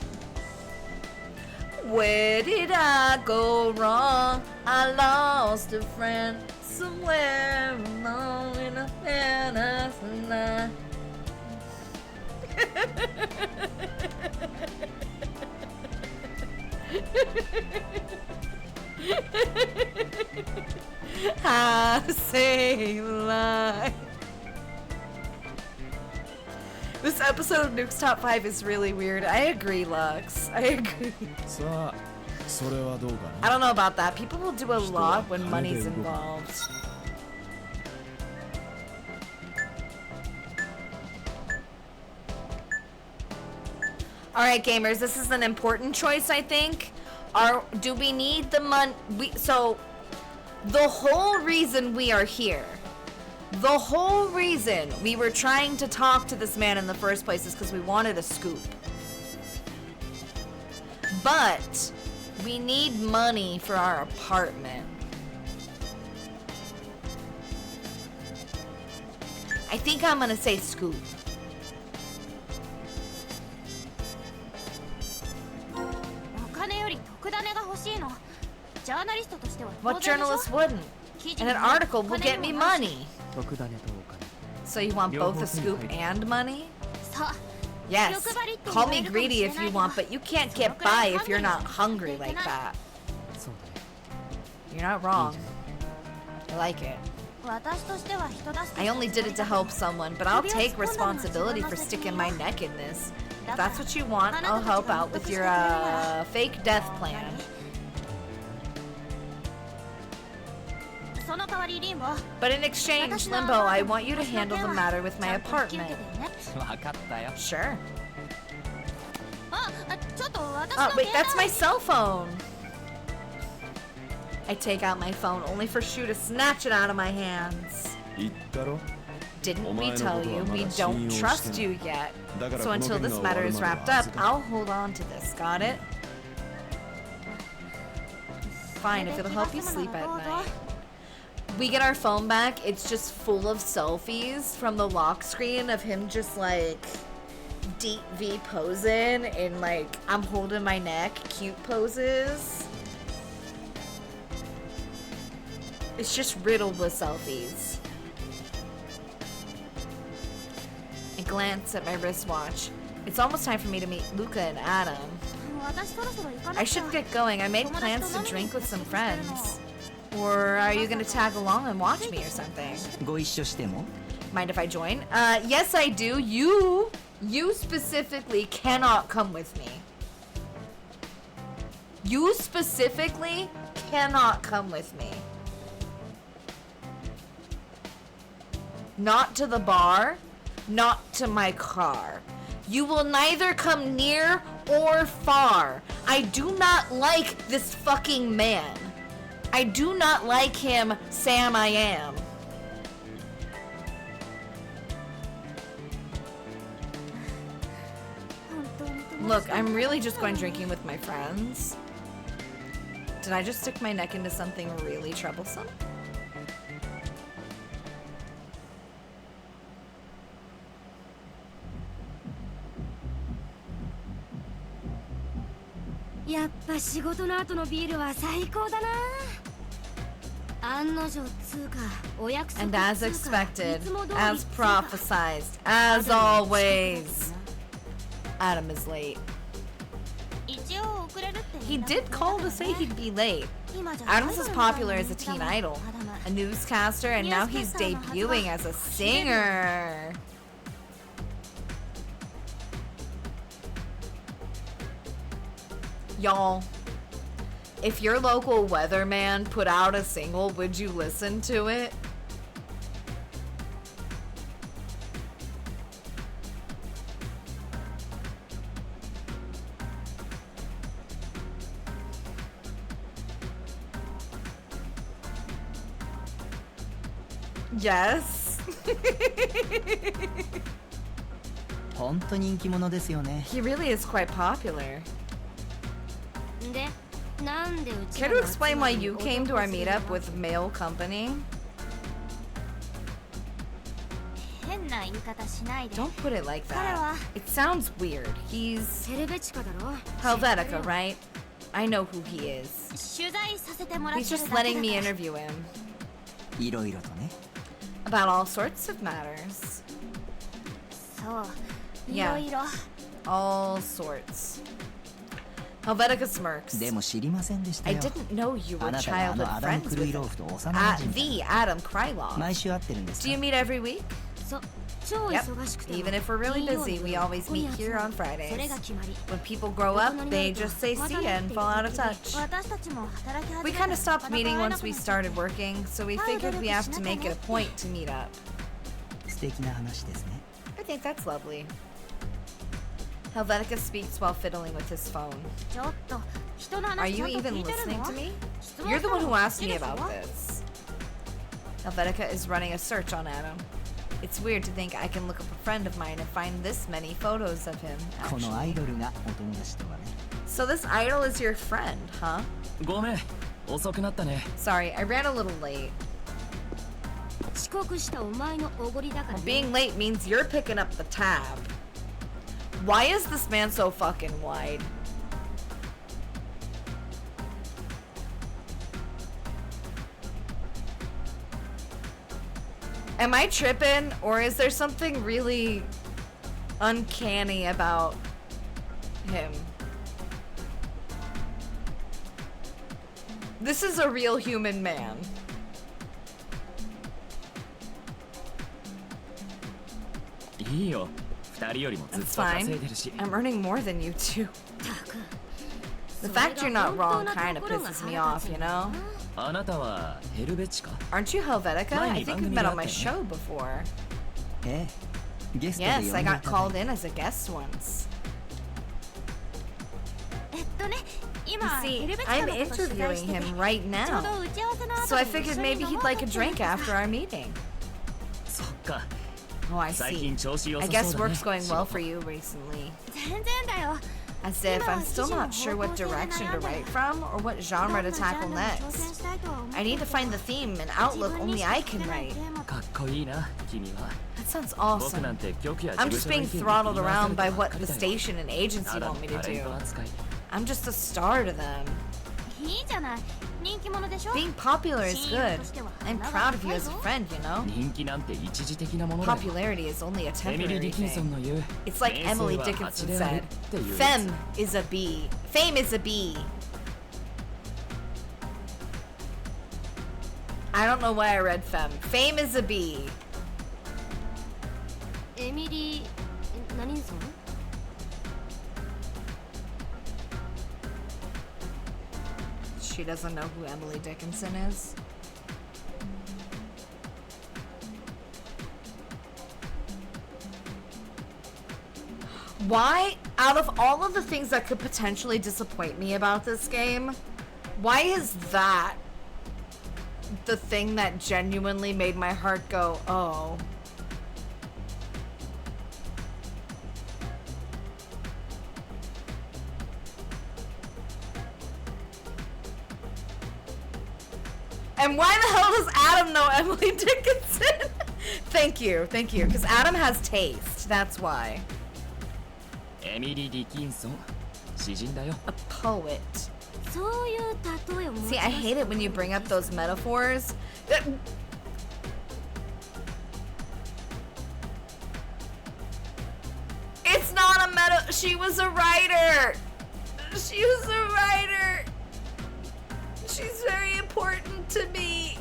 Where did I go wrong? I lost a friend somewhere along in a peninsula. I say lie. This episode of Nuke's Top 5 is really weird. I agree, Lux. I agree. I don't know about that. People will do a lot when money's involved. Alright, gamers, this is an important choice, I think. Do we need the money? So, the whole reason we are here, the whole reason we were trying to talk to this man in the first place is because we wanted a scoop. But, we need money for our apartment. I think I'm gonna say scoop. What journalist wouldn't? And an article will get me money. So you want both a scoop and money? Yes. Call me greedy if you want, but you can't get by if you're not hungry like that. You're not wrong. I like it. I only did it to help someone, but I'll take responsibility for sticking my neck in this. If that's what you want, I'll help out with your fake death plan. But in exchange, Limbo, I want you to handle the matter with my apartment. Sure. Oh, wait, that's my cell phone. I take out my phone only for Shu to snatch it out of my hands. Didn't we tell you we don't trust you yet? So until this matter is wrapped up, I'll hold on to this. Got it? Fine, if it'll help you sleep at night. We get our phone back, it's just full of selfies from the lock screen of him just like deep V posing and like I'm holding my neck, cute poses. It's just riddled with selfies. I glance at my wristwatch. It's almost time for me to meet Luca and Adam. I should get going. I made plans to drink with some friends. Or are you gonna tag along and watch me or something? Mind if I join? Yes I do. You specifically cannot come with me. You specifically cannot come with me. Not to the bar, not to my car. You will neither come near or far. I do not like this fucking man. I do not like him, Sam I am. Look, I'm really just going drinking with my friends. Did I just stick my neck into something really troublesome? And as expected, as prophesized, as always, Adam is late. He did call to say he'd be late. Adam's as popular as a teen idol, a newscaster, and now he's debuting as a singer. Y'all, if your local weatherman put out a single, would you listen to it? Yes. He really is quite popular. Care to explain why you came to our meetup with male company? Don't put it like that. It sounds weird. He's Helvetica, right? I know who he is. He's just letting me interview him. About all sorts of matters. Yeah, all sorts. Helvetica smirks. I didn't know you were childhood friends with the Adam Krylov. Do you meet every week? Yep. Even if we're really busy, we always meet here on Fridays. When people grow up, they just say see ya and fall out of touch. We kind of stopped meeting once we started working, so we figured we have to make it a point to meet up. I think that's lovely. Helvetica speaks while fiddling with his phone. Are you even listening to me? You're the one who asked me about this. Helvetica is running a search on Adam. It's weird to think I can look up a friend of mine and find this many photos of him, actually. So this idol is your friend, huh? ごめん、遅くなったね。 Sorry, I ran a little late. 遅刻したお前のおごりだから Well, being late means you're picking up the tab. Why is this man so fucking wide? Am I tripping, or is there something really uncanny about him? This is a real human man. いいよ、二人よりもずっ That's と稼いでる fine. し。 I'm earning more than you two. The fact you're not wrong kind of pisses me off, you know? あなたはヘルベチか？ Aren't you Helvetica? I think we've met on my show before. Yes, I got called in as a guest once. You see, I'm interviewing him right now. So I figured maybe he'd like a drink after our meeting. そっか。 Oh, I 最 see. 近調子良さ I そうだね。 guess work's going well for you recently. 全然だよ As if I'm still not sure what direction to write from or what genre to tackle next. I need to find the theme and outlook only I can write. かっこいいな、君は。 That sounds 僕 awesome. なんて局や I'm 事 just 務所の being 意見に throttled 振り回さ around れ by たば what っかり the だよ。 station and agency ただ want の me タ to レン do. ト扱い。 I'm just a star to them. いいじゃない人気者でしょ Being popular is good. I'm proud of you as a friend, you know? 人気なんて一時的なものだよ。 Popularity is only a エミリー・デ temporary ィキンソン thing. の言う It's like 名声 Emily は Dickinson 蜂である said. っていうや Femme is a bee. Fame is a bee. I don't know why I read femme. Fame is a bee. エミリー何そん She doesn't know who Emily Dickinson is. Why, out of all of the things that could potentially disappoint me about this game, why is that the thing that genuinely made my heart go, oh? And why the hell does Adam know Emily Dickinson? Thank you, because Adam has taste, that's why. エミリー・ディキンソン、詩人だよ。 A poet. そういう例えを See, I hate it when you bring up those metaphors. It's not a meta. She was a writer. She was a writer. She's very important to me.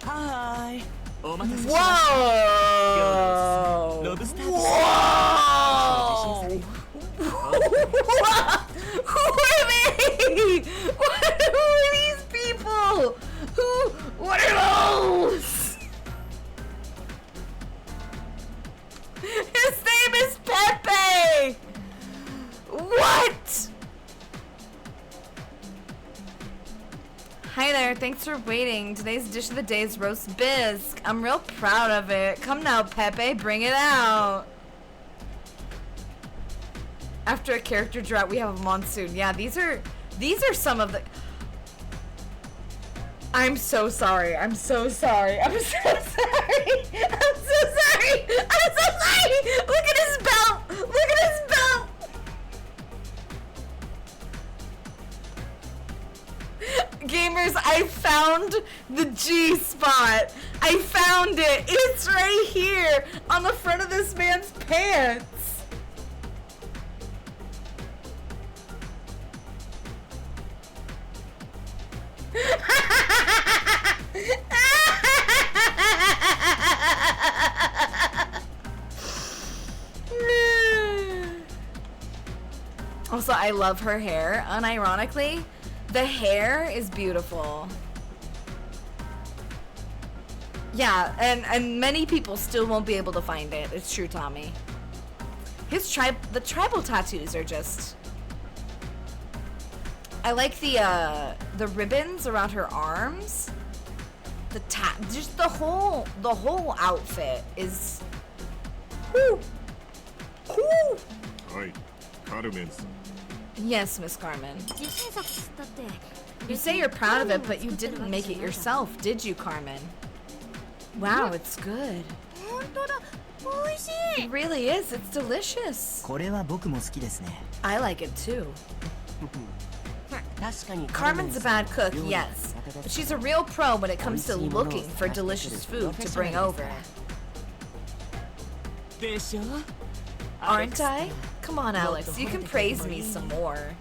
Hi. お待たせし Whoa! ました。ロブスターです。 Whoa! Who are they? Who are these people? What are those? His name is Pepe! What? Hi there, thanks for waiting. Today's dish of the day is roast bisque. I'm real proud of it. Come now, Pepe, bring it out. After a character drought, we have a monsoon. Yeah, these are some of the... I'm so sorry. I'm so sorry. I'm so sorry. I'm so sorry. I'm so sorry. Look at his belt. Look at his belt. Gamers, I found the G spot. I found it. It's right here on the front of this man's pants. Also, I love her hair. Unironically, the hair is beautiful. Yeah, and many people still won't be able to find it. It's true, Tommy. The tribal tattoos are just... I like the ribbons around her arms. Just the whole outfit is... Woo! Woo! Yes, Miss Carmen. You say you're proud of it, but you didn't make it yourself, did you, Carmen? Wow, it's good. It really is. It's delicious. これは僕も好きですね。 I like it too. Carmen's a bad cook, yes. But she's a real pro when it comes to looking for delicious food to bring over. でしょ? Aren't I? Come on, Alex. You can praise me some more.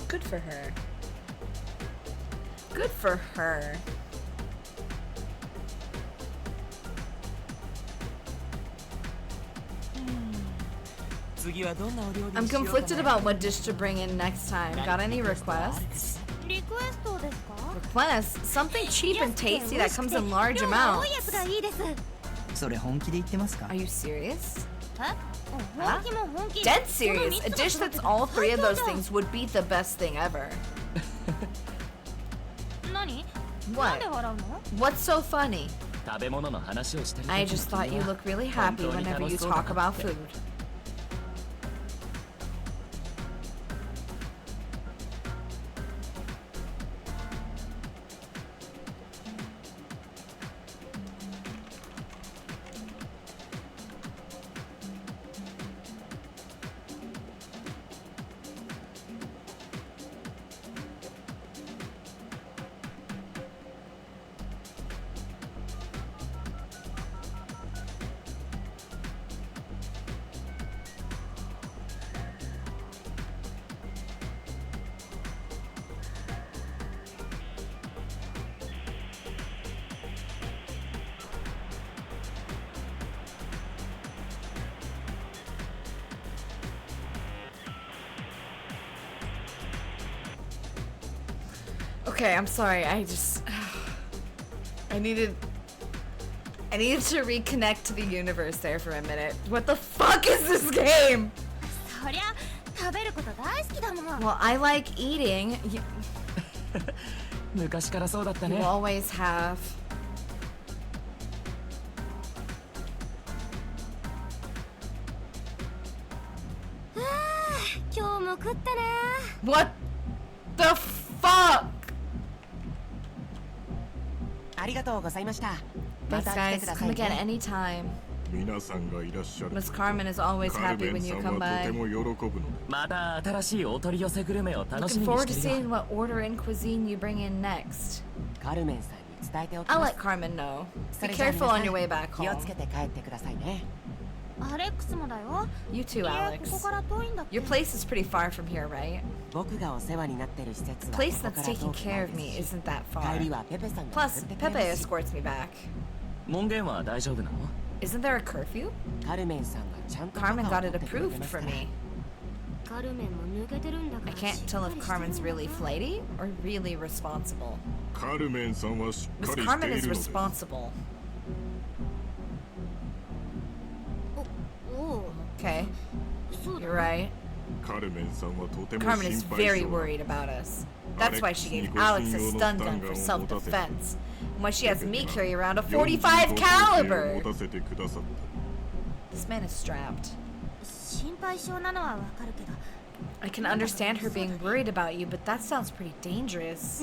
Good for her. Good for her. I'm conflicted about what dish to bring in next time. Got any requests? Requests? Something cheap and tasty that comes in large amounts. それ本気で言ってますか? Are you serious? Huh? Dead serious. A dish that's all three of those things would be the best thing ever. What? What's so funny? I just thought you look really happy whenever you talk about food. Okay, I'm sorry. I needed to reconnect to the universe there for a minute. What the fuck is this game? Well, I like eating. You always have. What the fuck? Thanks, guys. Come again anytime. Miss Carmen is always happy when you come by. Looking forward to seeing what order and cuisine you bring in next. I'll let Carmen know. Be careful on your way back home. You too, Alex. Your place is pretty far from here, right? The place that's taking care of me isn't that far. Plus, Pepe escorts me back. Isn't there a curfew? Carmen got it approved for me. I can't tell if Carmen's really flighty or really responsible. Miss Carmen is responsible. Okay, you're right. Carmen is very worried about us. That's why she gave Alex a stun gun for self-defense, and why she has me carry around a .45 caliber. This man is strapped. I can understand her being worried about you, but that sounds pretty dangerous.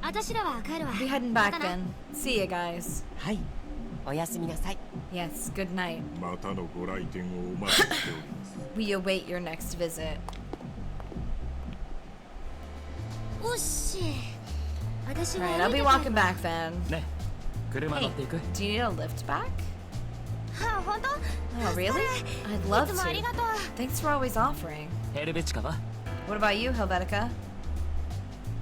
I'll be heading back then. See ya, guys. Yes, good night. We await your next visit. Right, I'll be walking back then. Hey, do you need a lift back? Oh, really? I'd love to. Thanks for always offering. What about you, Helvetica?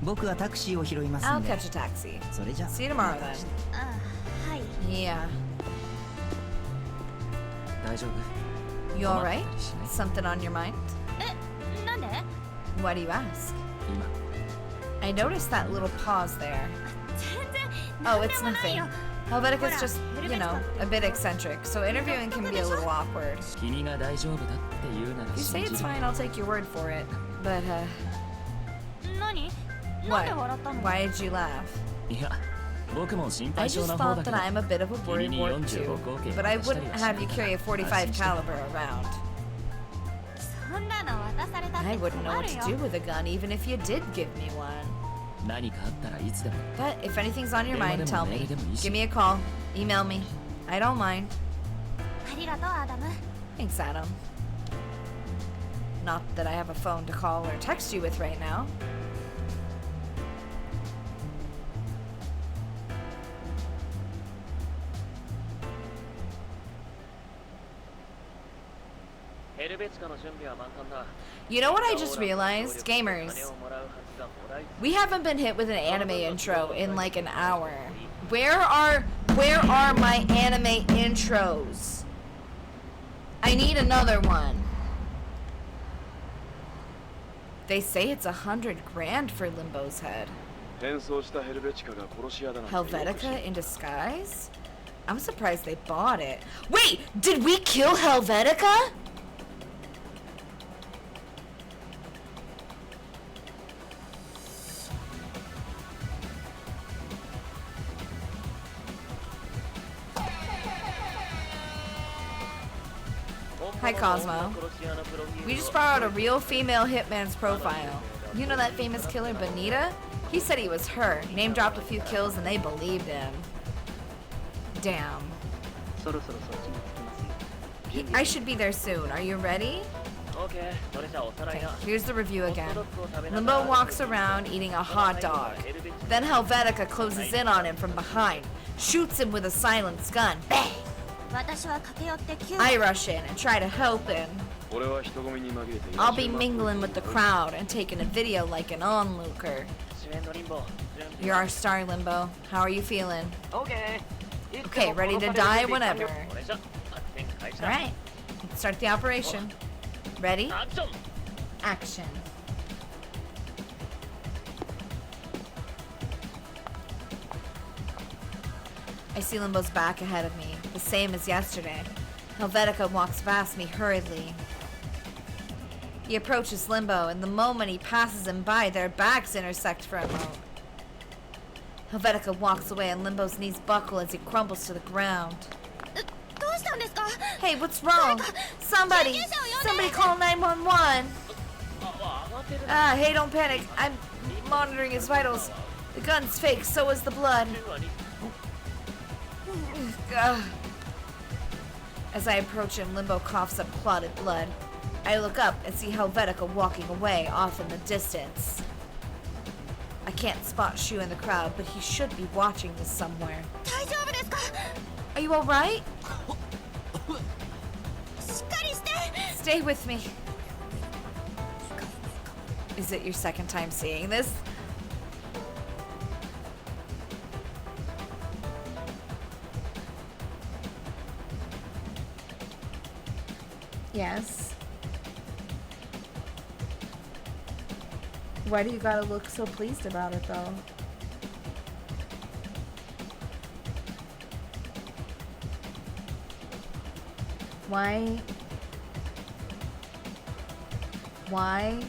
I'll catch a taxi. See you tomorrow then. Yeah. You alright? Something on your mind? Why do you ask? 今 I noticed that little pause there. Oh, it's nothing. Helvetica's just, you know, a bit eccentric, so interviewing can be a little awkward. 君が大丈夫だって言うなら If you say 信 it's じる fine, I'll take your word for it. But, 何 what? Why did you laugh? いや僕も心 I 配性 just な方 thought だけ that ど I'm a bit of a 君に worrywart 45 too. 口径 But I 渡したり wouldn't はしな have you い carry a から 45 安心して caliber around. そんなの渡されたって I 困 wouldn't know る what よ to do with a gun even if you did give me one. 何かあったらいつでも But if anything's on your 電話 mind, でも tell メー me. ルでもいいし Give me a call. Email me. I don't mind. ありがとうアダム Thanks, Adam. Not that I have a phone to call or text you with right now. You know what I just realized? Gamers. We haven't been hit with an anime intro in like an hour. Where are my anime intros? I need another one. They say it's 100 grand for Limbo's head. Helvetica in disguise? I'm surprised they bought it. Wait, did we kill Helvetica? Hi, Cosmo. We just borrowed a real female hitman's profile. You know that famous killer, Bonita? He said he was her. Name dropped a few kills and they believed him. Damn. I should be there soon. Are you ready? Okay, here's the review again. Limbo walks around eating a hot dog. Then Helvetica closes in on him from behind, shoots him with a silenced gun. Bang! 私は駆け寄ってキュ I rush in and try to help him. I'll be mingling with the crowd and taking a video like an onlooker. You're our star, Limbo. How are you feeling? Okay, ready to die whenever. Alright, let's start the operation. Ready? Action. I see Limbo's back ahead of me, the same as yesterday. Helvetica walks past me hurriedly. He approaches Limbo, and the moment he passes him by, their backs intersect for a moment. Helvetica walks away, and Limbo's knees buckle as he crumbles to the ground. どうしたんですか Hey, what's wrong? Somebody call 911. Hey, don't panic. I'm monitoring his vitals. The gun's fake, so is the blood. As I approach him, Limbo coughs up clotted blood. I look up and see Helvetica walking away off in the distance. I can't spot Shu in the crowd, but he should be watching this somewhere. 大丈夫ですか Are you alright? しっかりして Stay with me. Is it your second time seeing this? Yes. Why do you gotta look so pleased about it, though? Why?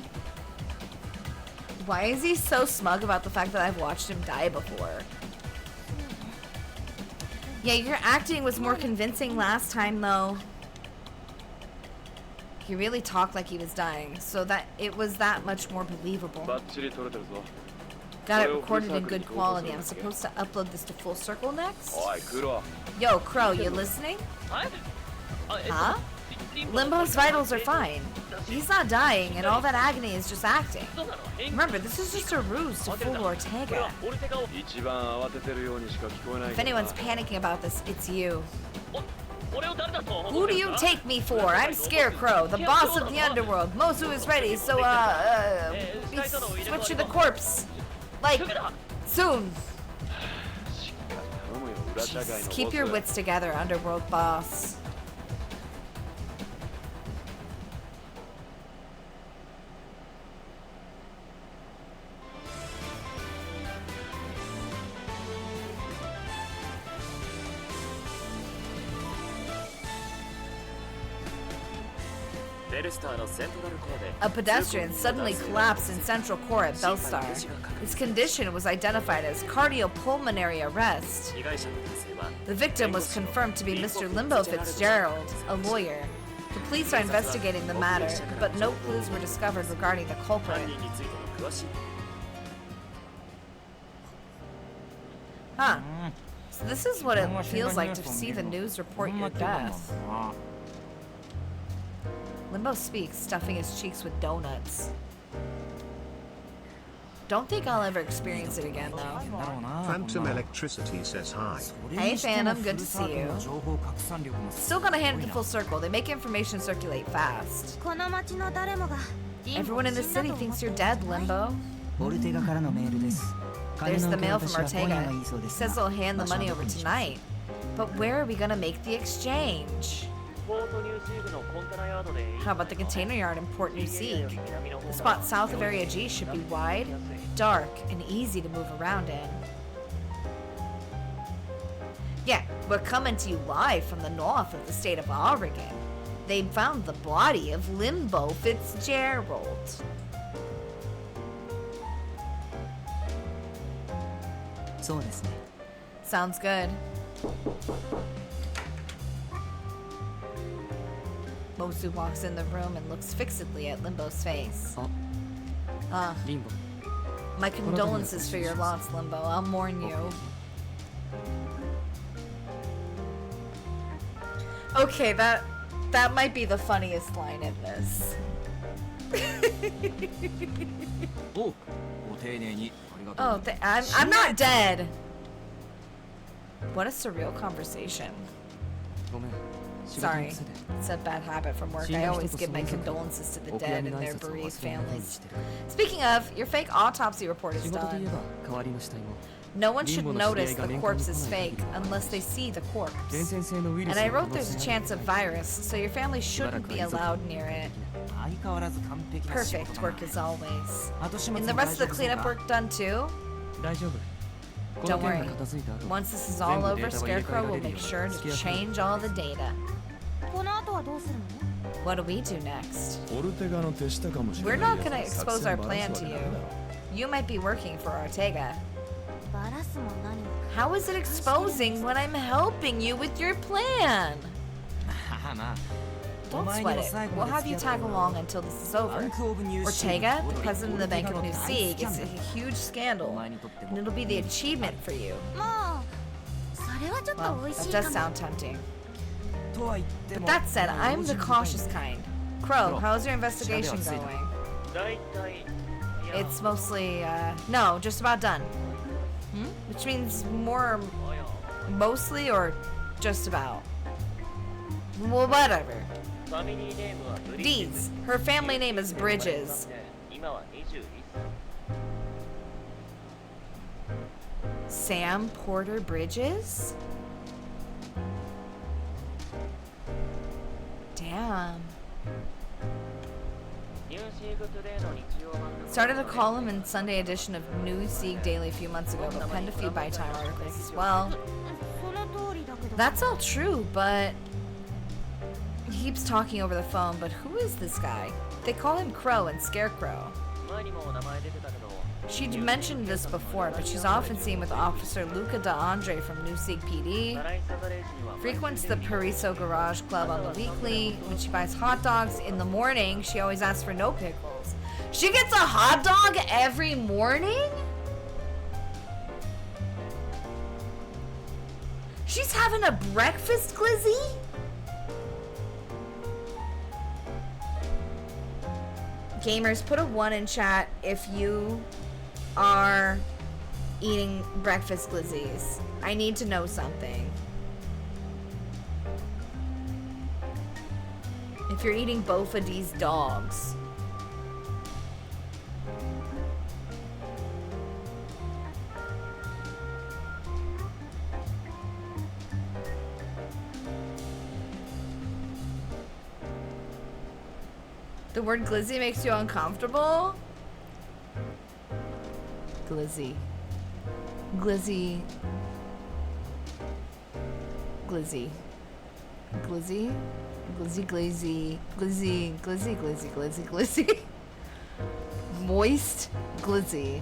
Why is he so smug about the fact that I've watched him die before? Yeah, your acting was more convincing last time, though. He really talked like he was dying, so that it was that much more believable. Got it recorded in good quality. I'm supposed to upload this to Full Circle next? Yo, Crow, you listening? Huh? Limbo's vitals are fine. He's not dying, and all that agony is just acting. Remember, this is just a ruse to fool Ortega. If anyone's panicking about this, it's you. Who do you take me for? I'm Scarecrow, the boss of the underworld. Mozu is ready, so, switch to the corpse. Like, soon. Jesus, keep your wits together, underworld boss. A pedestrian suddenly collapsed in Central Core at Bellstar. His condition was identified as cardiopulmonary arrest. The victim was confirmed to be Mr. Limbo Fitzgerald, a lawyer. The police are investigating the matter, but no clues were discovered regarding the culprit. Huh. So this is what it feels like to see the news report your death. Limbo speaks, stuffing his cheeks with donuts. Don't think I'll ever experience it again, though. Phantom Electricity says hi. Hey, Phantom, good to see you. Still gonna hand it to Full Circle. They make information circulate fast. Everyone in the city thinks you're dead, Limbo. There's the mail from Ortega. He says they'll hand the money over tonight. But where are we gonna make the exchange? How about the container yard in Port New Sieg? The spot south of Area G should be wide, dark, and easy to move around in. Yeah, we're coming to you live from the north of the state of Oregon. They found the body of Limbo Fitzgerald. Sounds good. Mosu walks in the room and looks fixedly at Limbo's face. My condolences for your loss, Limbo. I'll mourn you. Okay, that might be the funniest line in this. Oh, I'm not dead. What a surreal conversation. Sorry, it's a bad habit from work. I always give my condolences to the dead and their bereaved families. Speaking of, your fake autopsy report is done. No one should notice the corpse is fake unless they see the corpse. And I wrote there's a chance of virus, so your family shouldn't be allowed near it. Perfect work as always. And the rest of the cleanup work done too? Don't worry. Once this is all over, Scarecrow will make sure to change all the data. What do we do next? We're not going to expose our plan to you. You might be working for Ortega. How is it exposing when I'm helping you with your plan? Don't sweat it. We'll have you tag along until this is over. Ortega, the president of the Bank of New Sieg, is a huge scandal, and it'll be the achievement for you. Well, that does sound tempting. But that said, I'm the cautious kind. Crow, how's your investigation going? It's mostly, no, just about done. Which means more, mostly, or just about? Well, whatever. Deeds. Her family name is Bridges. Sam Porter Bridges? Damn. Started a column in Sunday edition of New Sieg Daily a few months ago, but penned a few by-time articles as well. That's all true, but he keeps talking over the phone, but who is this guy? They call him Crow and Scarecrow. She'd mentioned this before, but she's often seen with Officer Luca DeAndre from New Sieg PD. Frequents the Pariso Garage Club on the weekly. When she buys hot dogs in the morning, she always asks for no pickles. She gets a hot dog every morning? She's having a breakfast glizzy? Gamers, put a 1 in chat if you are eating breakfast glizzies. I need to know something. If you're eating both of these dogs. The word glizzy makes you uncomfortable? Glizzy. Glizzy. Glizzy. Glizzy? Glizzy, glizzy, glizzy, glizzy, glizzy, glizzy, glizzy. Moist glizzy.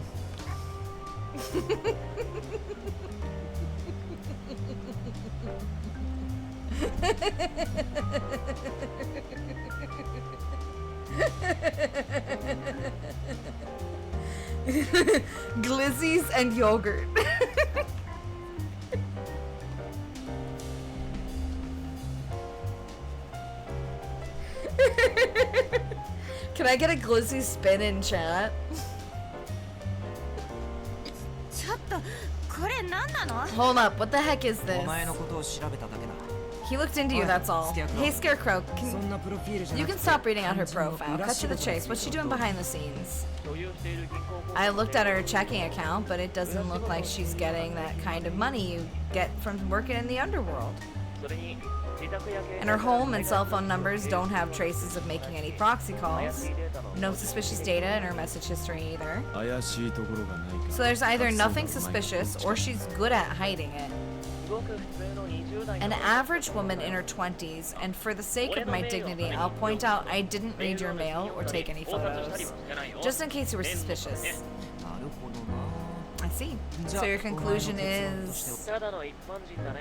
Glizzies and yogurt. Can I get a glizzy spin in chat? Hold up, what the heck is this? He looked into you, that's all. Hey Scarecrow, you can stop reading out her profile. Cut to the chase. What's she doing behind the scenes? I looked at her checking account, but it doesn't look like she's getting that kind of money you get from working in the underworld. And her home and cell phone numbers don't have traces of making any proxy calls. No suspicious data in her message history either. So there's either nothing suspicious or she's good at hiding it. An average woman in her 20s, and for the sake of my dignity, I'll point out I didn't read your mail or take any photos, just in case you were suspicious. I see. So your conclusion is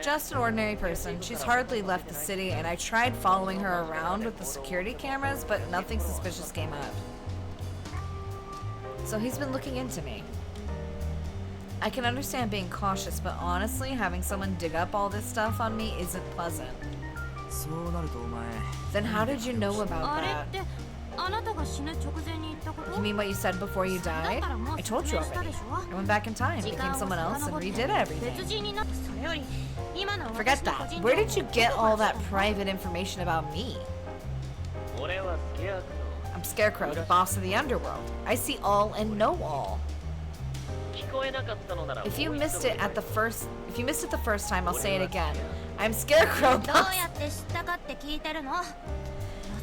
just an ordinary person. She's hardly left the city, and I tried following her around with the security cameras, but nothing suspicious came up. So he's been looking into me. I can understand being cautious, but honestly, having someone dig up all this stuff on me isn't pleasant. Then how did you know about that? You mean what you said before you died? I told you already. I went back in time, became someone else, and redid everything. Forget that. Where did you get all that private information about me? I'm Scarecrow, the boss of the underworld. I see all and know all. If you missed it the first time, I'll say it again. I'm Scarecrow, boss.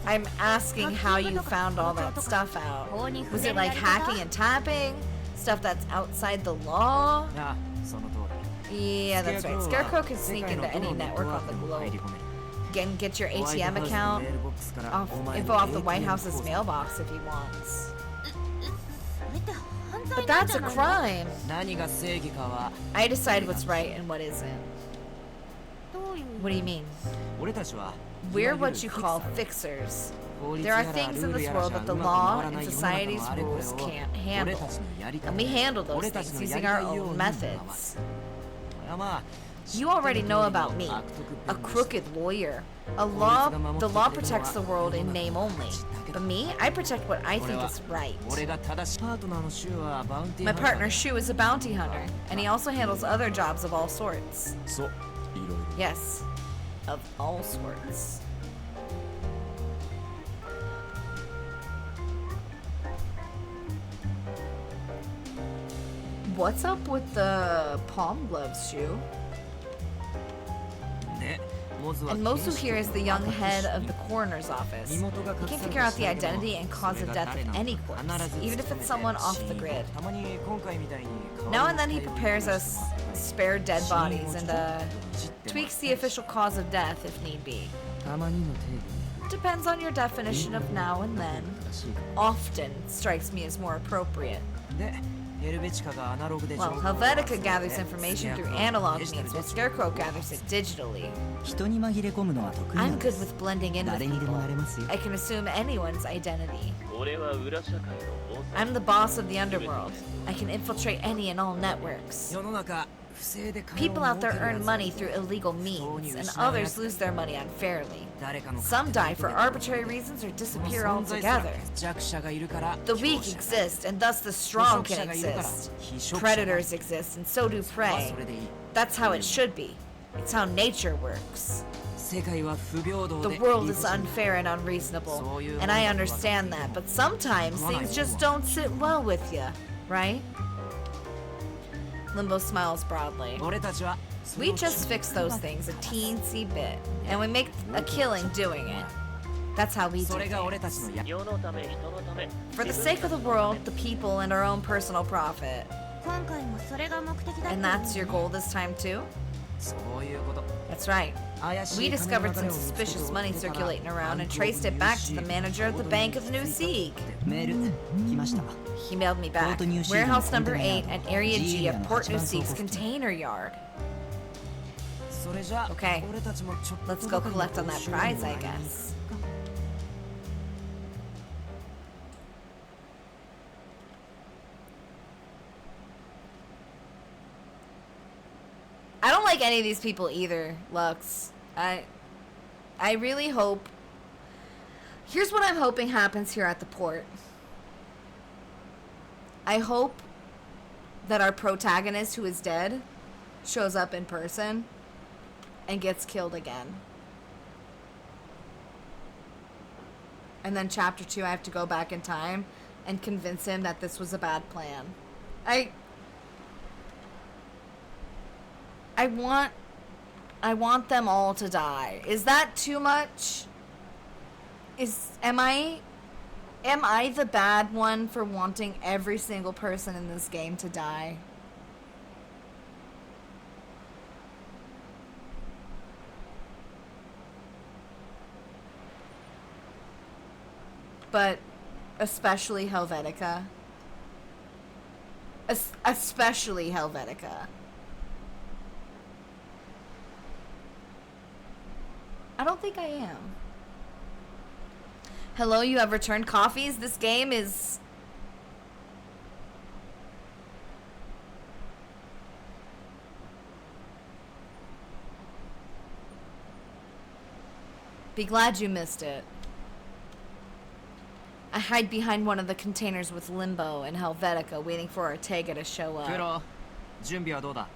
I'm asking how you found all that stuff out. Was it like hacking and tapping? Stuff that's outside the law? Yeah, that's right. Scarecrow can sneak into any network on the globe. Get your ATM account, info off the White House's mailbox if he wants. But that's a crime. I decide what's right and what isn't. What do you mean? We're what you call fixers. There are things in this world that the law and society's rules can't handle. And we handle those things using our own methods. You already know about me, a crooked lawyer. The law protects the world in name only. But me, I protect what I think is right. My partner Shu is a bounty hunter, and he also handles other jobs of all sorts. Yes, of all sorts. What's up with the palm gloves, Shu? And Mosu here is the young head of the coroner's office. He can't figure out the identity and cause of death of any corpse, even if it's someone off the grid. Now and then he prepares us spare dead bodies and tweaks the official cause of death if need be. Depends on your definition of now and then. Often strikes me as more appropriate. Well, Helvetica gathers information through analog means, while Scarecrow gathers it digitally. I'm good with blending in with people. I can assume anyone's identity. I'm the boss of the underworld. I can infiltrate any and all networks. People out there earn money through illegal means, and others lose their money unfairly. Some die for arbitrary reasons or disappear altogether. The weak exist, and thus the strong can exist. Predators exist, and so do prey. That's how it should be. It's how nature works. The world is unfair and unreasonable, and I understand that, but sometimes things just don't sit well with you, right? Limbo smiles broadly. We just fix those things a teensy bit, and we make a killing doing it. That's how we do things. For the sake of the world, the people, and our own personal profit. And that's your goal this time too? That's right. We discovered some suspicious money circulating around and traced it back to the manager of the Bank of New Seek. He mailed me back. Warehouse number 8 at Area G of Port New Seek's container yard. Okay, let's go collect on that prize, I guess. I don't like any of these people either, Lux. I really hope... Here's what I'm hoping happens here at the port. I hope that our protagonist, who is dead, shows up in person and gets killed again. And then chapter 2, I have to go back in time and convince him that this was a bad plan. I want them all to die. Is that too much? Am I the bad one for wanting every single person in this game to die? But especially Helvetica. Especially Helvetica. I don't think I am. Hello, you have returned coffees? This game is... Be glad you missed it. I hide behind one of the containers with Limbo and Helvetica, waiting for Ortega to show up.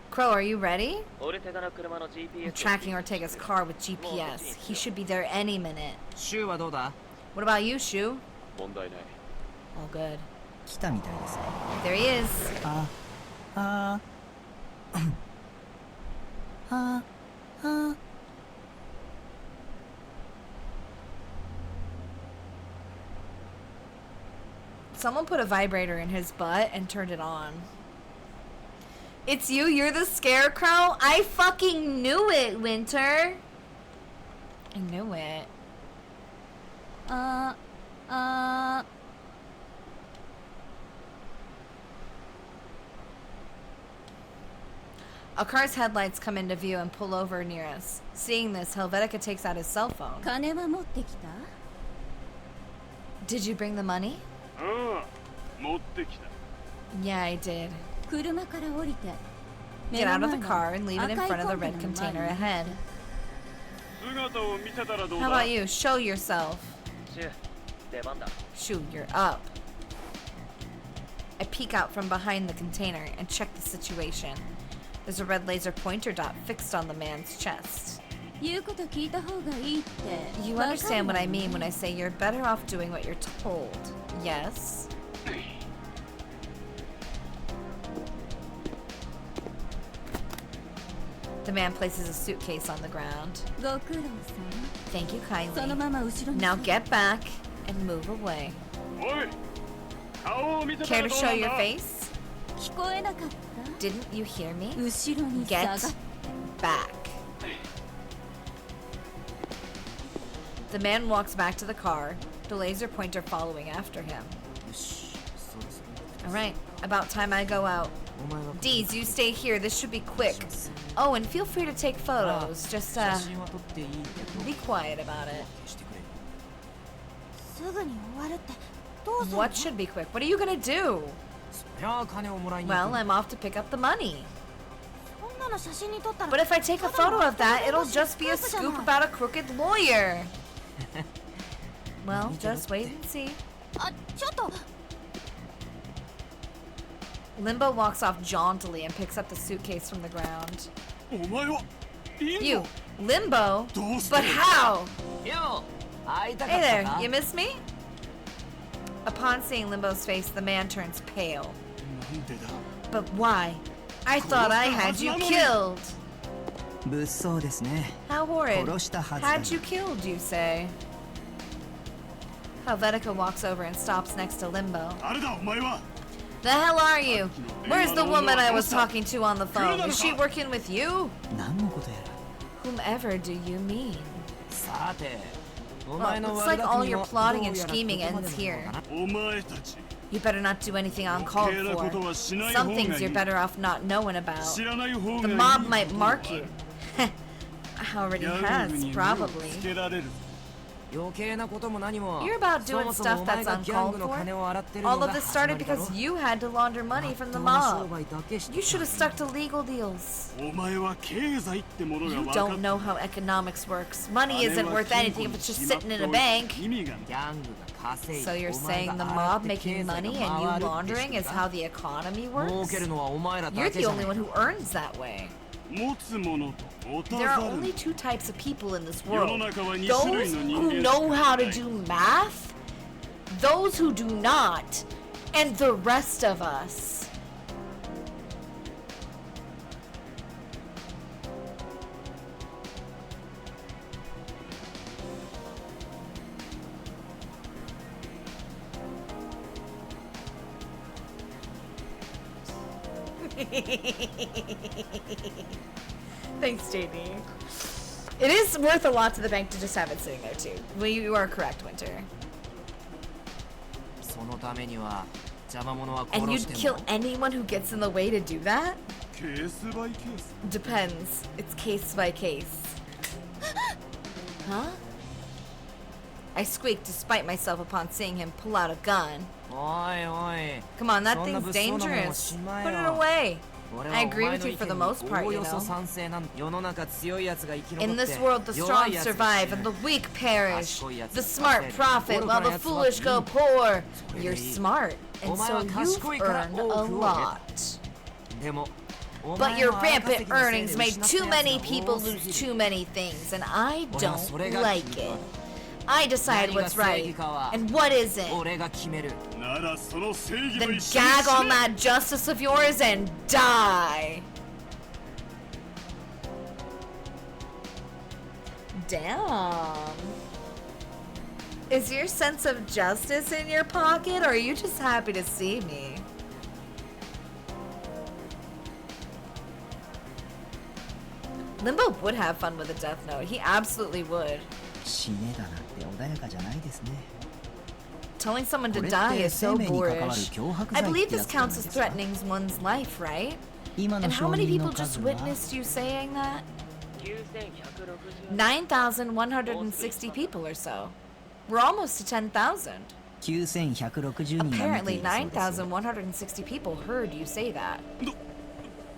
Crow, are you ready? I'm tracking Ortega's car with GPS. He should be there any minute. What about you, Shu? Oh, good. There he is. Someone put a vibrator in his butt and turned it on. It's you? You're the scarecrow? I fucking knew it, Winter. I knew it. A car's headlights come into view and pull over near us. Seeing this, Helvetica takes out his cell phone. Did you bring the money? Yeah, I did. Get out of the car and leave it in front of the red container ahead. How about you? Show yourself. Shoo, you're up. I peek out from behind the container and check the situation. There's a red laser pointer dot fixed on the man's chest. You understand what I mean when I say you're better off doing what you're told. Yes? The man places a suitcase on the ground. Thank you kindly. Now get back and move away. Care to show your face? Didn't you hear me? Get back. The man walks back to the car, the laser pointer following after him. Alright, about time I go out. Deez, you stay here. This should be quick. Oh, and feel free to take photos. Just, be quiet about it. What should be quick? What are you gonna do? Well, I'm off to pick up the money. But if I take a photo of that, it'll just be a scoop about a crooked lawyer. Well, just wait and see. Limbo walks off jauntily and picks up the suitcase from the ground. You, Limbo? But how? Hey there, you miss me? Upon seeing Limbo's face, the man turns pale. But why? I thought I had you killed. How horrid. Had you killed, you say? Helvetica walks over and stops next to Limbo. The hell are you? Where's the woman I was talking to on the phone? Is she working with you? Whomever do you mean? さて、お Well, 前の looks 悪 like 巧 all み your も plotting ど and うやら scheming ここま ends でなの here. かな。お前たち You better not do anything uncalled 余計なこと for. はしない Some 方が things い you're い better off not knowing about. 知らない方 The がいい mob might ことは mark you. Already ギャング has, に目を probably. つけられる 余計なことも何も You're about そ doing もそも stuff お前 that's がギャン uncalled グの for. 金を洗ってる All の of が this 始ま started りだろ because you had to launder money from the まっとうな商 mob. 売だけして You should have stuck to legal deals. お前は経済ってものが You 分かっ don't て know how economics works. Money 金 isn't は worth 金 anything 庫 if に it's just しまっ sitting て in a おいて bank. 意味がない ギャングが稼い So で you're お前 saying the が mob 洗って making 経済 money が and you 回るって laundering し is か how the economy 儲 works? けるのはお前ら You're だけ the じゃ only ない one who earns that way. 持つものと持た There are ざる only two types of people in this 世の world. 中は2種類 Those の人 who 間し know か how い to ない do math, those who do not, and the rest of us. Thanks, JD. It is worth a lot to the bank to just have it sitting there too. Well, you are correct, Winter. そのためには邪魔者は And 殺 you'd して kill も anyone who gets in the way to do that? ケースバイケース Depends. It's case by case. Huh? I squeaked despite myself upon seeing him pull out a gun. おいおい Come on, that そんな thing's 物騒なもんを dangerous. しま Put え it よ away. 俺 I はお agree 前 with の you 意 for the 見に most part, おお you よそ know. 賛成なん世の中強いやつが生き残って In this world, the 弱 strong いやつが survive 死 and ぬ the weak perish. 賢いやつ The が smart 勝てる profit 愚 while かな the やつは foolish go poor. それでいい You're smart, and お前は so you've 賢いから earned 多 a くを得た lot. でもお But 前 your の荒稼 rampant ぎのせいで earnings made 失った too やつ many が people 多す lose ぎ too る many things, and I 俺はそれ don't が like 決め it. る I decide 何が what's 正 right 義かは and what isn't. 俺が決めるならその正義も Then 一緒に gag し on ろ that justice of yours and die. Damn. Is your sense of justice in your pocket, or are you just happy to see me? Limbo would have fun with a death note. He absolutely would. 死ねだなんて穏やかじゃないですね。 Telling someone to これ die って is so 生命に関わる boorish. 脅迫 I 罪っ believe て this やつじゃない counts で as すか。 threatening one's life, right? 今の And 証 how many 人の people just 数は witnessed you saying that? 9160 9,160 people or so. We're almost to 10,000. 9160人が見てい Apparently, るそうですよ。 9,160 people heard you say that.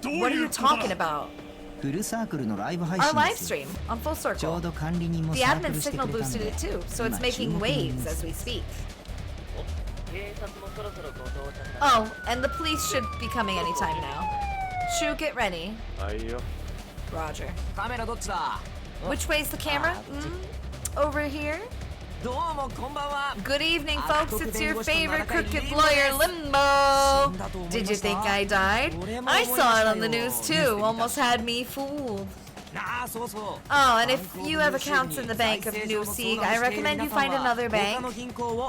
どう What are い you うことだ talking about? フルサークルのライブ配 Our 信で live すよ。 stream on Full ちょう Circle. ど管理人も The サーク admin ルして signal くれたん boosted で it too, so it's 今注 making 目の waves ニュー as ス we です speak. 警察もそろそろご到着だ Oh, and the police should be coming anytime now. Shu, get ready. はいよ Roger. カメラどっちだ Which way's the camera? Over here? どうもこんばんは Good evening, folks. It's your favorite crooked lawyer, Limbo. Did you think I died? I saw it on the news too. Almost had me fooled. ああそうそう Oh, and if you have accounts in the bank of New Sieg, I recommend you find another bank.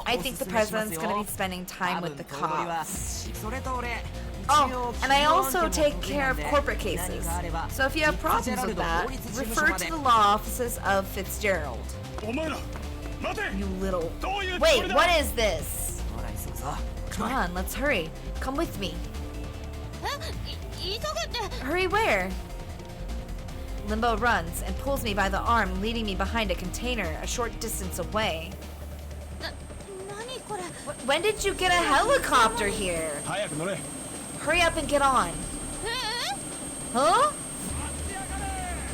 I think the president's going to be spending time with the cops. それと俺 Oh, and I also take care of corporate cases. So if you have problems with that, refer to the law offices of Fitzgerald. お前ら待て You little... どういうつもり Wait, だ what is this? ほら急ぐぞ Come on, let's hurry. Come with me. Hurry where? Limbo runs and pulls me by the arm, leading me behind a container a short distance away. When did you get a helicopter here? 早く乗れ Hurry up and get on. Huh?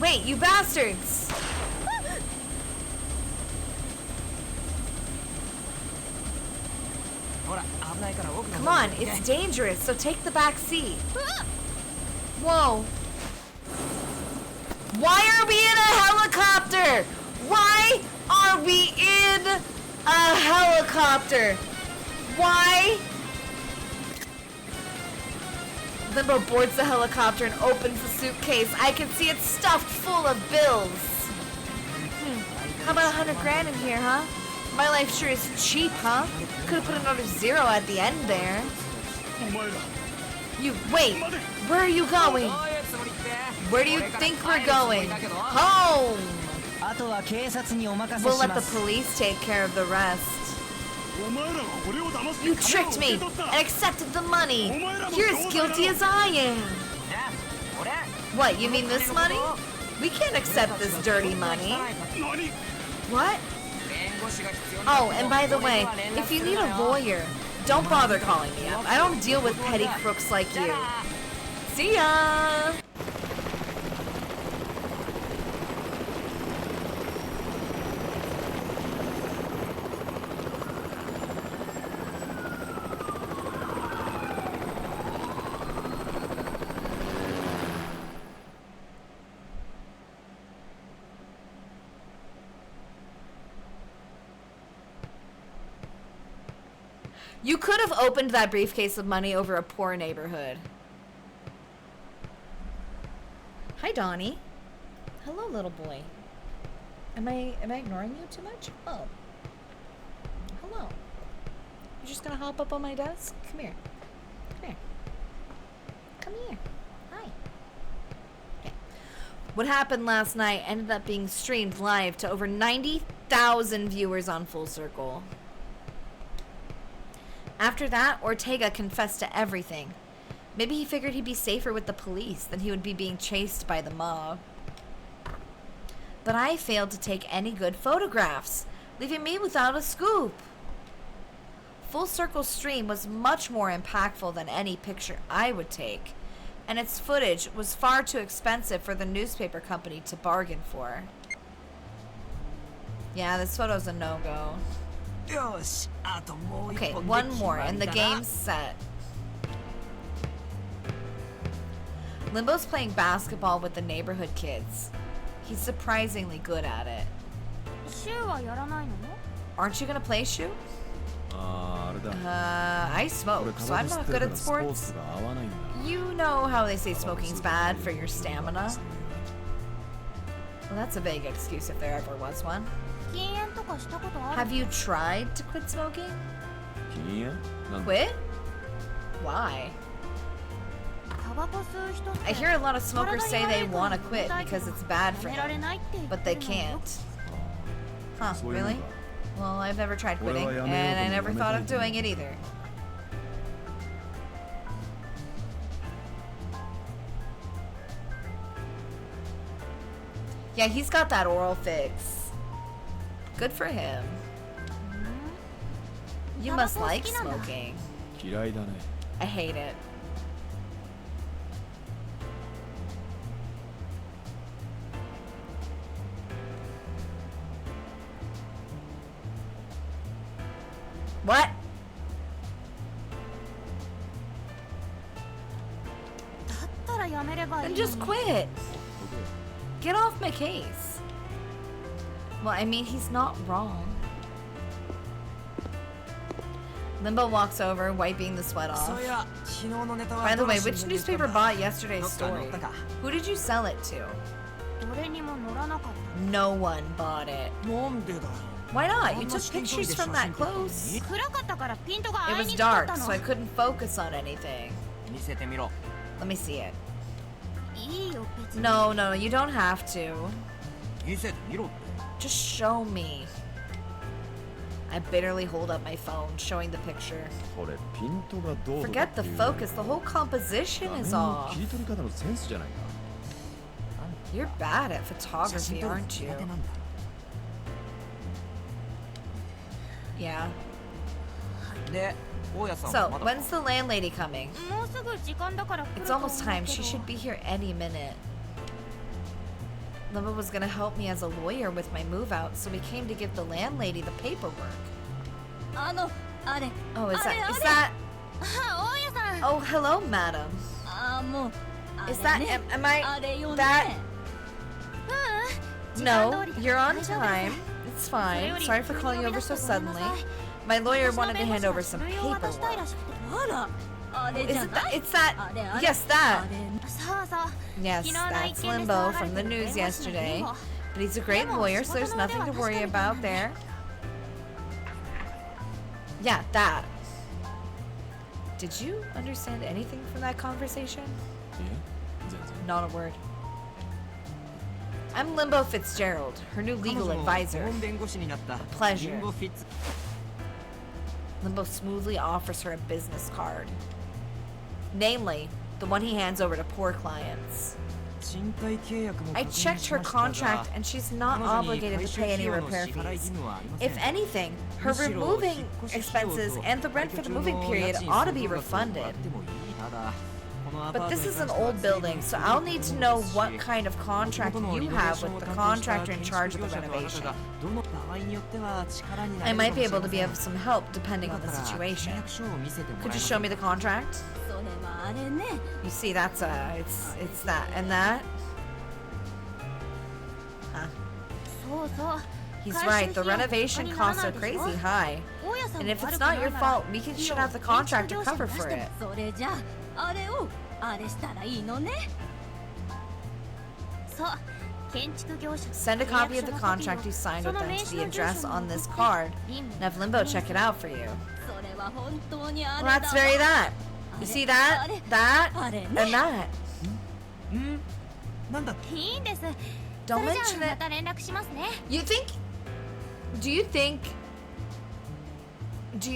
Wait, you bastards! Come on, it's dangerous, so take the back seat. Whoa. Why are we in a helicopter? Why are we in a helicopter? Why? Limbo boards the helicopter and opens the suitcase. I can see it's stuffed full of bills. How about 100 grand in here, huh? My life sure is cheap, huh? Could've put another zero at the end there. お前ら You, wait, where are you going? Where do you think we're going? Home! あとは警察にお任せ We'll し let ま the す police take care of the rest. You tricked me and accepted the money. You're as guilty as I am. What, you mean this money? We can't accept this dirty money. What? Oh, and by the way, if you need a lawyer, don't bother calling me up. I don't deal with petty crooks like you. See ya! You could have opened that briefcase of money over a poor neighborhood. Hi, Donnie. Hello, little boy. Am I ignoring you too much? Oh. Hello. You're just gonna hop up on my desk? Come here. Come here. Come here. Hi. Okay. What happened last night ended up being streamed live to over 90,000 viewers on Full Circle. After that, Ortega confessed to everything. Maybe he figured he'd be safer with the police than he would be being chased by the mob. But I failed to take any good photographs, leaving me without a scoop. Full Circle's stream was much more impactful than any picture I would take, and its footage was far too expensive for the newspaper company to bargain for. Yeah, this photo's a no-go. Okay, one more, and the game's set. Limbo's playing basketball with the neighborhood kids. He's surprisingly good at it. Aren't you gonna play Shu? I smoke, so I'm not good at sports. You know how they say smoking's bad for your stamina? Well, that's a vague excuse if there ever was one. Have you tried to quit smoking? Quit? Why? I hear a lot of smokers say they want to quit because it's bad for them, but they can't. Huh, really? Well, I've never tried quitting, and I never thought of doing it either. Yeah, he's got that oral fix. Good for him. You must like smoking. I hate it. What? Then just quit. Get off my case. Well, I mean, he's not wrong. Limbo walks over, wiping the sweat off. By the way, which newspaper bought yesterday's story? Who did you sell it to? No one bought it. Why not? You took pictures from that close. It was dark, so I couldn't focus on anything. Let me see it. No, you don't have to. Just show me. I bitterly hold up my phone, showing the picture. Forget the focus, the whole composition is off. You're bad at photography, aren't you? Yeah. So, when's the landlady coming? It's almost time. She should be here any minute. Limbo was gonna help me as a lawyer with my move out, so we came to give the landlady the paperwork. Oh, is that? Oh, hello, madam. Is that? Am I that? No, you're on time. It's fine. Sorry for calling you over so suddenly. My lawyer wanted to hand over some paperwork. Is it that? It's that. Yes, that. Yes, that's Limbo from the news yesterday. But he's a great lawyer, so there's nothing to worry about there. Yeah, that. Did you understand anything from that conversation? Not a word. I'm Limbo Fitzgerald, her new legal advisor. Pleasure. Limbo smoothly offers her a business card. Namely, the one he hands over to poor clients. I checked her contract and she's not obligated to pay any repair fees. If anything, her removing expenses and the rent for the moving period ought to be refunded. But this is an old building, so I'll need to know what kind of contract you have with the contractor in charge of the renovation. I might be able to be of some help depending on the situation. Could you show me the contract? You see, that's it's that and that. Huh. He's right, the renovation costs are crazy high. And if it's not your fault, we should have the contractor cover for it. Send a copy of the contract you signed with them to the address on this card, and have Limbo check it out for you. Well, that's very that. You see that, that, and that. Don't mention it. Do you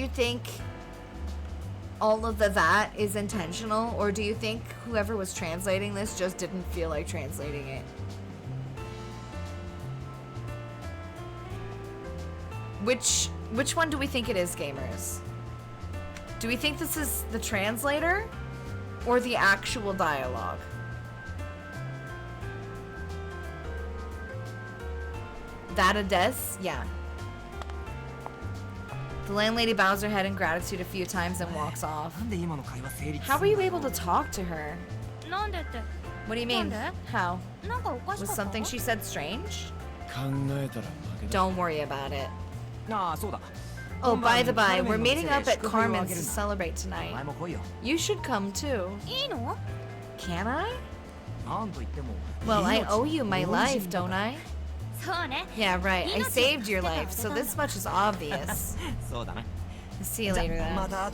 think all of that is intentional, or do you think whoever was translating this just didn't feel like translating it? Which one do we think it is, gamers? Do we think this is the translator or the actual dialogue? That a des? Yeah. The landlady bows her head in gratitude a few times and walks off. How were you able to talk to her? What do you mean? How? Was something she said strange? Don't worry about it. Oh, by the by, we're meeting up at Carmen's to celebrate tonight. You should come too. Can I? Well, I owe you my life, don't I? Yeah, right. I saved your life, so this much is obvious. See you later then.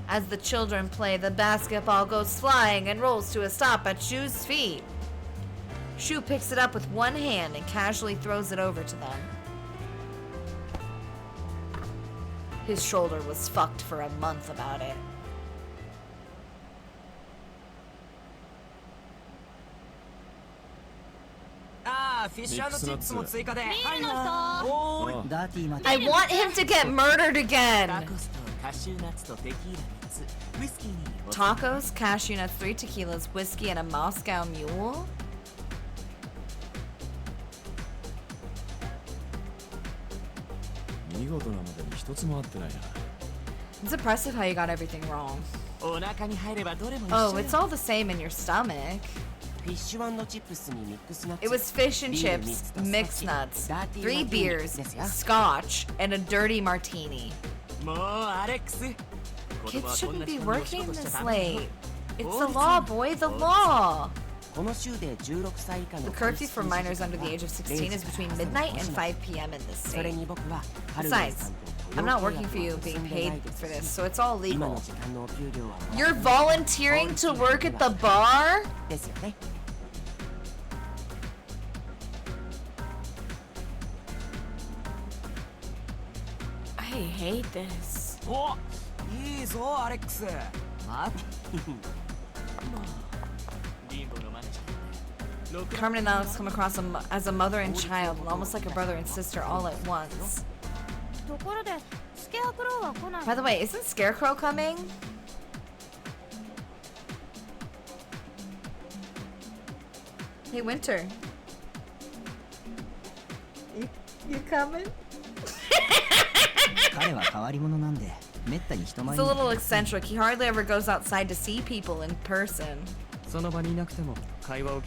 As the children play, the basketball goes flying and rolls to a stop at Shu's feet. Shu picks it up with one hand and casually throws it over to them. His shoulder was fucked for a month about it. I want him to get murdered again. Tacos, cashew nuts, 3 tequilas, whiskey, and a Moscow mule? It's impressive how you got everything wrong. Oh, it's all the same in your stomach. It was fish and chips, mixed nuts, 3 beers, scotch, and a dirty martini. Kids shouldn't be working this late. It's the law, boy, the law. The curfew for minors under the age of 16 is between midnight and 5 p.m. in this state. Besides, I'm not working for you being paid for this, so it's all legal. You're volunteering to work at the bar? I hate this. Carmen and Alex come across as a mother and child, and almost like a brother and sister all at once. By the way, isn't Scarecrow coming? Hey, Winter. You coming? He's a little eccentric. He hardly ever goes outside to see people in person.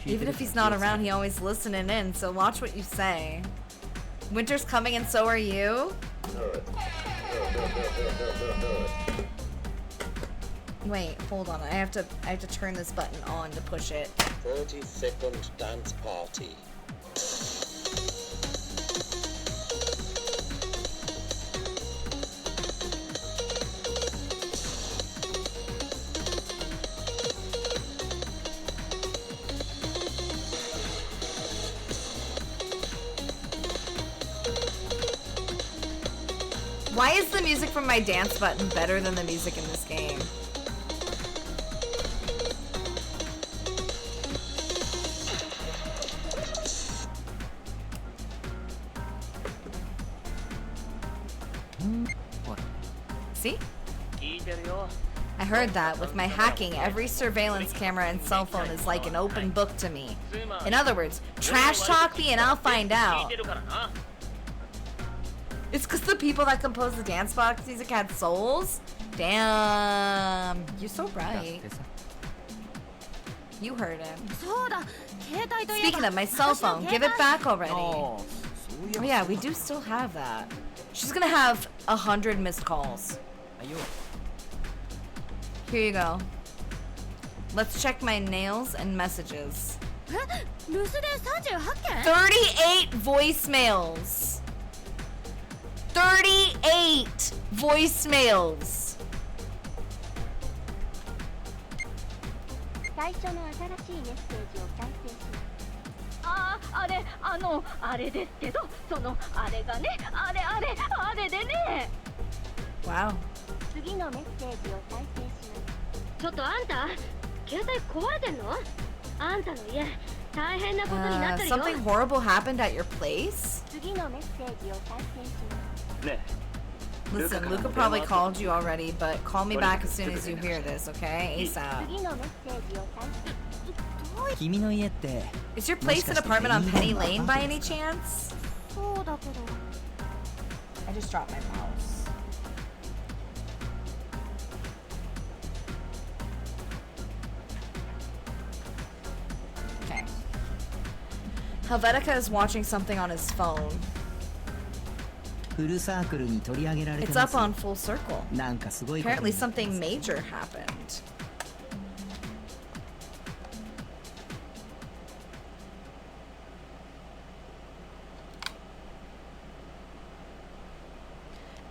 Even if he's not around, he always listening in, so watch what you say. Winter's coming and so are you? Wait, hold on. I have to turn this button on to push it. 30-second dance party. Why is the music from my dance button better than the music in this game? See? I heard that. With my hacking, every surveillance camera and cell phone is like an open book to me. In other words, trash talk me and I'll find out. It's because the people that compose the dance box music had souls? Damn. You're so right. You heard him. Speaking of my cell phone, give it back already. Oh yeah, we do still have that. She's gonna have 100 missed calls. Here you go. Let's check my nails and messages. 38 voicemails. 38 voicemails. 最初の新しいメッセージを再生します。あれですけど、そのあれがね、あれでね。Wow. 次のメッセージを再生します。ちょっとあんた、携帯壊れてんの？あんたの家、大変なことになってるよ。Something horrible happened at your place? 次のメッセージを再生します。ね。 Listen, Luca probably called you already, but call me back as soon as you hear this, okay? ASAP. 次のメッセージを再生。 君の家って Is your place an apartment on Penny Lane by any chance? そうだけど。 I just dropped my mouse. Okay. Helvetica is watching something on his phone. フルサークルに取り上げられて It's ま up す。 on full circle. なんかすごいこと Apparently something major happened.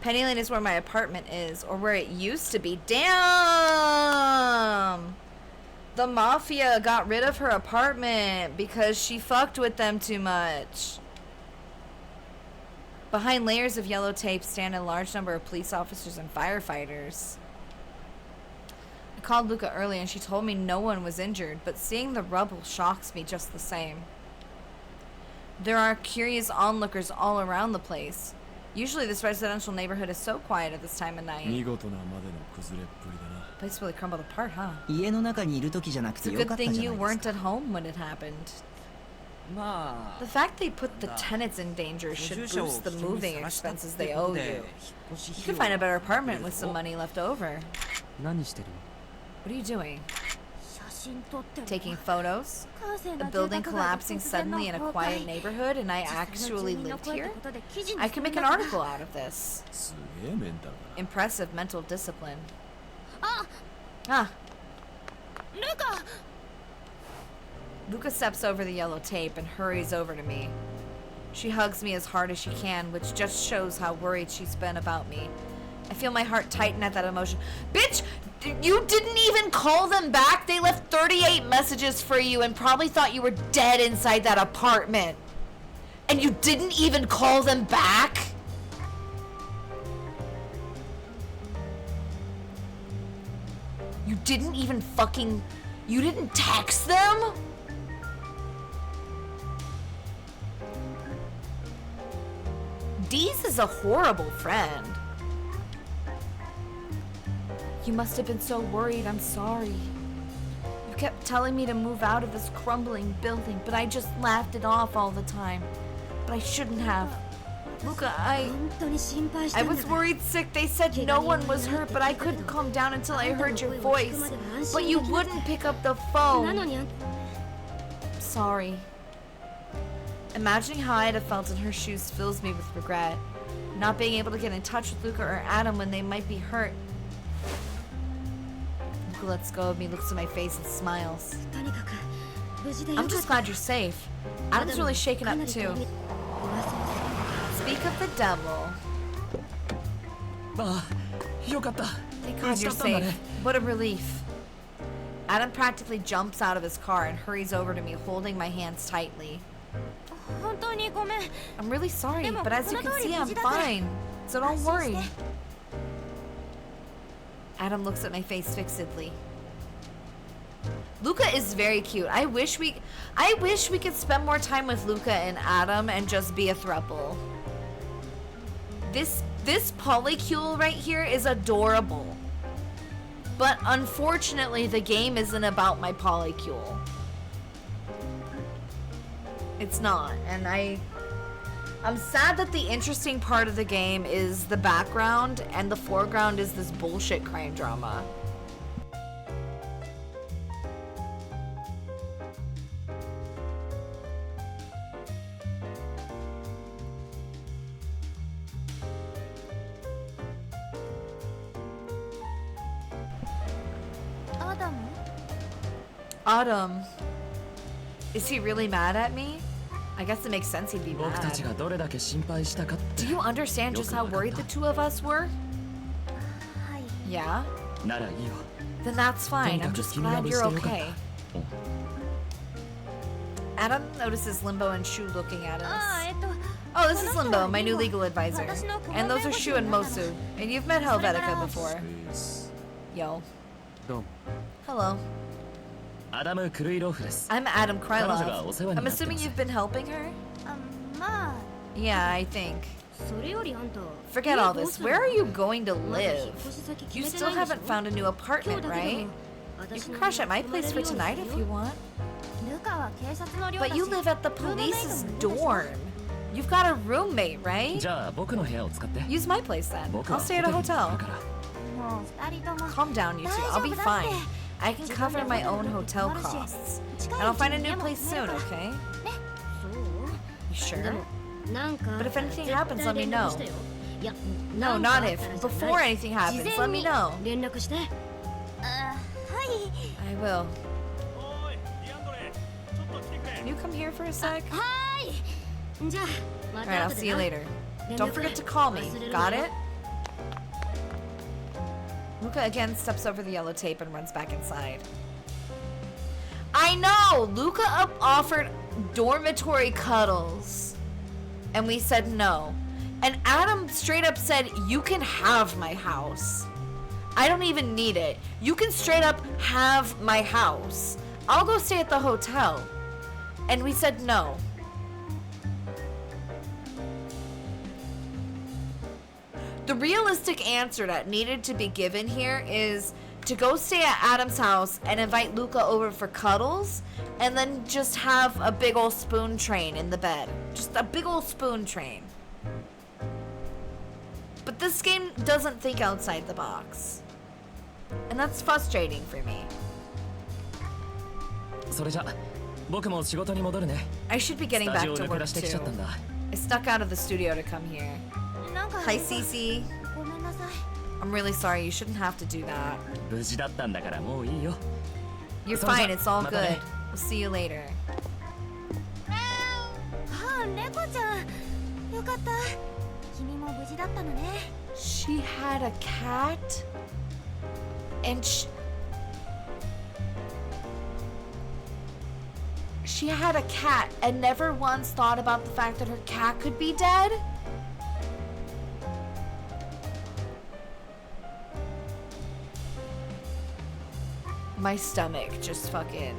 Penny Lane is where my apartment is, or where it used to be. Damn! The mafia got rid of her apartment because she fucked with them too much. Behind layers of yellow tape stand a large number of police officers and firefighters. I called Luca earlier and she told me no one was injured, but seeing the rubble shocks me just the same. There are curious onlookers all around the place. Usually this residential neighborhood is so quiet at this time of night. Place really crumbled apart, huh? 家の中にいる時じゃなく It's て a よ good かった thing じゃ you ないです weren't か。 at home when it happened. まあ The fact they put the tenants in danger should boost the moving expenses they owe you. You could find a better apartment with some money left over. 何してる？ What are you doing? 写真撮ってる。 Taking photos? 閑静 A な住 building 宅街で collapsing 突然の suddenly in a 崩 quiet 壊。 neighborhood and I 実際の actually 住民の lived 声って here? ことで記事に I す can るん make だ an から。 article out of this. すげえメンタルだな。 Impressive mental discipline. あ、 Ah, ルカ。 Luca steps over the yellow tape and hurries over to me. She hugs me as hard as she can, which just shows how worried she's been about me. I feel my heart tighten at that emotion. Bitch, you didn't even call them back? They left 38 messages for you and probably thought you were dead inside that apartment. And you didn't even call them back? You didn't even fucking... You didn't text them? Deez is a horrible friend. You must have been so worried, I'm sorry. You kept telling me to move out of this crumbling building, but I just laughed it off all the time. But I shouldn't have. Luca, I was worried sick. They said no one was hurt, but I couldn't calm down until I heard your voice. But you wouldn't pick up the phone. Sorry. Imagining how I'd have felt in her shoes fills me with regret. Not being able to get in touch with Luca or Adam when they might be hurt. Luca lets go of me, looks at my face and smiles. I'm just glad you're safe. Adam's really shaken up too. Speak of the devil. Thank God you're safe. What a relief. Adam practically jumps out of his car and hurries over to me, holding my hands tightly. I'm really sorry, but as you can see, I'm fine. So don't worry. Adam looks at my face fixedly. Luca is very cute. I wish we could spend more time with Luca and Adam and just be a throuple. This polycule right here is adorable. But unfortunately, the game isn't about my polycule. It's not, and I'm sad that the interesting part of the game is the background and the foreground is this bullshit crime drama. Autumn. Is he really mad at me? I guess it makes sense he'd be mad. Do you understand just how worried the two of us were? Yeah? Then that's fine. I'm just glad you're okay. Adam notices Limbo and Shu looking at us. Oh, this is Limbo, my new legal advisor. And those are Shu and Mosu. And you've met Helvetica before. Yo. Hello. I'm Adam Krylov. I'm assuming you've been helping her? Yeah, I think. Forget all this. Where are you going to live? You still haven't found a new apartment, right? You can crash at my place for tonight if you want. But you live at the police's dorm. You've got a roommate, right? Use my place then. I'll stay at a hotel. Calm down, you two. I'll be fine. I can cover my own hotel costs. And I'll find a new place soon, okay? You sure? But if anything happens, let me know. No, not if. Before anything happens, let me know. I will. Can you come here for a sec? Alright, I'll see you later. Don't forget to call me. Got it? Luca again steps over the yellow tape and runs back inside. I know! Luca offered dormitory cuddles. And we said no. And Adam straight up said, you can have my house. I don't even need it. You can straight up have my house. I'll go stay at the hotel. And we said no. The realistic answer that needed to be given here is to go stay at Adam's house and invite Luca over for cuddles and then just have a big old spoon train in the bed. Just a big old spoon train. But this game doesn't think outside the box. And that's frustrating for me. I should be getting back to work too. I snuck out of the studio to come here. Hi, Cece. I'm really sorry. You shouldn't have to do that. You're fine. It's all good. We'll see you later. She had a cat? And she had a cat and never once thought about the fact that her cat could be dead? My stomach just fucking...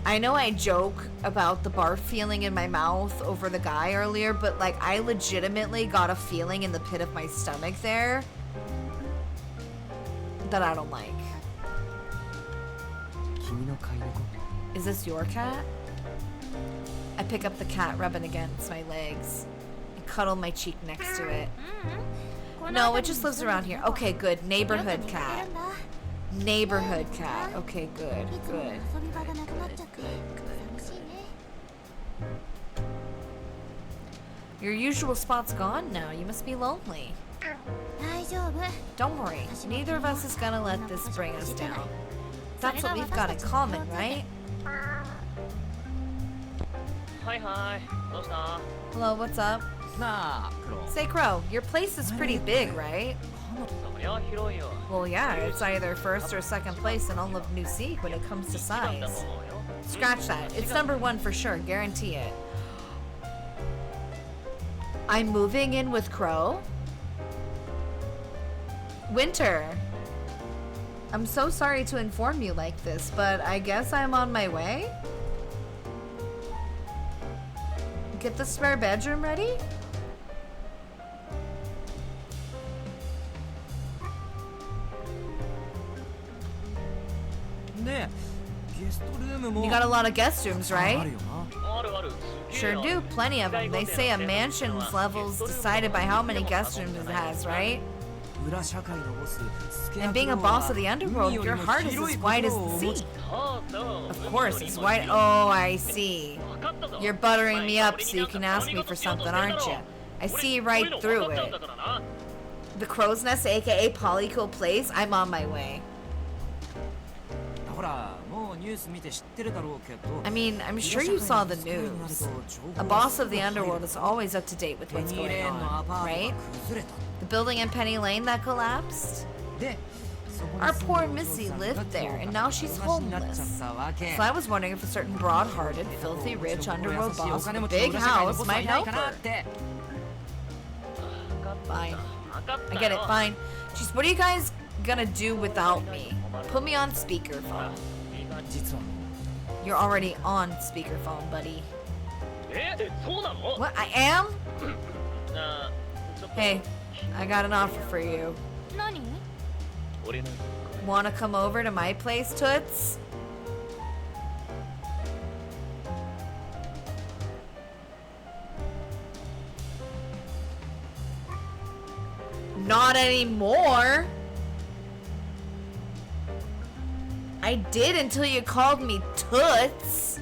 I know I joke about the barf feeling in my mouth over the guy earlier, but like I legitimately got a feeling in the pit of my stomach there that I don't like. Is this your cat? I pick up the cat, rub it against my legs, and cuddle my cheek next to it. No, it just lives around here. Okay, good. Neighborhood cat. Neighborhood cat. Okay, good, good. Your usual spot's gone now. You must be lonely. Don't worry. Neither of us is gonna let this bring us down. That's what we've got in common, right? Hi. Hello, what's up? Say, Crow, your place is pretty big, right? Well, yeah, it's either first or second place in all of New Seek when it comes to size. Scratch that. It's #1 for sure, guarantee it. I'm moving in with Crow? Winter. I'm so sorry to inform you like this, but I guess I'm on my way? Get the spare bedroom ready? You got a lot of guest rooms, right? Sure do, plenty of them. They say a mansion's level's decided by how many guest rooms it has, right? And being a boss of the underworld, your heart is as wide as the sea. Of course, it's wide. Oh, I see. You're buttering me up so you can ask me for something, aren't you? I see right through it. The Crow's Nest, aka Polycool Place, I'm on my way. I mean, I'm sure you saw the news. A boss of the underworld is always up to date with what's going on, right? The building in Penny Lane that collapsed? Our poor Missy lived there, and now she's homeless. So I was wondering if a certain broad-hearted, filthy, rich underworld boss with a big house might help her. Fine. I get it, fine. Jeez, what are you guys gonna do without me? Put me on speakerphone. You're already on speakerphone, buddy. What? I am? Hey, I got an offer for you. Wanna come over to my place, Toots? Not anymore. I did until you called me Toots.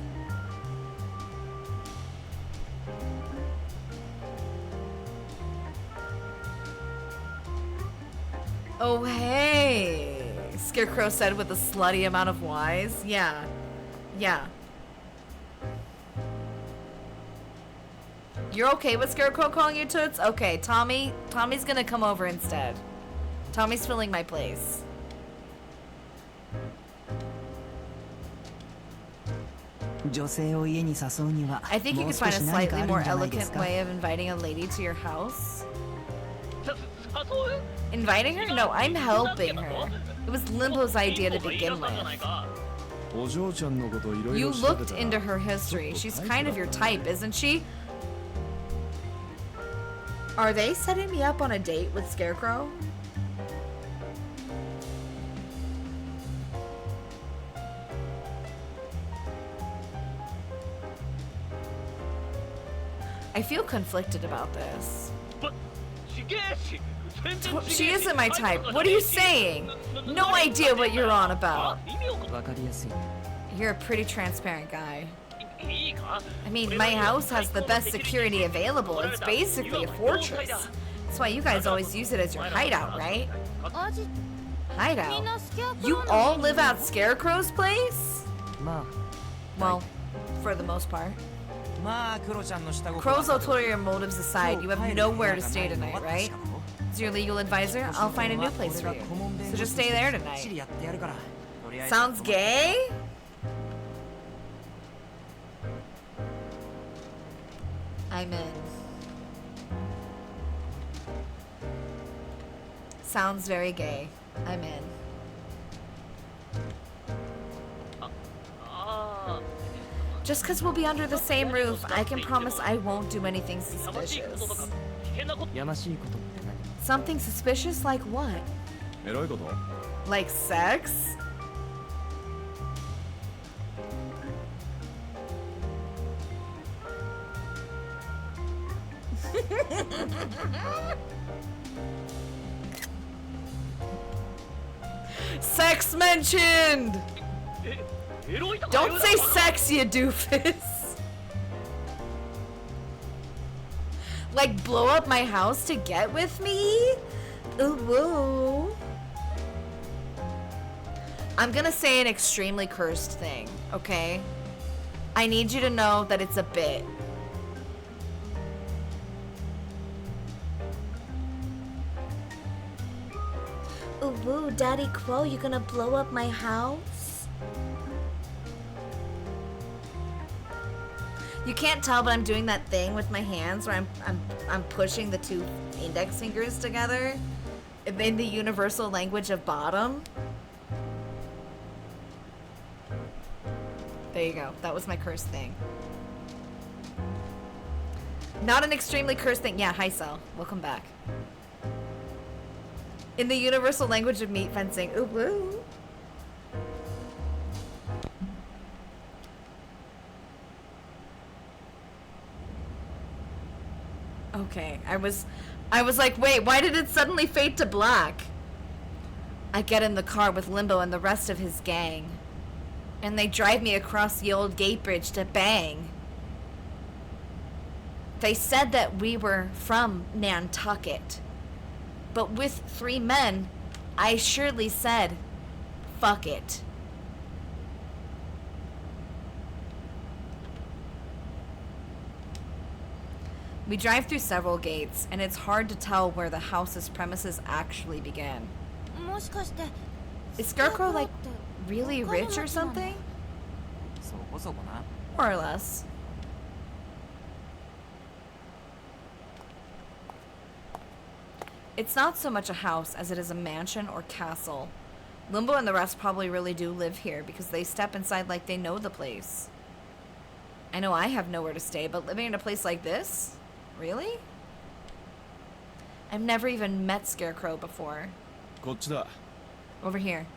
Oh, hey. Scarecrow said with a slutty amount of Y's. Yeah. Yeah. You're okay with Scarecrow calling you Toots? Okay, Tommy's gonna come over instead. Tommy's filling my place. I think you could find a slightly more elegant way of inviting a lady to your house. Inviting her? No, I'm helping her. It was Limbo's idea to begin with. You looked into her history. She's kind of your type, isn't she? Are they setting me up on a date with Scarecrow? I feel conflicted about this. She isn't my type. What are you saying? No idea what you're on about. You're a pretty transparent guy. I mean, my house has the best security available. It's basically a fortress. That's why you guys always use it as your hideout, right? Hideout? You all live at Scarecrow's place? Well, for the most part. Crow's ulterior motives aside, you have nowhere to stay tonight, right? As your legal advisor, I'll find a new place for you. So just stay there tonight. Sounds gay? I'm in. Sounds very gay. I'm in. Just because we'll be under the same roof, I can promise I won't do anything suspicious. Something suspicious like what? Like sex? Sex mentioned! Don't say sex, you doofus! Like blow up my house to get with me? Ooh, woo. I'm gonna say an extremely cursed thing, okay? I need you to know that it's a bit. Ooh, woo, Daddy Crow, you gonna blow up my house? You can't tell, but I'm doing that thing with my hands where I'm pushing the two index fingers together in the universal language of bottom. There you go. That was my curse thing. Not an extremely cursed thing. Yeah, hi Cell. Welcome back. In the universal language of meat fencing. Ooh, woo. Okay, I was like, wait, why did it suddenly fade to black? I get in the car with Limbo and the rest of his gang. And they drive me across the old gate bridge to Bang. They said that we were from Nantucket. But with 3 men, I surely said, fuck it. We drive through several gates, and it's hard to tell where the house's premises actually began. Is Scarecrow, like, really rich or something? More or less. It's not so much a house as it is a mansion or castle. Limbo and the rest probably really do live here because they step inside like they know the place. I know I have nowhere to stay, but living in a place like this? Really? I've never even met Scarecrow before. Over here.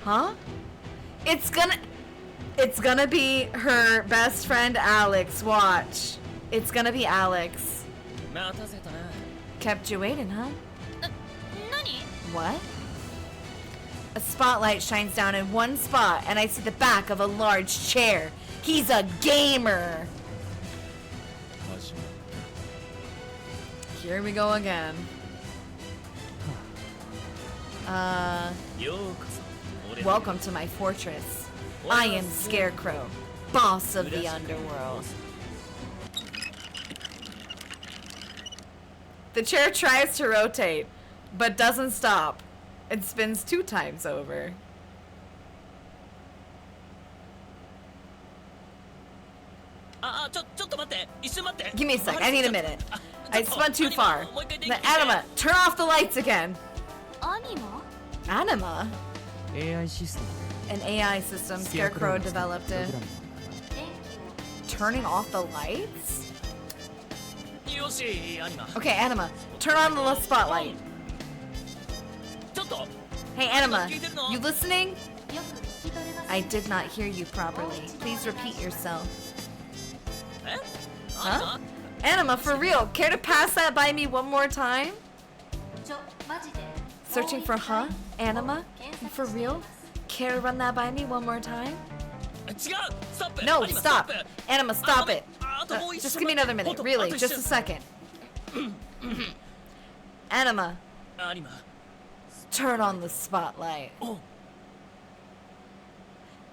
Huh? It's gonna be her best friend Alex. Watch. It's gonna be Alex. Kept you waiting, huh? What? A spotlight shines down in one spot, and I see the back of a large chair. He's a gamer. Here we go again. Welcome to my fortress. I am Scarecrow, boss of the underworld. The chair tries to rotate, but doesn't stop. It spins 2 times over. Give me a sec, I need a minute. I spun too far. The Anima, turn off the lights again. Anima? AI system. An AI system. Scarecrow developed it. Turning off the lights? Okay, Anima, turn on the spotlight. Hey, Anima, you listening? I did not hear you properly. Please repeat yourself. Huh? Anima, for real, care to pass that by me one more time? Searching for huh? Anima? For real? Care to run that by me one more time? No, stop! Anima, stop it! Just give me another minute, really, just a second. Anima. Turn on the spotlight.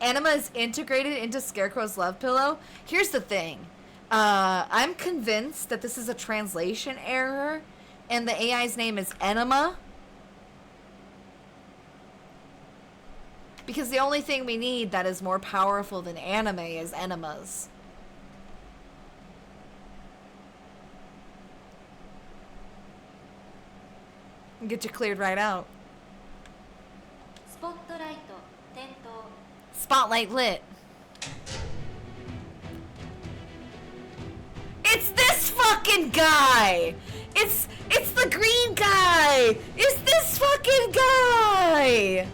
Anima is integrated into Scarecrow's love pillow. Here's the thing. I'm convinced that this is a translation error, and the AI's name is Enema. Because the only thing we need that is more powerful than anime is enemas. Get you cleared right out. Spotlight lit. It's this fucking guy! It's the green guy! It's this fucking guy!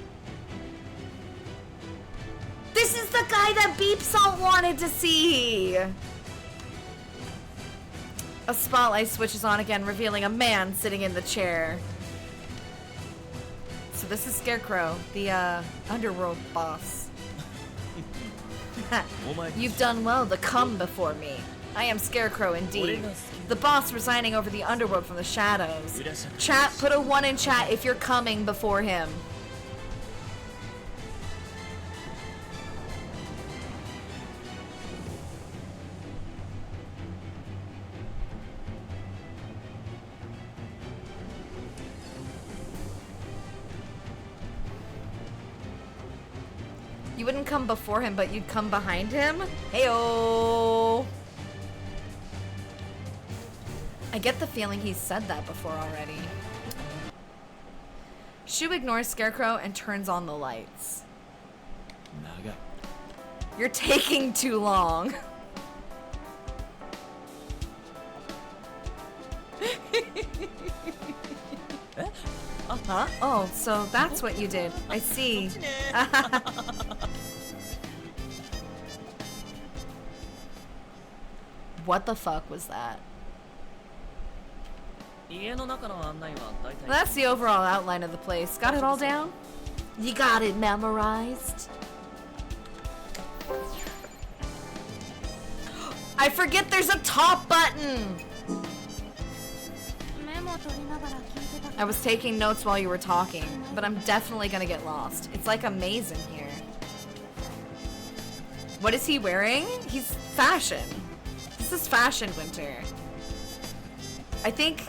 This is the guy that Beep Salt wanted to see! A spotlight switches on again, revealing a man sitting in the chair. So this is Scarecrow, the underworld boss. You've done well to come before me. I am Scarecrow indeed. The boss resigning over the underworld from the shadows. Chat, put a 1 in chat if you're coming before him. You wouldn't come before him, but you'd come behind him? Heyo! I get the feeling he's said that before already. Shu ignores Scarecrow and turns on the lights. Naga. You're taking too long. Huh? Oh, so that's what you did. I see. What the fuck was that? Well, that's the overall outline of the place. Got it all down? You got it memorized? I forget there's a top button! I was taking notes while you were talking, but I'm definitely gonna get lost. It's like a maze in here. What is he wearing? He's fashion. This is fashion winter. I think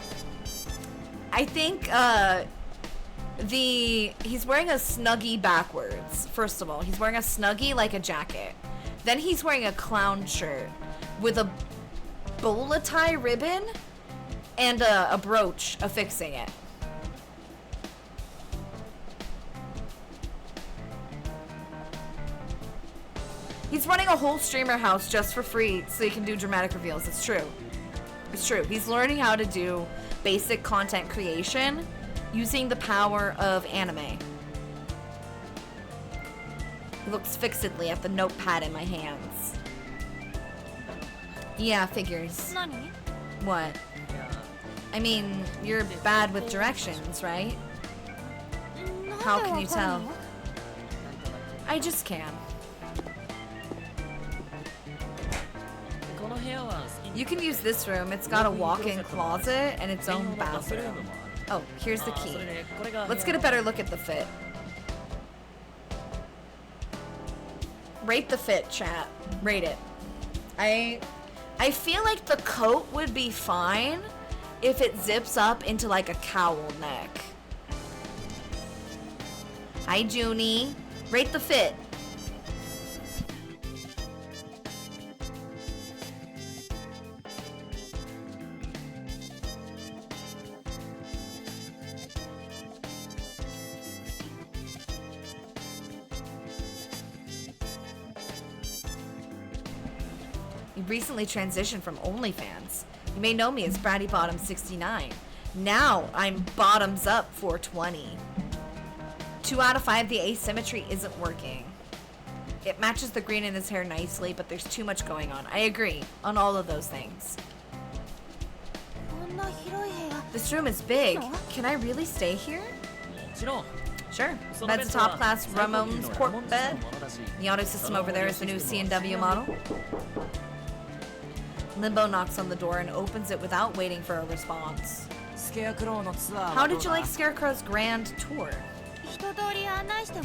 he's wearing a Snuggie backwards. First of all, he's wearing a Snuggie like a jacket. Then he's wearing a clown shirt with a bow tie ribbon and a brooch affixing it. He's running a whole streamer house just for free so he can do dramatic reveals. It's true. It's true. He's learning how to do basic content creation using the power of anime. He looks fixedly at the notepad in my hands. Yeah, figures. What? I mean, you're bad with directions, right? How can you tell? I just can. You can use this room. It's got a walk-in closet and its own bathroom. Oh, here's the key. Let's get a better look at the fit. Rate the fit, chat. Rate it. I feel like the coat would be fine if it zips up into like a cowl neck. Hi, Junie. Rate the fit. You recently transitioned from OnlyFans. You may know me as Bratty Bottom 69. Now I'm Bottoms Up 420. 2 out of 5, the asymmetry isn't working. It matches the green in his hair nicely, but there's too much going on. I agree on all of those things. This room is big. Can I really stay here? Sure. Bed's top class Ramon's port bed. The auto system over there is the new C&W model. Limbo knocks on the door and opens it without waiting for a response. How did you like Scarecrow's grand tour?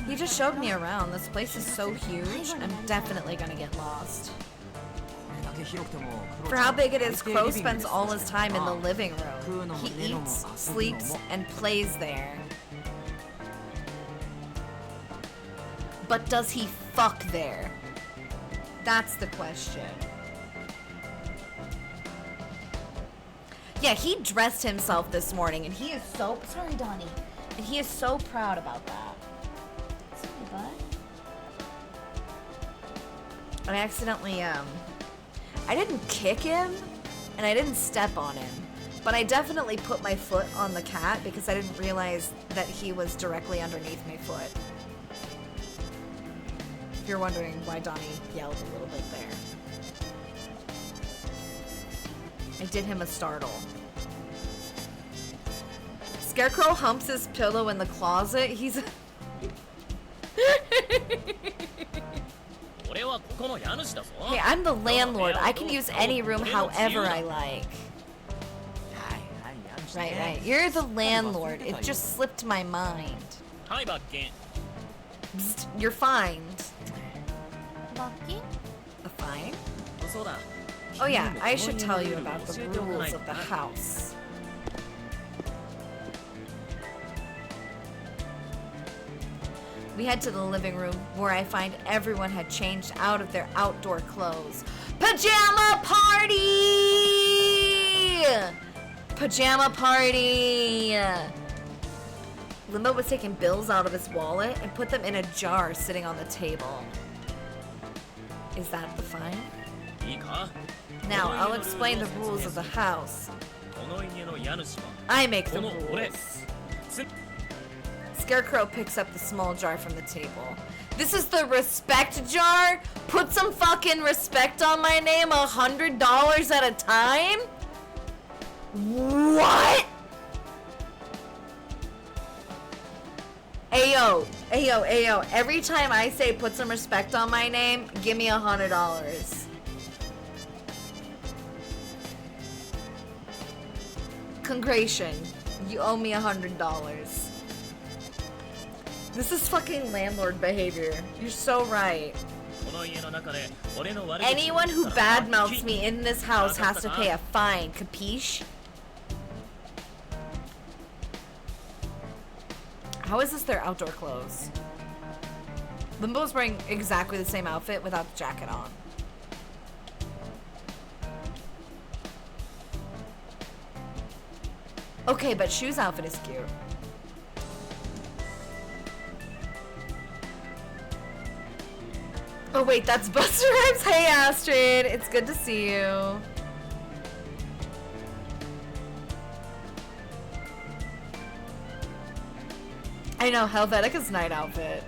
He just showed me around. This place is so huge, I'm definitely gonna get lost. For how big it is, Crow spends all his time in the living room. He eats, sleeps, and plays there. But does he fuck there? That's the question. Yeah, he dressed himself this morning, and he is so... Sorry, Donnie. And he is so proud about that. Sorry, bud. And I accidentally, I didn't kick him, and I didn't step on him. But I definitely put my foot on the cat because I didn't realize that he was directly underneath my foot. If you're wondering why Donnie yelled a little bit there. I did him a startle. Scarecrow humps his pillow in the closet. He's... Hey, I'm the landlord. I can use any room however I like. Right. You're the landlord. It just slipped my mind. Psst, you're fined. A fine? Oh yeah, I should tell you about the rules of the house. We head to the living room where I find everyone had changed out of their outdoor clothes. Pajama party! Pajama party! Limbo was taking bills out of his wallet and put them in a jar sitting on the table. Is that the fine? Now, I'll explain the rules of the house. I make the rules. Scarecrow picks up the small jar from the table. This is the respect jar? Put some fucking respect on my name, $100 at a time? What? Ayo, ayo, ayo. Every time I say put some respect on my name, give me $100. Congration, you owe me $100. This is fucking landlord behavior. You're so right. Anyone who badmouths me in this house has to pay a fine, capiche? How is this their outdoor clothes? Limbo's wearing exactly the same outfit without the jacket on. Okay, but Shu's outfit is cute. Oh wait, that's Buster Rhymes. Hey Astrid, it's good to see you. I know, Helvetica's night outfit.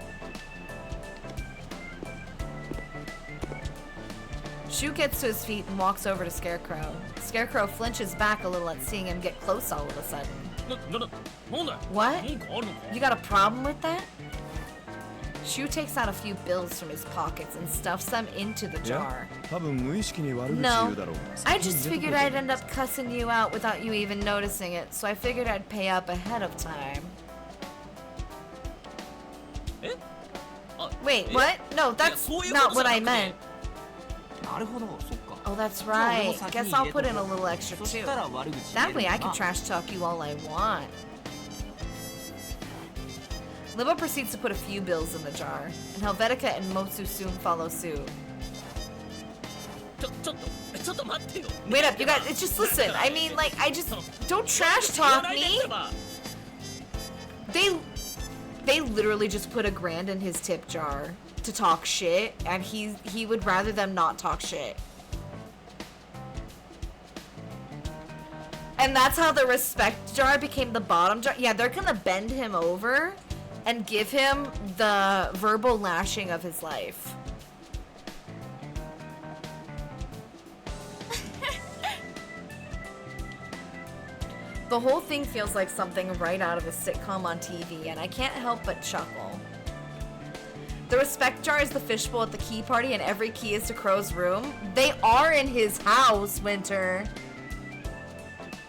Shu gets to his feet and walks over to Scarecrow. Scarecrow flinches back a little at seeing him get close all of a sudden. What? You got a problem with that? Shu takes out a few bills from his pockets and stuffs them into the jar. No, I just figured I'd end up cussing you out without you even noticing it, so I figured I'd pay up ahead of time. Wait, what? No, that's not what I meant. Oh, that's right. Guess I'll put in a little extra too. That way I can trash talk you all I want. Limbo proceeds to put a few bills in the jar, and Helvetica and Motsu soon follow suit. Wait up, you guys, it's just listen. I mean, like, don't trash talk me. They literally just put $1,000 in his tip jar to talk shit, and he would rather them not talk shit. And that's how the respect jar became the bottom jar. Yeah, they're gonna bend him over and give him the verbal lashing of his life. The whole thing feels like something right out of a sitcom on TV, and I can't help but chuckle. The respect jar is the fishbowl at the key party, and every key is to Crow's room. They are in his house, Winter.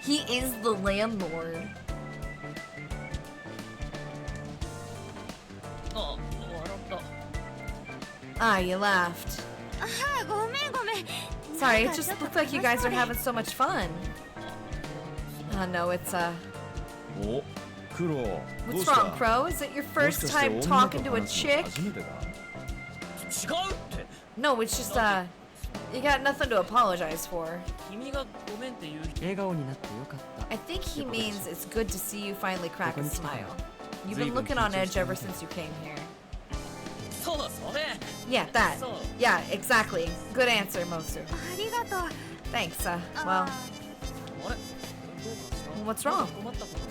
He is the landlord. Ah, you laughed. Sorry, it just looked like you guys are having so much fun. No, it's What's wrong, Crow? Is it your first time talking to a chick? No, it's just you got nothing to apologize for. I think he means it's good to see you finally crack a smile. You've been looking on edge ever since you came here. Yeah, that. Yeah, exactly. Good answer, Motsu. Thanks, well... What's wrong?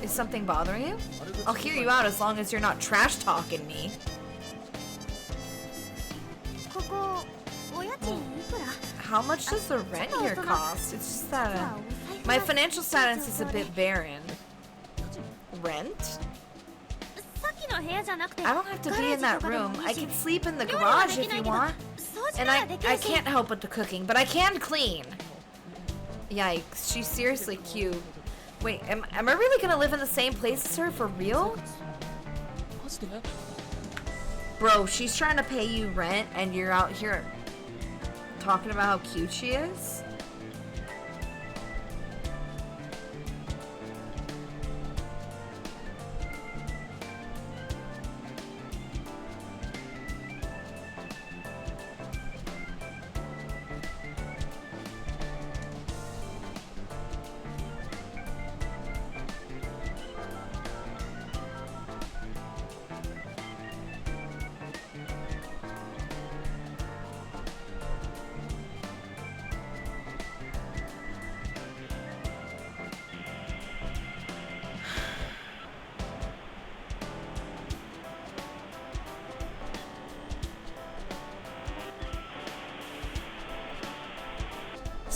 Is something bothering you? I'll hear you out as long as you're not trash-talking me. How much does the rent here cost? It's just that my financial status is a bit barren. Rent? I don't have to be in that room. I can sleep in the garage if you want. And I can't help with the cooking, but I can clean. Yikes, she's seriously cute. Wait, am I really gonna live in the same place as her for real? Bro, she's trying to pay you rent and you're out here talking about how cute she is?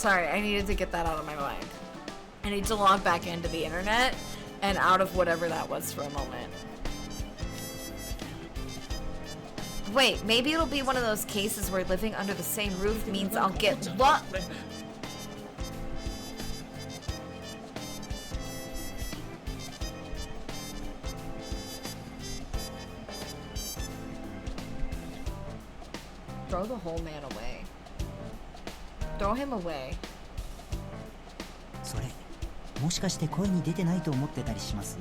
Sorry, I needed to get that out of my mind. I need to log back into the internet and out of whatever that was for a moment. Wait, maybe it'll be one of those cases where living under the same roof means I'll get what? Throw the whole man away. Throw him away. それ、もしかして声に出てないと思ってたりします？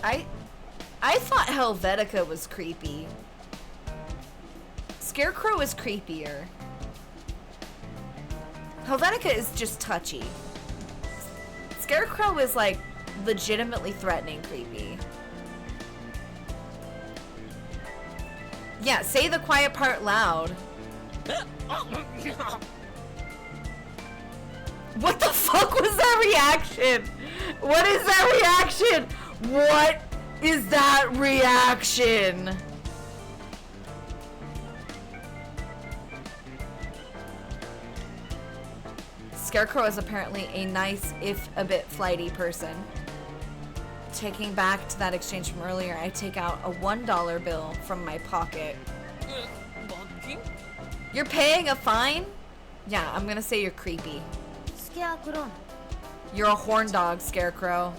I thought Helvetica was creepy. Scarecrow is creepier. Helvetica is just touchy. Scarecrow is like legitimately threatening creepy. Yeah, say the quiet part loud. What the fuck was that reaction? What is that reaction? What is that reaction? Scarecrow is apparently a nice, if a bit flighty person. Taking back to that exchange from earlier, I take out a $1 bill from my pocket. You're paying a fine? Yeah, I'm gonna say you're creepy. You're a horn dog, Scarecrow.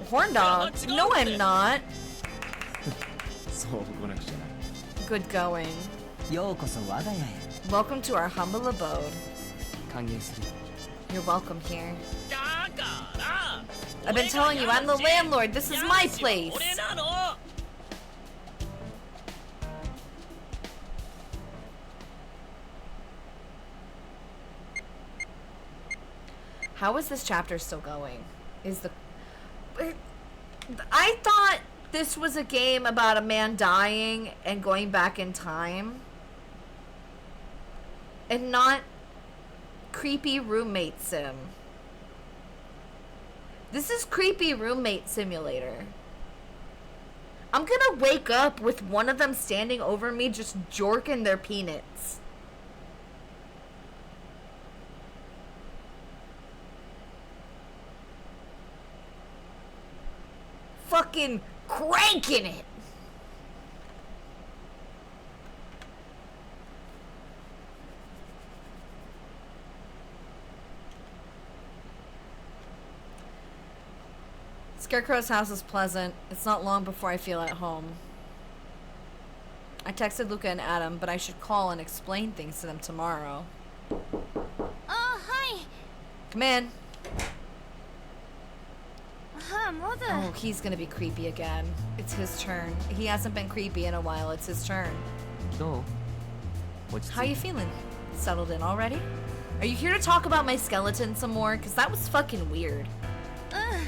Horn dog? No, I'm not. Good going. Welcome to our humble abode. You're welcome here. I've been telling you, I'm the landlord. This is my place. How is this chapter still going? I thought this was a game about a man dying and going back in time, and not creepy roommate sim. This is creepy roommate simulator. I'm gonna wake up with one of them standing over me just jorking their peanuts. Fucking cranking it. Scarecrow's house is pleasant. It's not long before I feel at home. I texted Luca and Adam, but I should call and explain things to them tomorrow. Hi. Come in. Mother. Oh, he's gonna be creepy again. It's his turn. He hasn't been creepy in a while. It's his turn. How you feeling? Settled in already? Are you here to talk about my skeleton some more? Because that was fucking weird. I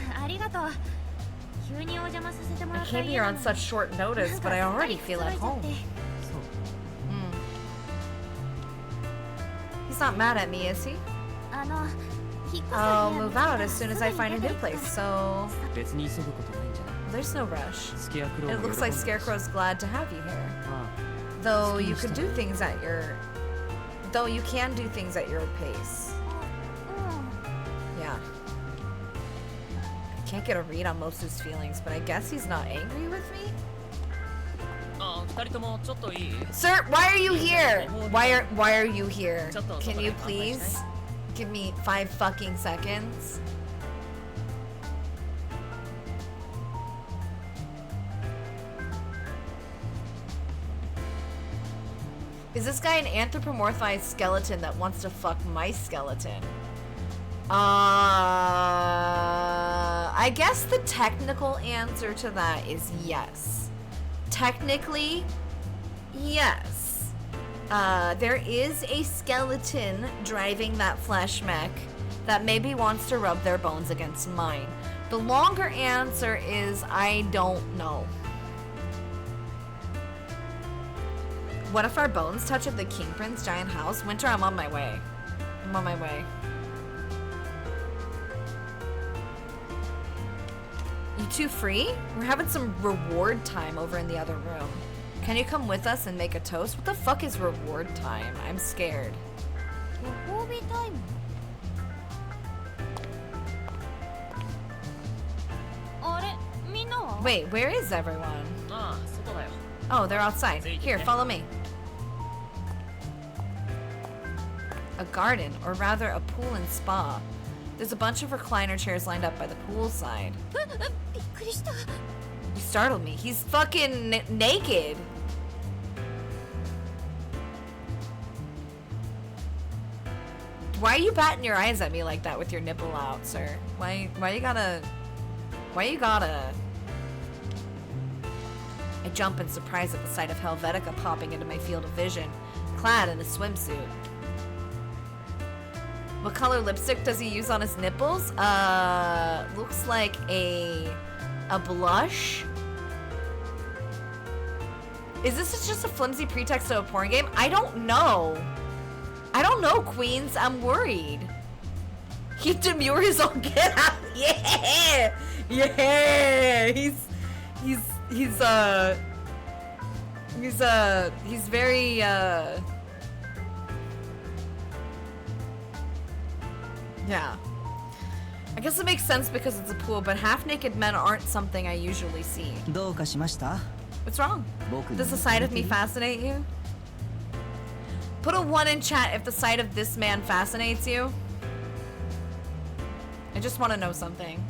came here on such short notice, but I already feel at home. He's not mad at me, is he? I'll move out as soon as I find a new place, so there's no rush. It looks like Scarecrow's glad to have you here. Though you can do things at your pace. Yeah. I can't get a read on Mosu's feelings, but I guess he's not angry with me? Sir, why are you here? Why are you here? Can you please give me 5 fucking seconds? Is this guy an anthropomorphized skeleton that wants to fuck my skeleton? I guess the technical answer to that is yes. Technically, yes. There is a skeleton driving that flesh mech that maybe wants to rub their bones against mine. The longer answer is I don't know. What if our bones touch at the Kingprin's giant house? Winter, I'm on my way. I'm on my way. You two free? We're having some reward time over in the other room. Can you come with us and make a toast? What the fuck is reward time? I'm scared. Wait, where is everyone? Oh, they're outside. Here, follow me. A garden, or rather a pool and spa. There's a bunch of recliner chairs lined up by the pool side. You startled me. He's fucking naked. Why are you batting your eyes at me like that with your nipple out, sir? Why you gotta... I jump in surprise at the sight of Helvetica popping into my field of vision, clad in a swimsuit. What color lipstick does he use on his nipples? Looks like a blush. Is this just a flimsy pretext to a porn game? I don't know. I don't know, Queens. I'm worried. He demurs on get out. Yeah! Yeah! He's very, yeah. I guess it makes sense because it's a pool, but half-naked men aren't something I usually see. What's wrong? Does the sight of me fascinate you? Put a 1 in chat if the sight of this man fascinates you. I just want to know something.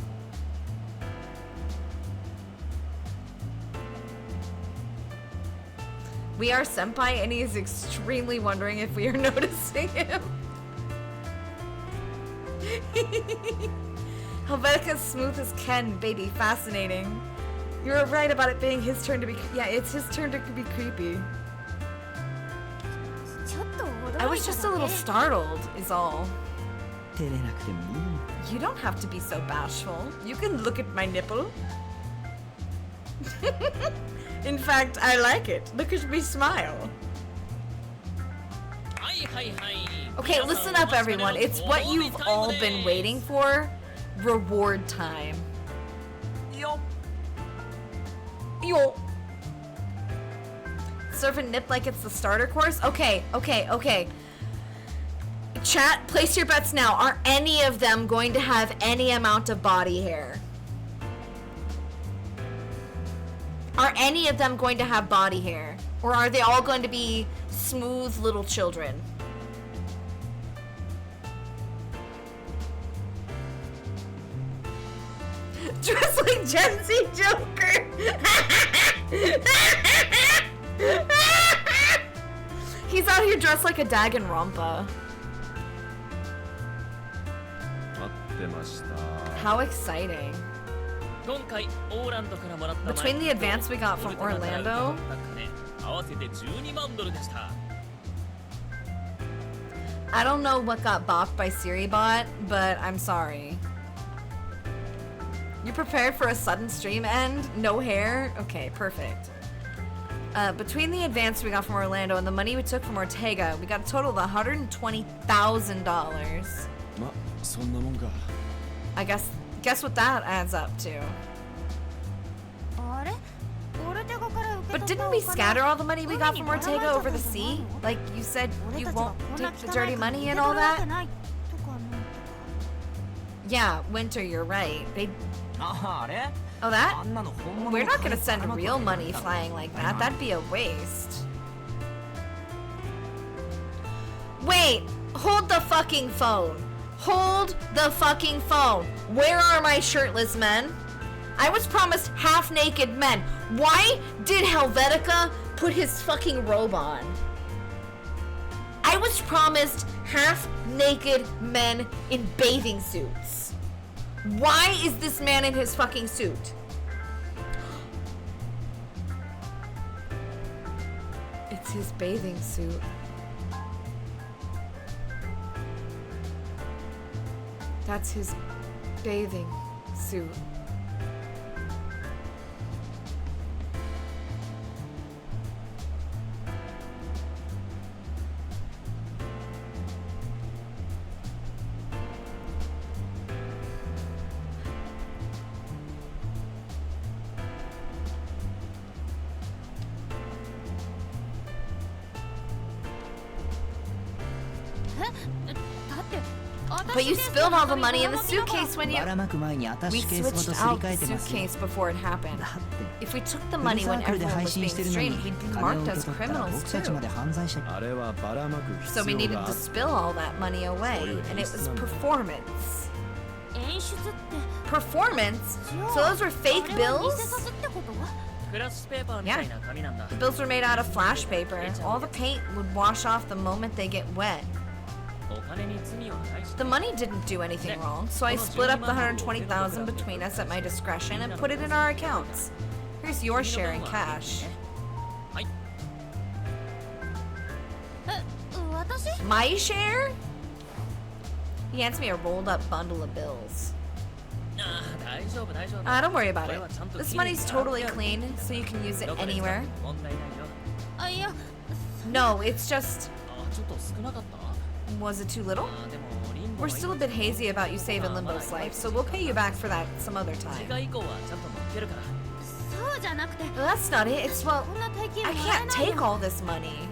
We are senpai and he is extremely wondering if we are noticing him. Helvetica's smooth as Ken, baby, fascinating. You were right about it being his turn to be, yeah, it's his turn to be creepy. I was just a little startled, is all. You don't have to be so bashful. You can look at my nipple. In fact, I like it. Look at me smile. Okay, listen up, everyone. It's what you've all been waiting for. Reward time. Yo. Yo. Surf and nip like it's the starter course? Okay. Chat, place your bets now. Are any of them going to have any amount of body hair? Are any of them going to have body hair? Or are they all going to be smooth little children? Dressed like Gen Z Joker! He's out here dressed like a Danganronpa. How exciting. Between the advance we got from Orlando, I don't know what got bopped by SiriBot, but I'm sorry. You prepared for a sudden stream end? No hair? Okay, perfect. Between the advance we got from Orlando and the money we took from Ortega, we got a total of $120,000. I guess what that adds up to. But didn't we scatter all the money we got from Ortega over the sea? Like you said, you won't take the dirty money and all that? Yeah, Winter, you're right. Oh, that? We're not gonna send real money flying like that. That'd be a waste. Wait! Hold the fucking phone. Hold the fucking phone. Where are my shirtless men? I was promised half-naked men. Why did Helvetica put his fucking robe on? I was promised half-naked men in bathing suits. Why is this man in his fucking suit? It's his bathing suit. That's his bathing suit. But you spilled all the money in the suitcase when you... ばらまく前に We 私ケースご switched とすり out 替え the てますよ suitcase before it happened. だって If we took the フル money サ when ークルで everyone 配 was 信 being してるのに streamed, we'd be 金を marked 受 as け取ったら criminals 僕たちま too. で犯罪者あれはばらまく So 必 we 要 needed があ to っ spill all that money away, and it was performance. 演出って Performance? So those were fake あれは偽 bills? 札ってこと？クラスペーパーみたいな紙なんだ The bills were made out of flash paper. All the paint would wash off the moment they get wet. お金に罪はないし The money didn't do anything wrong, so I split up the 120,000 between us at my discretion and put it in our accounts. Here's your share in cash. え、私？ My share? He hands me a rolled up bundle of bills. ああ大丈夫大丈夫 Don't worry about it. This money's totally clean, so you can use it どこで使って anywhere. も問題ないよあ、いや、 No, it's just... あちょっと少なかった Was it too little? あでもリンボ We're still a bit hazy about you saving Limbo's life, so we'll pay you back for that some other 次 time. 回以降はちゃんと乗っけるからそうじゃなくて、 Well, that's not it. It's, well, こんな大金 I もらえ can't ない take よ。 all this money.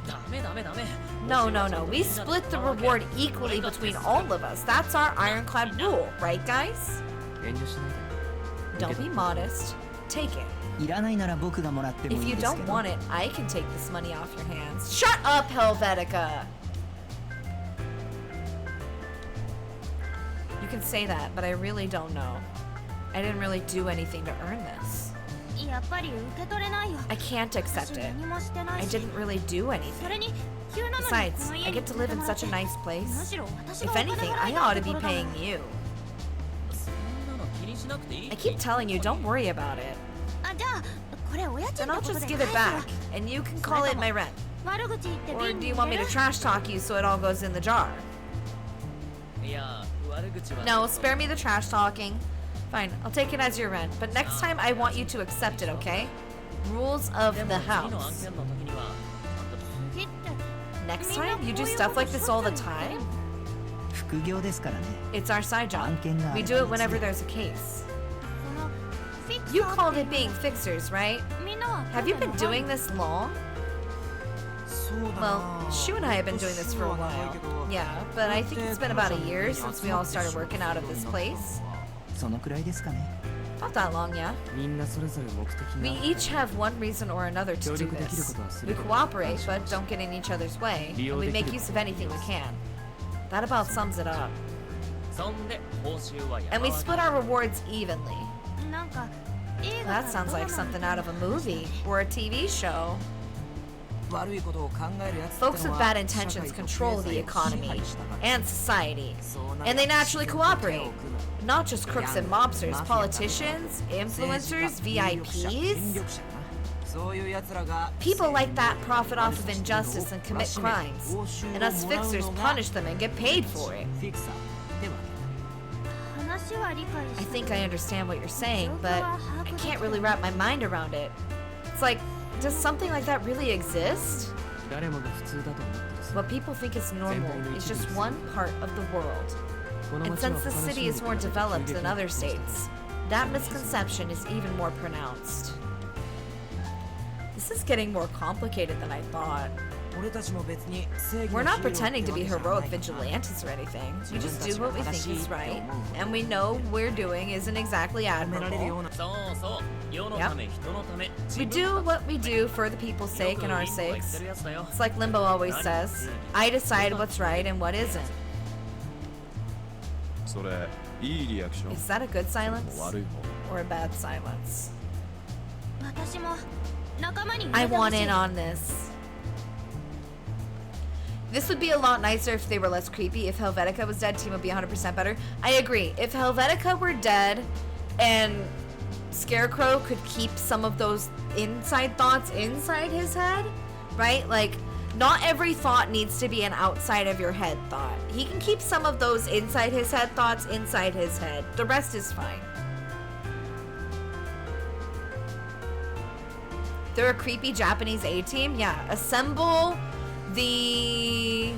ダメダメダメ No, no, no. We split the reward equally between all of us. That's our ironclad rule, right, guys? 遠慮しないで Don't be modest. Take it. いらないなら僕がもらっても If いい you ですけ don't ど want it, I can take this money off your hands. Shut up, Helvetica! You can say that, but I really don't know. I didn't really do anything to earn this. やっぱり受け取れないよ。 I can't 私 accept it. 何もしてない I し。 didn't really do そ anything. れに急なのにこ Besides, の I 家に get to live in such a nice む place. しろ私 If がお金 anything, 払 I いた ought い to と be ころだもん。 paying you. そんなの気にしなくていい I keep telling you, don't worry about it. あ、じゃあこれお家賃 Then って I'll こと just で give 返 it すわ。 back, and you can call it my rent. 悪口言って Or 瓶 do に you 入 want me れ to る？ trash talk you so it all goes in the jar? いや悪口は No, spare me the trash talking. Fine, I'll take it as your rent, but next time I want you to accept it, okay? Rules of でも the 次の案 house. 件の時には 次って Next time, you do stuff like this all the time? 副業ですからね It's our side job. 案件があ We れ do ば it いつ whenever で there's a case. そのフィクサー You って called いう it being fixers, right? みんなは Have you been doing this long? そうだな Well, Shu and I have been doing this for a while. Yeah, but I think it's been about a year since we all started working out of this place. そのくらいですかね Not that long, yeah. みんなそれぞれ目的 We が each have one reason or another to do this. We cooperate, but don't get in each other's way, and we make use of anything we can. That about sums it up. そんで報酬は And we 山分 split け our rewards evenly. なんか映画 That sounds like something out of a movie or a TV show. 悪いことを考えるやつって Folks の with は bad intentions control the 社会と経済を支 economy 配したがる and society, そうなる and they naturally 自然と手を cooperate. 組む Not just crooks and mobsters, politicians, influencers, VIPs. そういう奴らが People like that profit off of injustice and commit crimes, and us fixers punish them and get paid for it. フィクサーってわけだ話は理解 I した think I understand what you're saying, but I can't really wrap my mind around it. It's like, does something like that really exist? 誰もが普通だと思ってるさ What people think is normal is just one part of the world. この And 街は since the 他の city is 州 more に比べて developed 急激 than に other 発展してる states, that misconception is even more pronounced. This is getting more complicated than I thought. 俺たちも別に正義 We're の not ヒーローって pretending to be わけじゃ heroic ないからな vigilantes or anything. We just do what we think is right, and we know we're doing isn't exactly 褒められるよ admirable. うなそうそう世のため人のため We do what we do for the people's sake and our sakes. It's like Limbo always says, I decide what's right and what isn't. それいいリアクション Is that a good silence 悪い方 or a bad silence? 私も仲間に入 I れてほ want しい in on this. This would be a lot nicer if they were less creepy. If Helvetica was dead, team would be 100% better. I agree. If Helvetica were dead and Scarecrow could keep some of those inside thoughts inside his head, right? Like, not every thought needs to be an outside of your head thought. He can keep some of those inside his head thoughts inside his head. The rest is fine. They're a creepy Japanese A-team? Yeah. Assemble the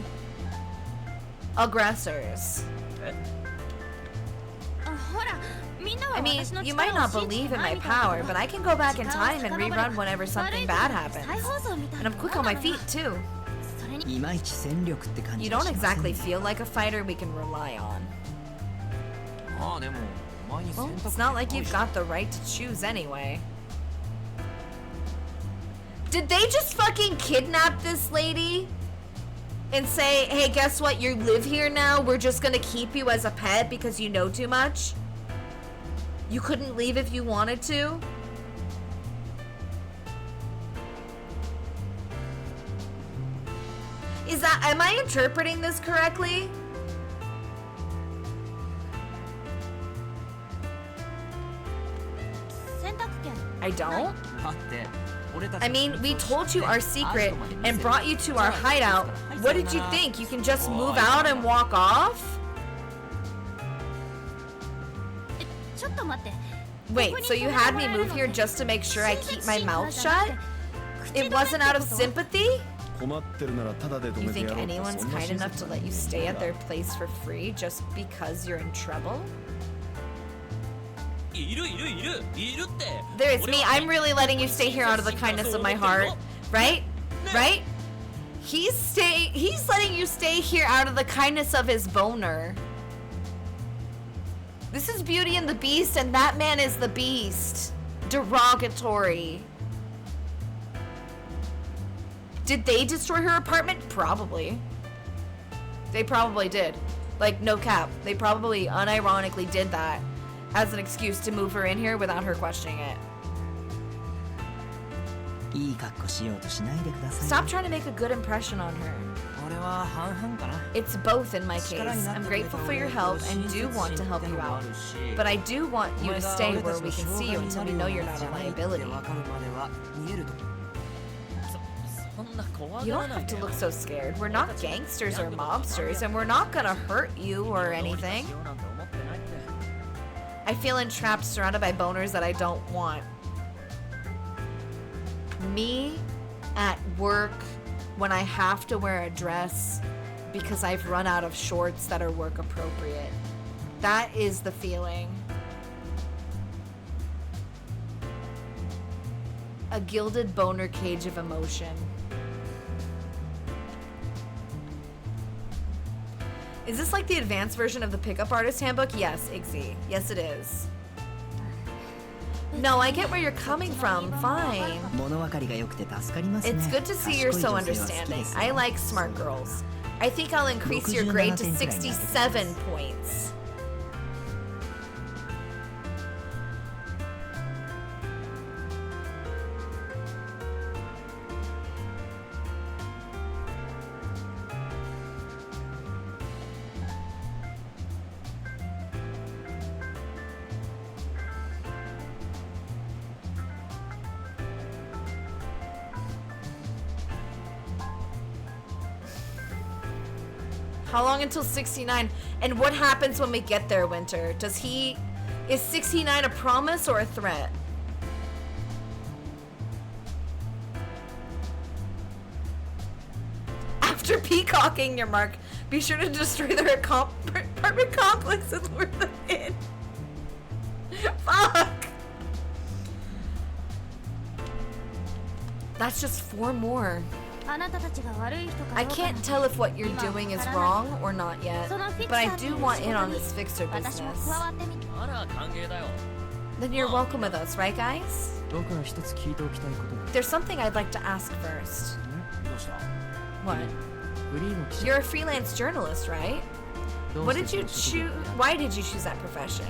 aggressors. ほらみんなは I mean, 私の you 力 might を not 信じ believe て in ない my みたいな power, but I can go back in 時間を time and 遡れ rerun whenever 悪 something い bad ことの再 happens. 放送みたい And な I'm quick on my feet too. それいまいち戦力って感 You じが don't しません exactly ね feel like a fighter we can rely on. ああでもお前に選 Well, 択 it's not like you've got the right to choose anyway. Did they just fucking kidnap this lady? And say, hey, guess what? You live here now. We're just gonna keep you as a pet because you know too much? You couldn't leave if you wanted to? Is that, am I interpreting this correctly? I don't? だって俺たち I mean, we told you our secret and brought you to our hideout. What did you think? You can just move out and walk off? Wait, so you had me move here just to make sure I keep my mouth shut? It wasn't out of sympathy? 困ってるならタダで止 You めて think やろうと anyone's そんな kind 親 enough 切 to な let you 人 stay だ at their place for free just because you're in trouble? いるって。 There, it's me. I'm really letting you stay here out of the kindness of my heart. Right? Right? He's letting you stay here out of the kindness of his boner. This is Beauty and the Beast, and that man is the Beast. Derogatory. Did they destroy her apartment? Probably. They probably did. Like, no cap. They probably unironically did that as an excuse to move her in here without her questioning it. いい格好しようとしないでください Stop trying to make a good impression on her. 俺は半々かな。 It's both in my case. I'm grateful for your help and do want to help you out. But I do want you to stay where we can see you until we know you're not a liability. You don't have to look so scared. We're not gangsters or mobsters, and we're not gonna hurt you or anything. I feel entrapped, surrounded by boners that I don't want. Me at work when I have to wear a dress because I've run out of shorts that are work appropriate. That is the feeling. A gilded boner cage of emotion. Is this like the advanced version of the pickup artist handbook? Yes, Igzy. Yes, it is. No, I get where you're coming from. Fine. 物分かりが良くて助かりますね It's good to see you're so understanding. I like smart girls. I think I'll increase your grade to 67 points. How long until 69? And what happens when we get there, Winter? Is 69 a promise or a threat? After peacocking your mark, be sure to destroy their apartment complex and lure them in. Fuck! That's just 4 more. I can't tell if what you're doing is wrong or not yet, but I do want in on this fixer business. Then you're welcome with us, right guys? 僕は一つ聞いておきたいことが There's something I'd like to ask first. どうした What? フリーの記者 You're a freelance journalist, right? どう What して did you この職業 choose? を選んだ Why did you choose that profession?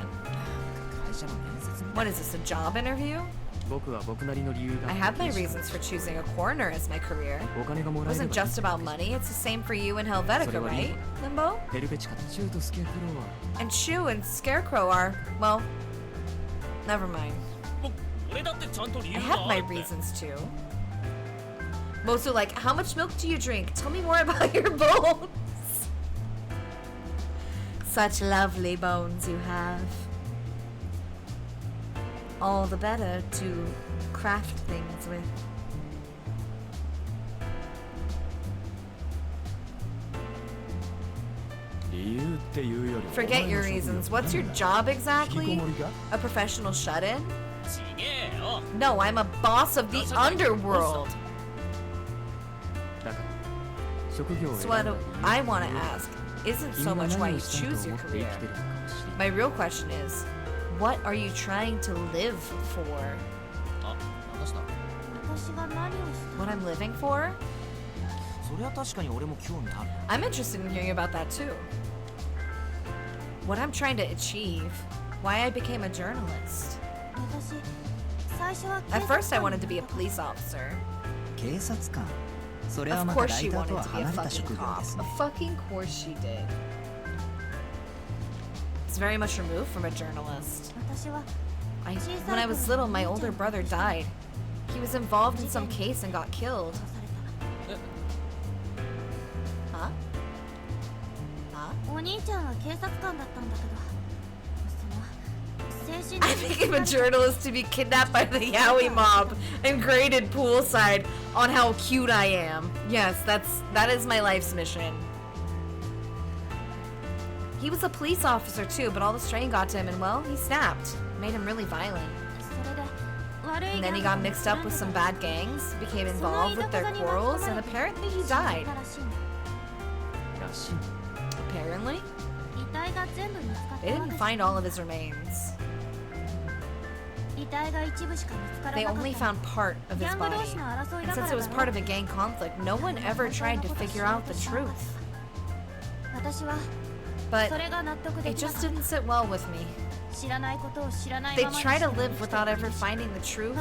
会社の面接みた What い is this, a job interview? 僕は僕なりの理由が I have my reasons for choosing a coroner as my career. お金がも It らえれ wasn't ば just about money, it's the same for you and Helvetica, right? Limbo? ヘルベチカとシューとスケープローは And Shu and Scarecrow are, well, never mind. 俺だってちゃんと理 I 由が have あ my るって reasons too. Mosu like, how much milk do you drink? Tell me more about your bones. Such lovely bones you have. All the better to craft things with. Forget your reasons. What's your job exactly? A professional shut-in? ちげえよ No, I'm a boss of the underworld. だから So what I want to ask isn't so much why you choose your career. My real question is, what are you trying to live for? What I'm living for? I'm interested in hearing about that too. What I'm trying to achieve. Why I became a journalist. At first I wanted to be a police officer. Of course she wanted to be a fucking cop. Of fucking course she did. It's very much removed from a journalist. When I was little, my older brother died. He was involved in some case and got killed. Huh? I became a journalist to be kidnapped by the Yaoi mob and graded poolside on how cute I am. Yes, that is my life's mission. He was a police officer too, but all the strain got to him and well, he snapped. Made him really violent. And then he got mixed up with some bad gangs, became involved with their quarrels, and apparently he died. Apparently? They didn't find all of his remains. They only found part of his body. And since it was part of a gang conflict, no one ever tried to figure out the truth. But it just didn't sit well with me. They try to live without ever finding the truth,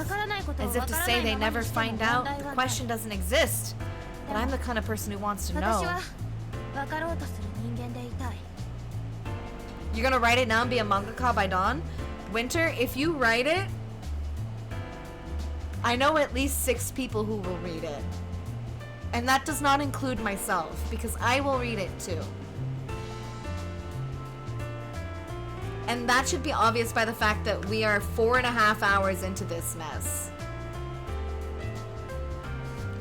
as if to say they never find out, the question doesn't exist. But I'm the kind of person who wants to know. You're gonna write it now and be a mangaka by dawn? Winter, if you write it, I know at least 6 people who will read it. And that does not include myself, because I will read it too. And that should be obvious by the fact that we are 4.5 hours into this mess.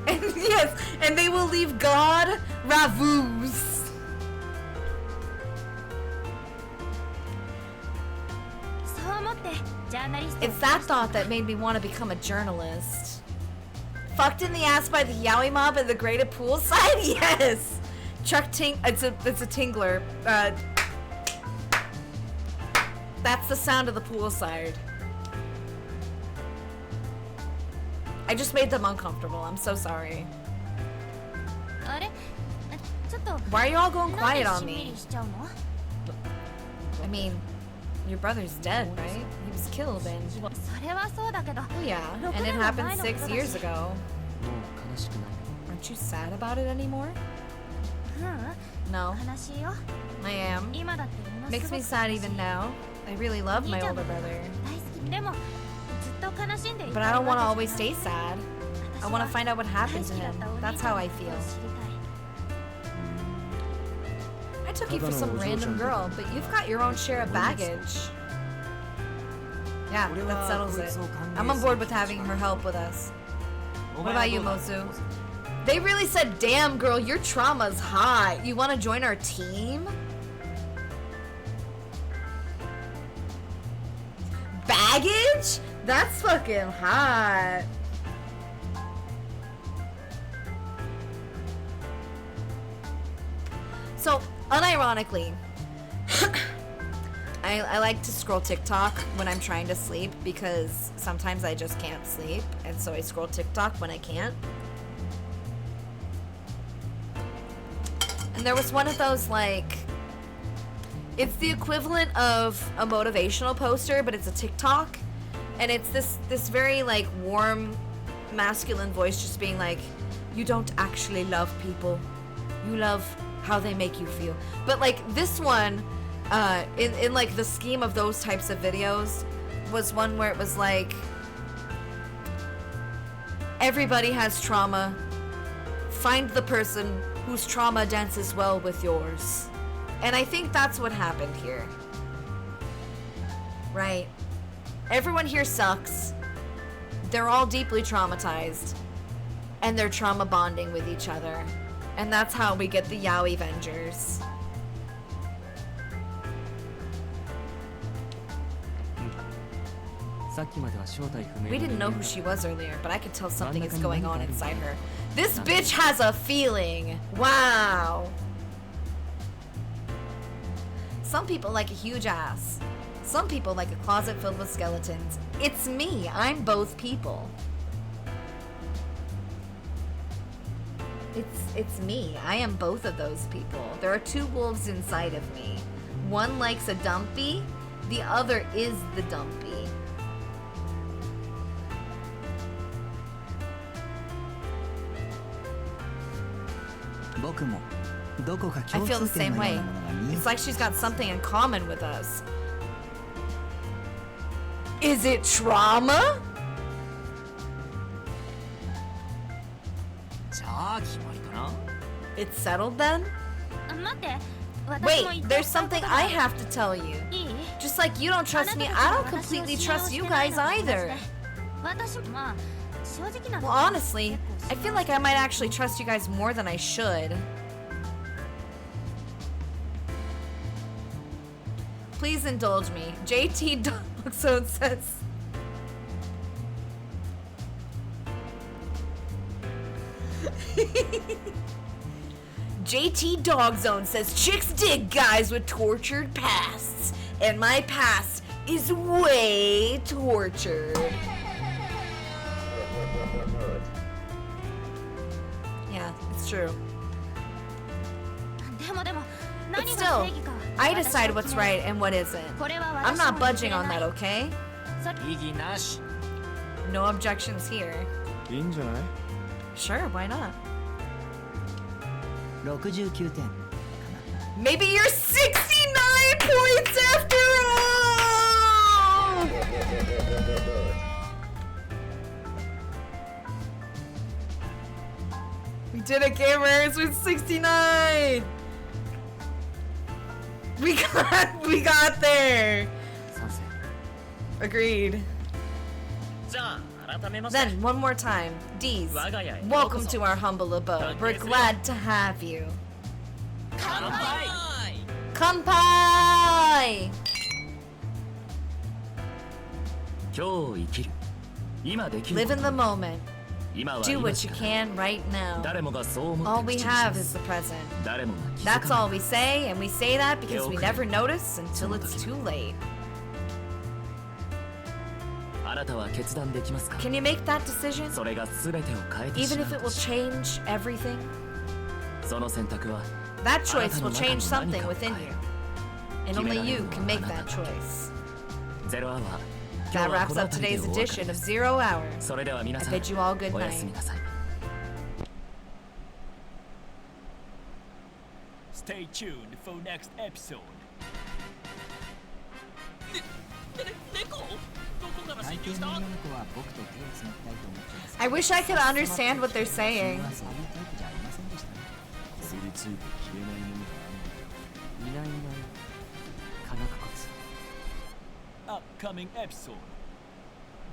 And yes, and they will leave God Ravus. It's that thought that made me want to become a journalist. Fucked in the ass by the Yaoi mob at the graded poolside? Yes! It's a tingler. That's the sound of the poolside. I just made them uncomfortable. I'm so sorry. Why are you all going quiet on me? I mean, your brother's dead, right? He was killed and... Oh yeah, and it happened 6 years ago. Aren't you sad about it anymore? No. I am. Makes me sad even now. I really love my older brother. But I don't want to always stay sad. I want to find out what happened to him. That's how I feel. I took you for some random girl, but you've got your own share of baggage. Yeah, that settles it. I'm on board with having her help with us. What about you, Mozu? They really said, damn girl, your trauma's high. You want to join our team? Baggage? That's fucking hot. So, unironically, I like to scroll TikTok when I'm trying to sleep because sometimes I just can't sleep, and so I scroll TikTok when I can't. And there was one of those, like, it's the equivalent of a motivational poster, but it's a TikTok, and it's this very, like, warm, masculine voice just being like, you don't actually love people. You love how they make you feel. But, like, this one, in like, the scheme of those types of videos, was one where it was like, everybody has trauma. Find the person whose trauma dances well with yours. And I think that's what happened here. Right? Everyone here sucks. They're all deeply traumatized. And they're trauma bonding with each other. And that's how we get the Yaoi Avengers. We didn't know who she was earlier, but I could tell something is going on inside her. This bitch has a feeling. Wow. Some people like a huge ass. Some people like a closet filled with skeletons. It's me. I'm both people. It's me. I am both of those people. There are two wolves inside of me. One likes a dumpy, the other is the dumpy. I feel the same way. It's like she's got something in common with us. Is it trauma? It's settled then? Wait, there's something I have to tell you. Just like you don't trust me, I don't completely trust you guys either. Well, honestly, I feel like I might actually trust you guys more than I should. Please indulge me. JT Dogzone says... JT Dogzone says chicks dig guys with tortured pasts, and my past is way tortured. Yeah, it's true. But still, I decide what's right and what isn't. I'm not budging on that, okay? No objections here. Sure, why not? Maybe you're 69 points after all! We did it, gamers, with 69! We got there! Agreed. Then, one more time, D's, welcome to our humble abode. We're glad to have you. Kanpai! Kanpai! Live in the moment. Do what you can right now. All we have is the present. That's all we say, and we say that because we never notice until it's too late. Can you make that decision? Even if it will change everything? That choice will change something within you. And only you can make that choice. That wraps up today's edition of 0 Hour. I bid you all good night. Stay tuned for next episode. I wish I could understand what they're saying. Upcoming episode: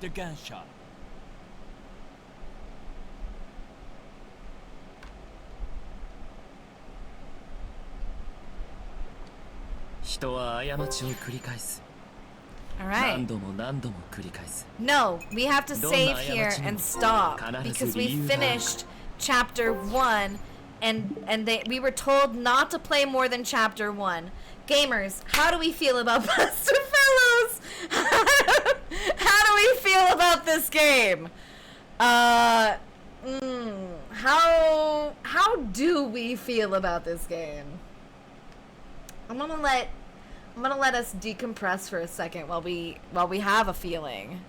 The Gunshot. Alright. No, we have to save here and stop because we finished chapter 1 and we were told not to play more than chapter 1. Gamers, how do we feel about BUSTAFELLOWS? How do we feel about this game? How do we feel about this game? I'm gonna let us decompress for a second while we have a feeling.